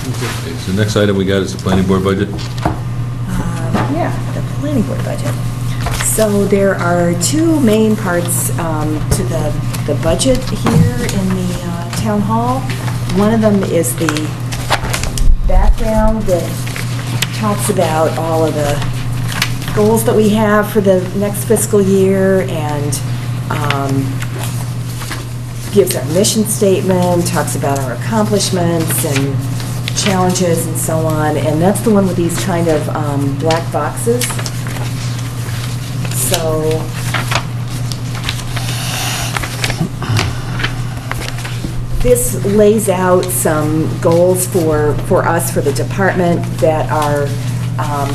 Okay, so the next item we got is the planning board budget. Yeah, the planning board budget. So there are two main parts to the budget here in the town hall. One of them is the background that talks about all of the goals that we have for the next fiscal year, and gives our mission statement, talks about our accomplishments and challenges and so on, and that's the one with these kind of black boxes. So, this lays out some goals for us, for the department, that are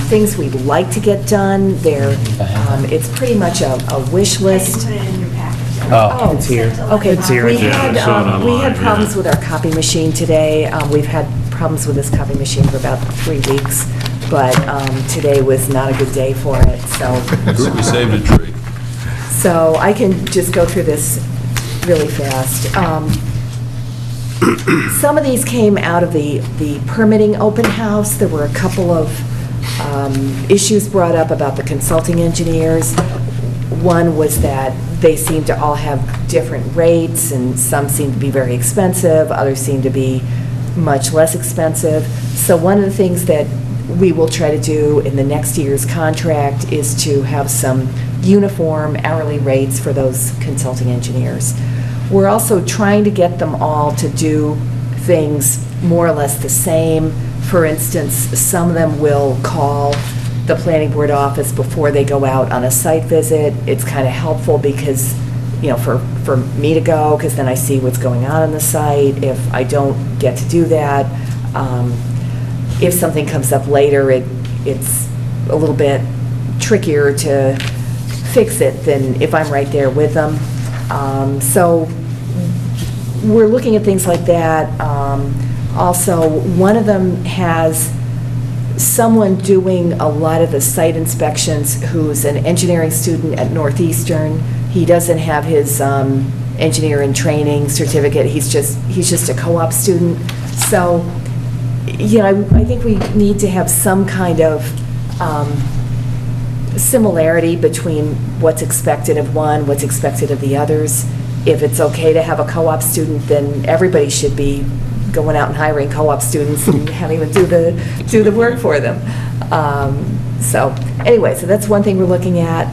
things we'd like to get done. It's pretty much a wish I list. can put it in your package. Oh, It's here. Okay, It's here. we Yeah, had, I saw it we had online, problems yeah. with our copy machine today. We've had problems with this copy machine for about 3 weeks, but today was not a good day for it, so. We saved a tree. So I can just go through this really fast. Some of these came out of the permitting open house. There were a couple of issues brought up about the consulting engineers. One was that they seem to all have different rates, and some seem to be very expensive, others seem to be much less expensive. So one of the things that we will try to do in the next year's contract is to have some uniform hourly rates for those consulting engineers. We're also trying to get them all to do things more or less the same. For instance, some of them will call the planning board office before they go out on a site visit. It's kind of helpful because, for me to go, because then I see what's going on the site. If I don't get to do that, if something comes up later, it's a little bit trickier to fix it than if I'm right there with them. So we're looking at things like that. Also, one of them has someone doing a lot of the site inspections who's an engineering student at Northeastern. He doesn't have his engineer in training certificate. He's just a co-op student. So, I think we need to have some kind of similarity between what's expected of one, what's expected of the others. If it's okay to have a co-op student, then everybody should be going out and hiring co-op students and having them do the work for them. So that's one thing we're looking at.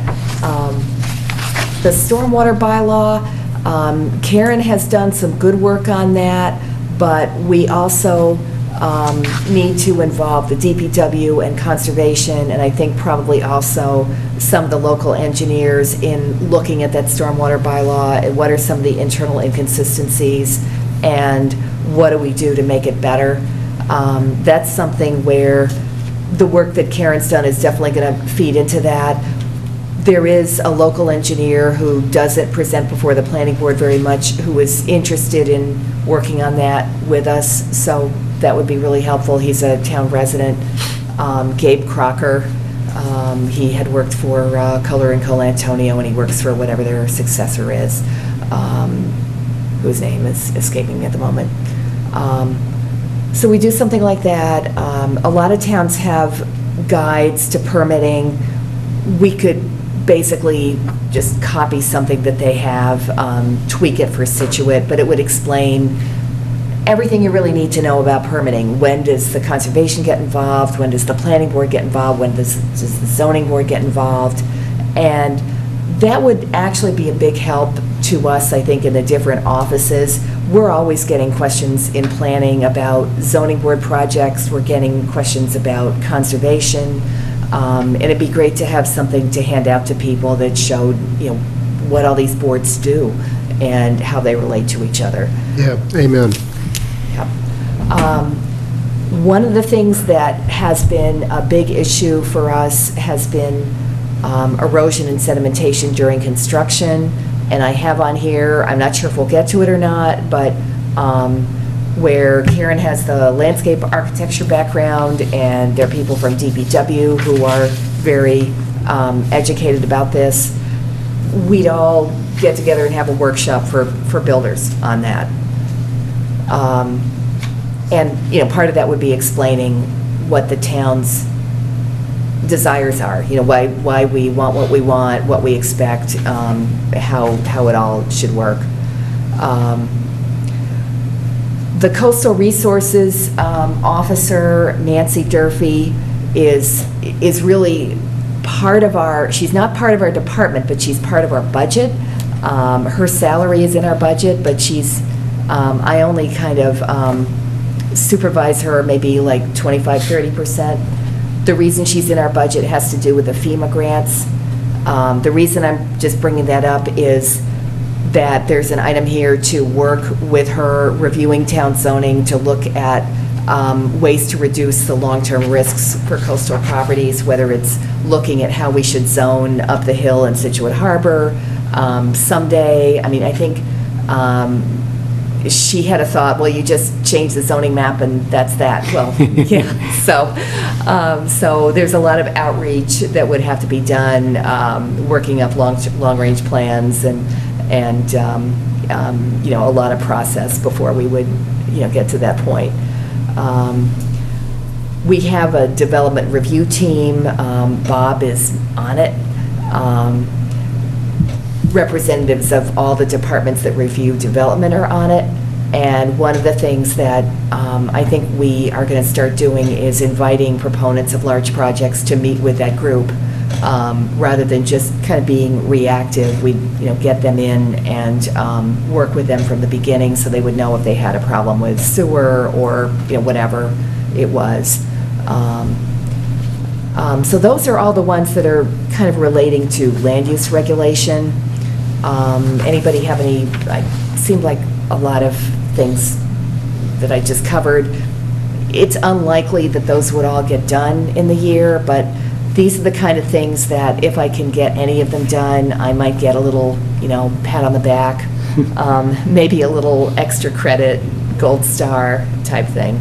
The stormwater bylaw, Karen has done some good work on that, but we also need to involve the DPW and conservation, and I think probably also some of the local engineers in looking at that stormwater bylaw and what are some of the internal inconsistencies and what do we do to make it better. That's something where the work that Karen's done is definitely going to feed into that. There is a local engineer who doesn't present before the planning board very much, who is interested in working on that with us, so that would be really helpful. He's a town resident, Gabe Crocker. He had worked for Color and Cole Antonio, and he works for whatever their successor is, whose name is escaping me at the moment. So we do something like that. A lot of towns have guides to permitting. We could basically just copy something that they have, tweak it for Scituate, but it would explain everything you really need to know about permitting. When does the conservation get involved? When does the planning board get involved? When does the zoning board get involved? And that would actually be a big help to us, I think, in the different offices. We're always getting questions in planning about zoning board projects. We're getting questions about conservation. And it'd be great to have something to hand out to people that showed, what all these boards do and how they relate to each other. Yeah, amen. One of the things that has been a big issue for us has been erosion and sedimentation during construction. And I have on here, I'm not sure if we'll get to it or not, but where Karen has the landscape architecture background, and there are people from DPW who are very educated about this, we'd all get together and have a workshop for builders on that. And, part of that would be explaining what the town's desires are, why we want what we want, what we expect, how it all should work. The Coastal Resources Officer, Nancy Durfee, is really part of she's not part of our department, but she's part of our budget. Her salary is in our budget, but I only kind of supervise her maybe like 25-30%. The reason she's in our budget has to do with the FEMA grants. The reason I'm just bringing that up is that there's an item here to work with her reviewing town zoning to look at ways to reduce the long-term risks for coastal properties, whether it's looking at how we should zone up the hill in Scituate Harbor. Someday, I think she had a thought, well, you just change the zoning map and that's that. Well, yeah. So there's a lot of outreach that would have to be done, working up long-range plans and a lot of process before we would, get to that point. We have a development review team. Bob is on it. representatives of all the departments that review development are on it. And one of the things that I think we are going to start doing is inviting proponents of large projects to meet with that group, rather than just kind of being reactive. We, get them in and work with them from the beginning so they would know if they had a problem with sewer or, whatever it was. So those are all the ones that are kind of relating to land use regulation. Anybody have any, seemed like a lot of things that I just covered. It's unlikely that those would all get done in the year, but these are the kind of things that if I can get any of them done, I might get a little, pat on the back, maybe a little extra credit, gold star type thing.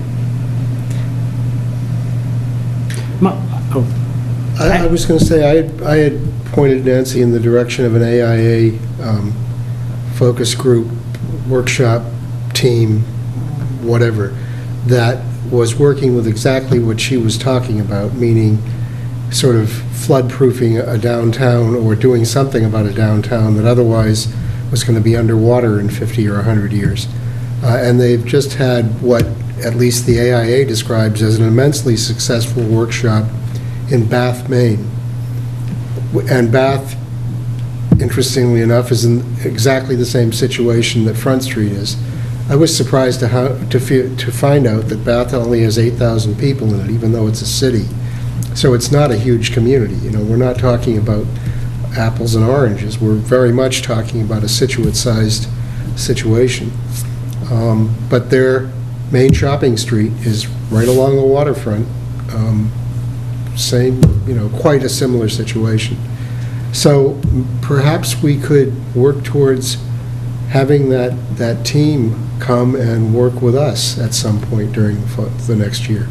I was going to say, I had pointed Nancy in the direction of an AIA focus group, workshop, team, whatever, that was working with exactly what she was talking about, meaning sort of flood-proofing a downtown or doing something about a downtown that otherwise was going to be underwater in 50 or 100 years. And they've just had what at least the AIA describes as an immensely successful workshop in Bath, Maine. And Bath, interestingly enough, is in exactly the same situation that Front Street is. I was surprised to find out that Bath only has 8,000 people in it, even though it's a city. So it's not a huge community. We're not talking about apples and oranges. We're very much talking about a Scituate-sized situation. But their main shopping street is right along the waterfront. Same, quite a similar situation. So perhaps we could work towards having that team come and work with us at some point during the next year.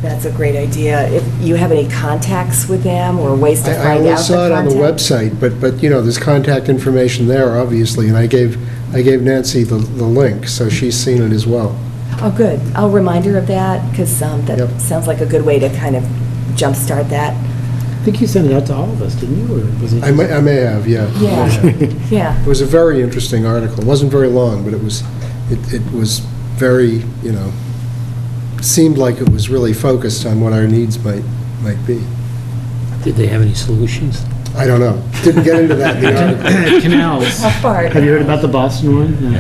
That's a great idea. If you have any contacts with them or ways to I find out only the saw it on the contact? website, but there's contact information there, obviously, and I gave Nancy the link, so she's seen it as well. Oh, good. I'll remind her of that, because that Yep. sounds like a good way to kind of jumpstart that. I think you sent it out to all of us, didn't you, or was it? I may have, yeah. Yeah, yeah. It was a very interesting article. It wasn't very long, but it was very, seemed like it was really focused on what our needs might be. Did they have any solutions? I don't know. Didn't get into that in the article. Canals. How far? Have you heard about the Boston one? No.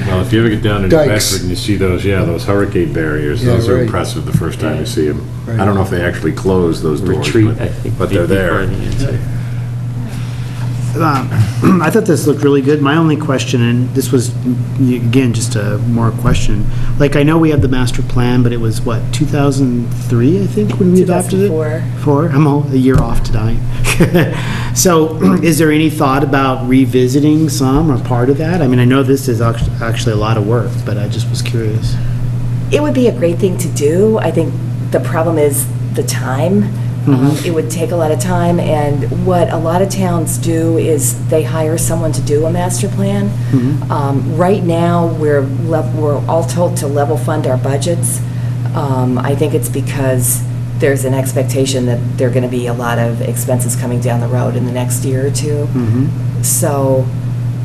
Well, if you ever get down to New Dikes. Bedford and you see those hurricane barriers, Yeah, those are right. impressive the first time you see them. Right. I don't know if they actually close those doors, Retreat, I think. but they're there. I thought this looked really good. My only question, and this was, again, just a more question, like, I know we have the master plan, but it was, what, 2003, I think, when we adopted it? 2004. I'm a year off to die. So, is there any thought about revisiting some or part of that? I mean, I know this is actually a lot of work, but I just was curious. It would be a great thing to do. I think the problem is the time. It would take a lot of time, and what a lot of towns do is they hire someone to do a master plan. Right now, we're all told to level fund our budgets. I think it's because there's an expectation that there are going to be a lot of expenses coming down the road in the next year or two. So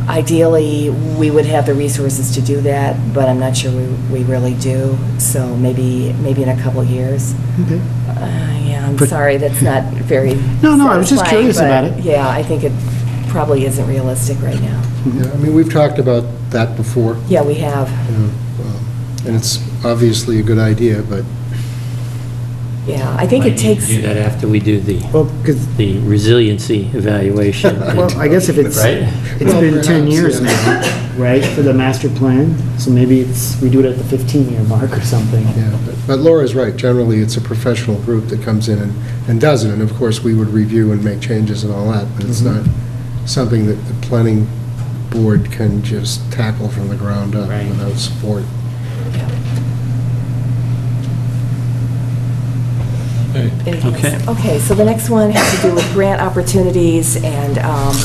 ideally, we would have the resources to do that, but I'm not sure we really do. So maybe in a couple of years. Okay. Yeah, I'm But- sorry, that's not very No, I was just satisfying, curious but about it. Yeah, I think it probably isn't realistic right now. Yeah, I mean, we've talked about that before, Yeah, we have, and it's obviously a good idea, but yeah. I think Might it need to takes, do that after we do Well, because, the resiliency evaluation. well, I guess if it's Right? been 10 perhaps, years yeah. now, right, for the master plan, so maybe we do it at the 15-year mark or something. yeah. But Laura's right. Generally, it's a professional group that comes in and does it, and of course, we would review and make changes and all that, but it's not something that the planning board can just tackle from the ground up Right. without support. anything Okay. else? Okay, so the next one has to do with grant opportunities, and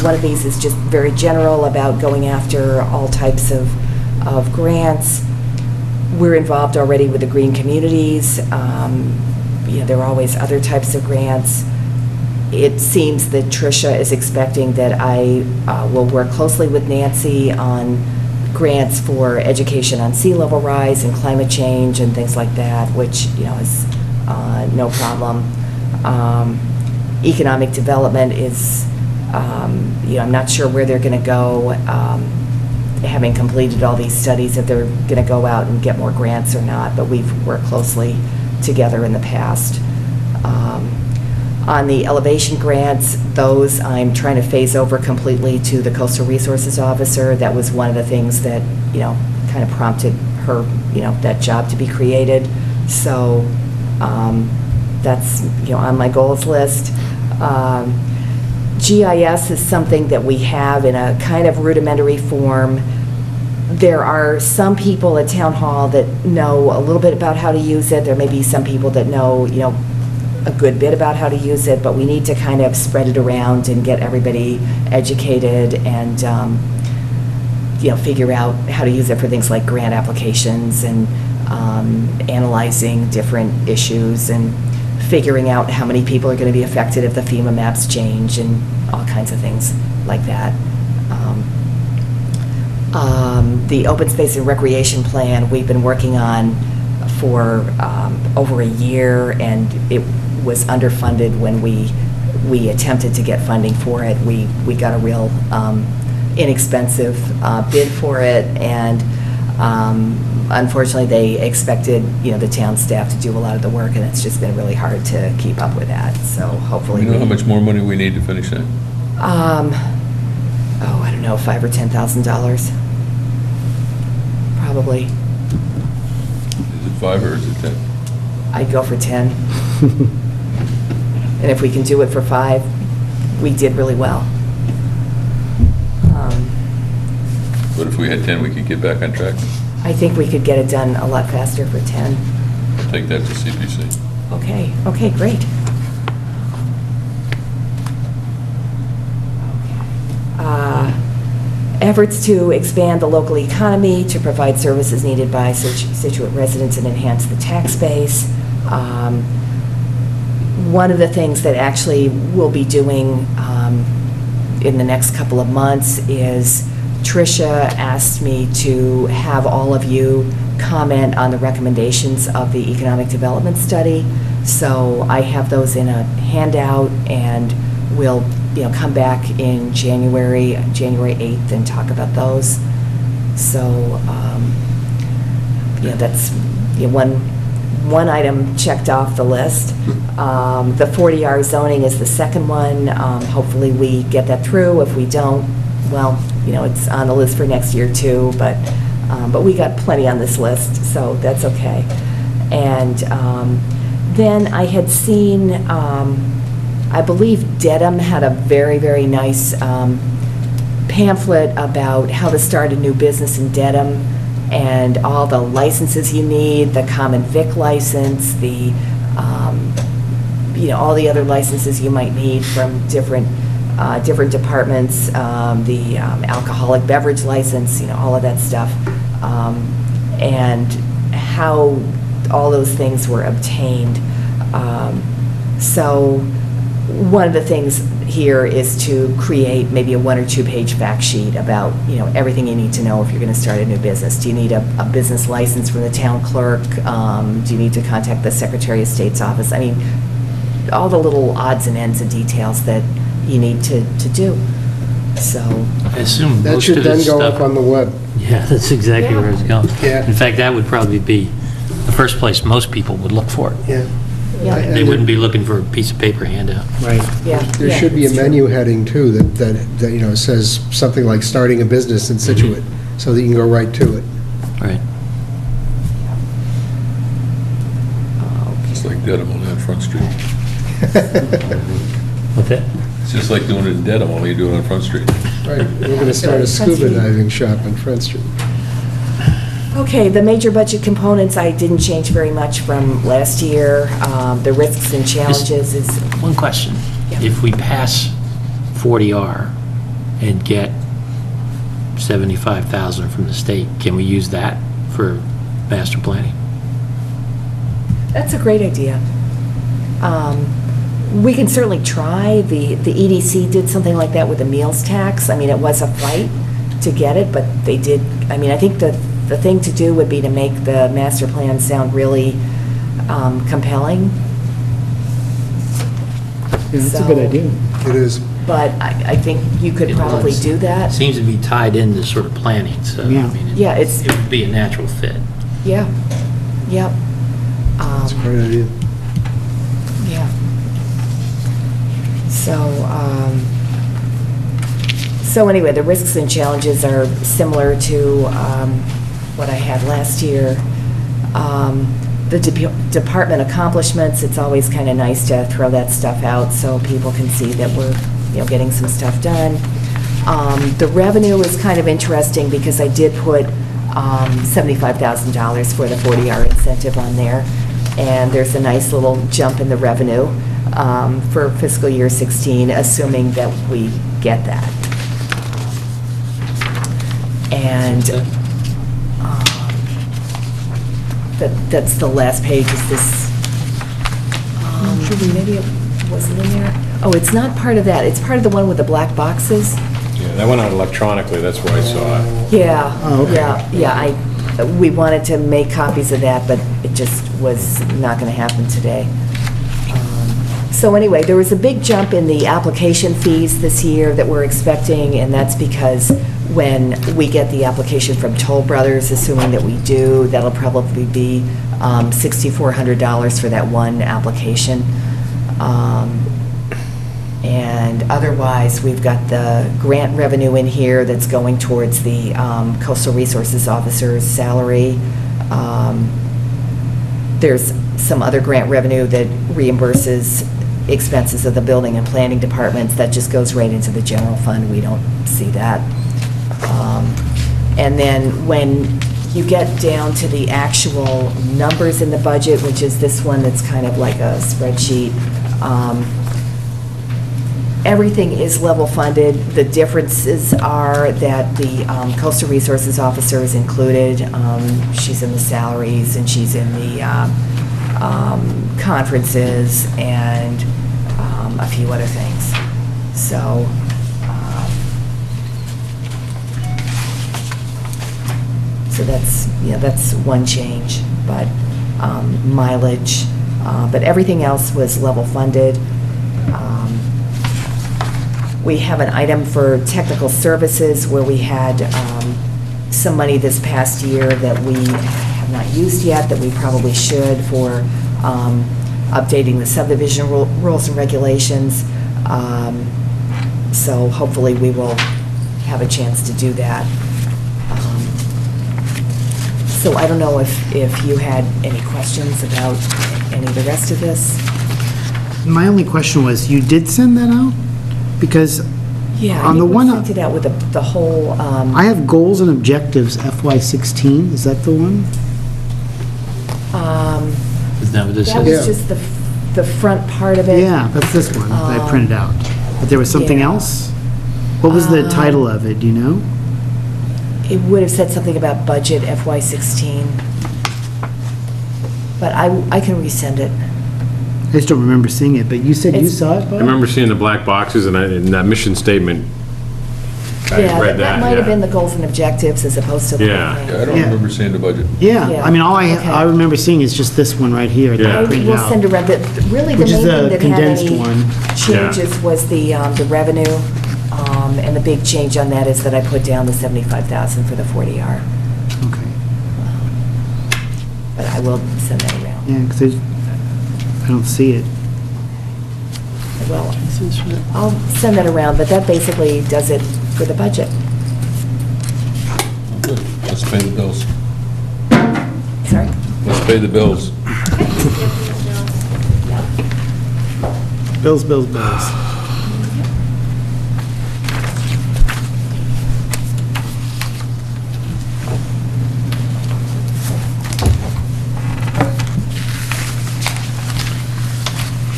one of these is just very general about going after all types of grants. We're involved already with the green communities. There are always other types of grants. it seems that Tricia is expecting that I will work closely with Nancy on grants for education on sea level rise and climate change and things like that, which, is no problem. Economic development is, I'm not sure where they're going to go, having completed all these studies, if they're going to go out and get more grants or not, but we've worked closely together in the past. On the elevation grants, those I'm trying to phase over completely to the Coastal Resources Officer. That was one of the things that, kind of prompted her, that job to be created. So that's, on my goals list. GIS is something that we have in a kind of rudimentary form. There are some people at Town Hall that know a little bit about how to use it. There may be some people that know, a good bit about how to use it, but we need to kind of spread it around and get everybody educated and, figure out how to use it for things like grant applications and analyzing different issues and figuring out how many people are going to be affected if the FEMA maps change and all kinds of things like that. The open space and recreation plan we've been working on for over a year, and it was underfunded when we attempted to get funding for it. We got a real inexpensive bid for it, and unfortunately they expected the town staff to do a lot of the work, and it's just been really hard to keep up with that. So hopefully You know how much more money we need to finish that? I don't know, $5,000 or $10,000 probably. Is it 5 or is it 10? I'd go for 10. And if we can do it for 5, we did really well. But if we had 10, we could get back on track? I think we could get it done a lot faster for 10. Take that to CPC. Okay, great. Efforts to expand the local economy to provide services needed by Scituate residents and enhance the tax base. One of the things that actually we'll be doing in the next couple of months is Tricia asked me to have all of you comment on the recommendations of the economic development study. So I have those in a handout, and we'll come back in January 8th and talk about those. So that's one item checked off the list. The 40R zoning is the second one. Hopefully we get that through. If we don't, well, it's on the list for next year too, but we got plenty on this list, so that's okay. And then I had seen, I believe Dedham had a very, very nice pamphlet about how to start a new business in Dedham and all the licenses you need, the common vic license, the, all the other licenses you might need from different departments, the alcoholic beverage license, all of that stuff, and how all those things were obtained. So one of the things here is to create maybe a 1 or 2 page fact sheet about, everything you need to know if you're going to start a new business. Do you need a business license from the town clerk? Do you need to contact the Secretary of State's office? I mean, all the little odds and ends and details that you need to do. So I assume That most should of then this go stuff. up on the web. Yeah, that's exactly where it's going. Yeah. In fact, that would probably be the first place most people would look for it. Yeah. Yeah. They wouldn't be looking for a piece of paper handout. Right. yeah, There yeah, should be a it's true. menu heading too that says something like starting a business in Scituate, so that you can go right to it. Right. It's like Dedham, only on Front Street. What's that? It's just like doing it in Dedham, only you do it on Front Street. Right, we're going to start a scuba diving shop on Front Street. Okay, the major budget components, I didn't change very much from last year. The risks and challenges is, One question. Yeah. If we pass 40R and get 75,000 from the state, can we use that for master planning? that's a great idea. We can certainly try. The EDC did something like that with the meals tax. I mean, it was a fight to get it, but they did, I mean, I think the thing to do would be to make the master plan sound really compelling. Yeah, that's a good So- idea. It is. But I think you could It probably was. do that. Seems to be tied into sort of planning, so, I Yeah. mean, Yeah, it's- it would be a natural fit. Yeah, yep. It's a great idea. Yeah. So anyway, the risks and challenges are similar to what I had last year. The department accomplishments, it's always kind of nice to throw that stuff out so people can see that we're, getting some stuff done. The revenue is kind of interesting because I did put $75,000 for the 40-hour incentive on there. And there's a nice little jump in the revenue for fiscal year 16, assuming that we get that. And that's the last page, is this, maybe it wasn't in there? Oh, it's not part of that, it's part of the one with the black boxes? Yeah, that went out electronically, that's why I saw it. Yeah, Oh, okay. yeah, we wanted to make copies of that, but it just was not going to happen today. So anyway, there was a big jump in the application fees this year that we're expecting, and that's because when we get the application from Toll Brothers, assuming that we do, that'll probably be $6,400 for that one application. And otherwise, we've got the grant revenue in here that's going towards the coastal resources officer's salary. There's some other grant revenue that reimburses expenses of the building and planning departments. That just goes right into the general fund. We don't see that. And then when you get down to the actual numbers in the budget, which is this one that's kind of like a spreadsheet, everything is level funded. The differences are that the coastal resources officer is included. She's in the salaries and she's in the conferences and a few other things. So, that's one change, but mileage, but everything else was level funded. We have an item for technical services where we had some money this past year that we have not used yet, that we probably should, for updating the subdivision rules and regulations. So hopefully we will have a chance to do that. So I don't know if you had any questions about any of the rest of this? My only question was, you did send that out? Because Yeah, on the one, sent it out with the whole, I have goals and objectives FY16, is that the one? Isn't that what this that is? was just the front part of it. Yeah, that's this one that I printed out. But there was something yeah. else? What was the title of it, do you know? It would have said something about budget FY16. But I can resend it. I just don't remember seeing it, but you said you It's- saw it, Bob? I remember seeing the black boxes and that mission statement. I Yeah, read that, might have yeah. been the goals and objectives as opposed to the whole Yeah. thing. I don't Yeah. remember seeing the budget. Yeah, Yeah. I mean, all Okay. I remember seeing is just this one right here that Yeah. I printed We'll send out. around, really the Which main is thing the that had condensed any one. changes was the revenue, and the big change on that is that I put down the 75,000 for the 40R. Okay. But I will send that around. Yeah, because I don't see it. Well, I'll send that around, but that basically does it for the budget. Good. Let's pay the bills. Sorry? Let's pay the bills. Bills, bills, bills.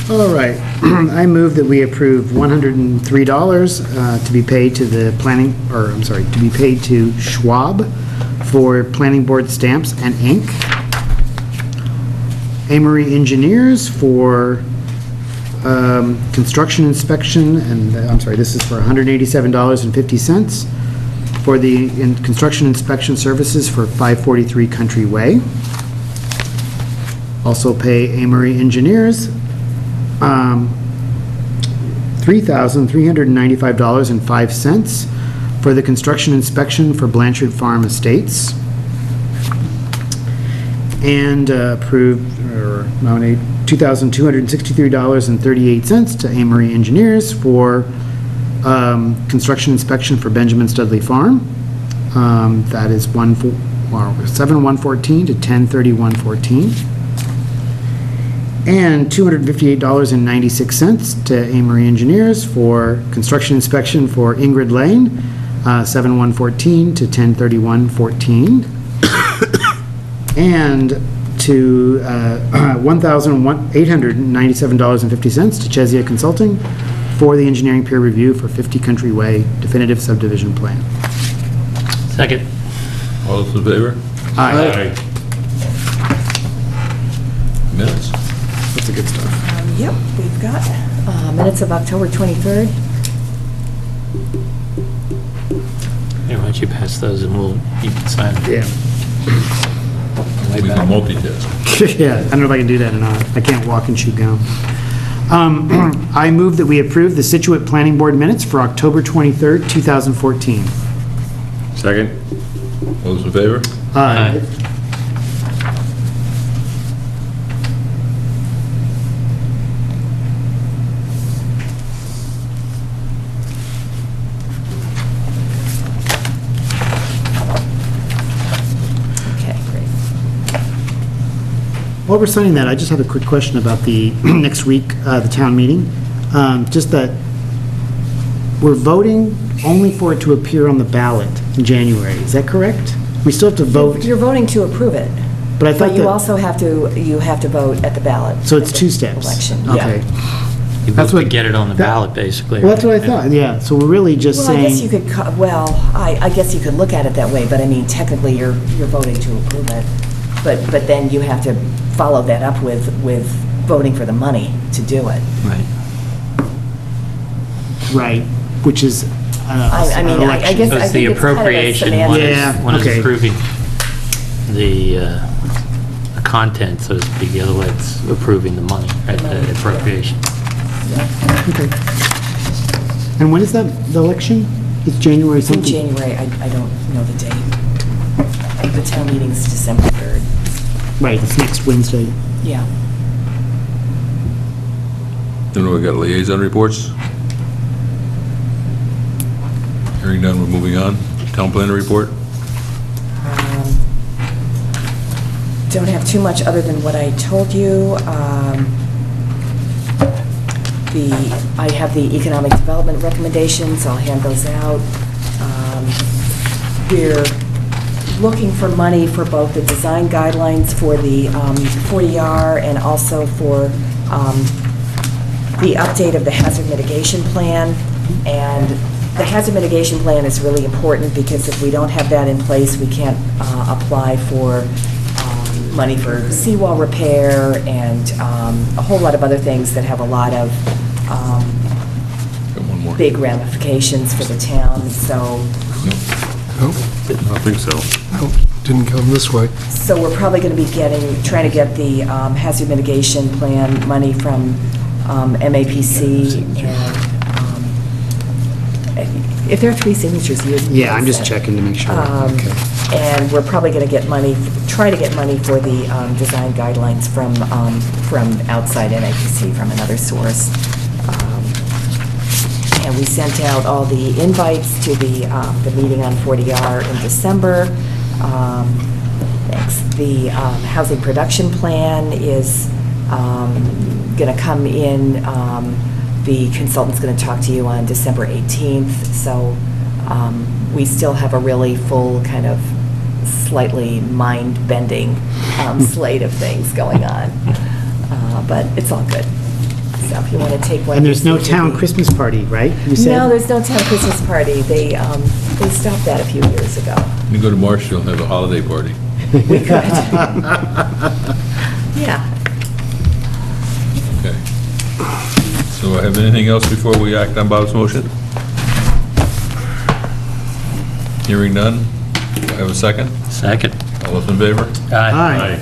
All right, I move that we approve $103 to be paid to the planning, or I'm sorry, to be paid to Schwab for planning board stamps and ink. Amory Engineers for construction inspection, and, I'm sorry, this is for $187.50 for the construction inspection services for 543 Country Way. Also pay Amory Engineers $3,395.05 for the construction inspection for Blanchard Farm Estates. And approve or nominate $2,263.38 to Amory Engineers for construction inspection for Benjamin Studley Farm. That is 7/114 to 10/31/14. And $258.96 to Amory Engineers for construction inspection for Ingrid Lane, 7/114 to 10/31/14. And to $1,897.50 to Chesia Consulting for the engineering peer review for 50 Country Way definitive subdivision plan. Second. All those in favor? Aye. Minutes? That's the good stuff. Yep, we've got minutes of October 23rd. Here, why don't you pass those and you can sign them. Yeah. Way We can back. multitask. Yeah, I don't know if I can do that or not. I can't walk and chew gum. I move that we approve the Scituate Planning Board minutes for October 23rd, 2014. Second? All those in favor? Aye. Okay, great. While we're signing that, I just have a quick question about the next week, the town meeting. Just that we're voting only for it to appear on the ballot in January. Is that correct? We still have to vote, You're voting to approve it, but I thought but you that, also have to vote at the ballot. so it's at the two steps? Election, Okay. You That's vote to what- get it on the that- ballot, basically. Well, that's what I thought, yeah. So we're really just Well, I guess you saying, could, I guess you could look at it that way, but I mean, technically, you're voting to approve it. But then you have to follow that up with voting for the money to do it. Right. right, which is, I mean, I election. guess- Because the think it's kind of a appropriation, semantic- one is okay. approving the content, so to speak, the other way it's approving the money, right, the appropriation. Okay. And when is that, the election? It's January It's in something? January, I don't know the date. The town meeting's December 3rd. Right, it's next Wednesday. Yeah. Then we got liaison reports. Hearing none, we're moving on. Town planner report. Don't have too much other than what I told you. I have the economic development recommendations, I'll hand those out. We're looking for money for both the design guidelines for the 40R and also for the update of the hazard mitigation plan. And the hazard mitigation plan is really important because if we don't have that in place, we can't apply for money for seawall repair and a whole lot of other things that have a lot of Got one more. big ramifications for the town. So Nope, I don't think so. nope, didn't come this way. we're probably going to be trying to get the hazard mitigation plan money from MAPC. And if there are three signatures, you... Yeah, I'm just checking to make sure. Okay. And we're probably going to get money, try to get money for the design guidelines from outside NIPC, from another source. And we sent out all the invites to the meeting on 40R in December. Next, the housing production plan is going to come in. The consultant's going to talk to you on December 18th. So we still have a really full kind of slightly mind-bending slate of things going on. But it's all good. So if you want to take one. And there's no this town evening- Christmas party, right? You said? No, there's no town Christmas party. They stopped that a few years ago. When you go to Marshall, have a holiday party. We could. Yeah. Okay. have anything else before we act on Bob's motion? Hearing none. Do I have a second? Second. All those in favor? Aye.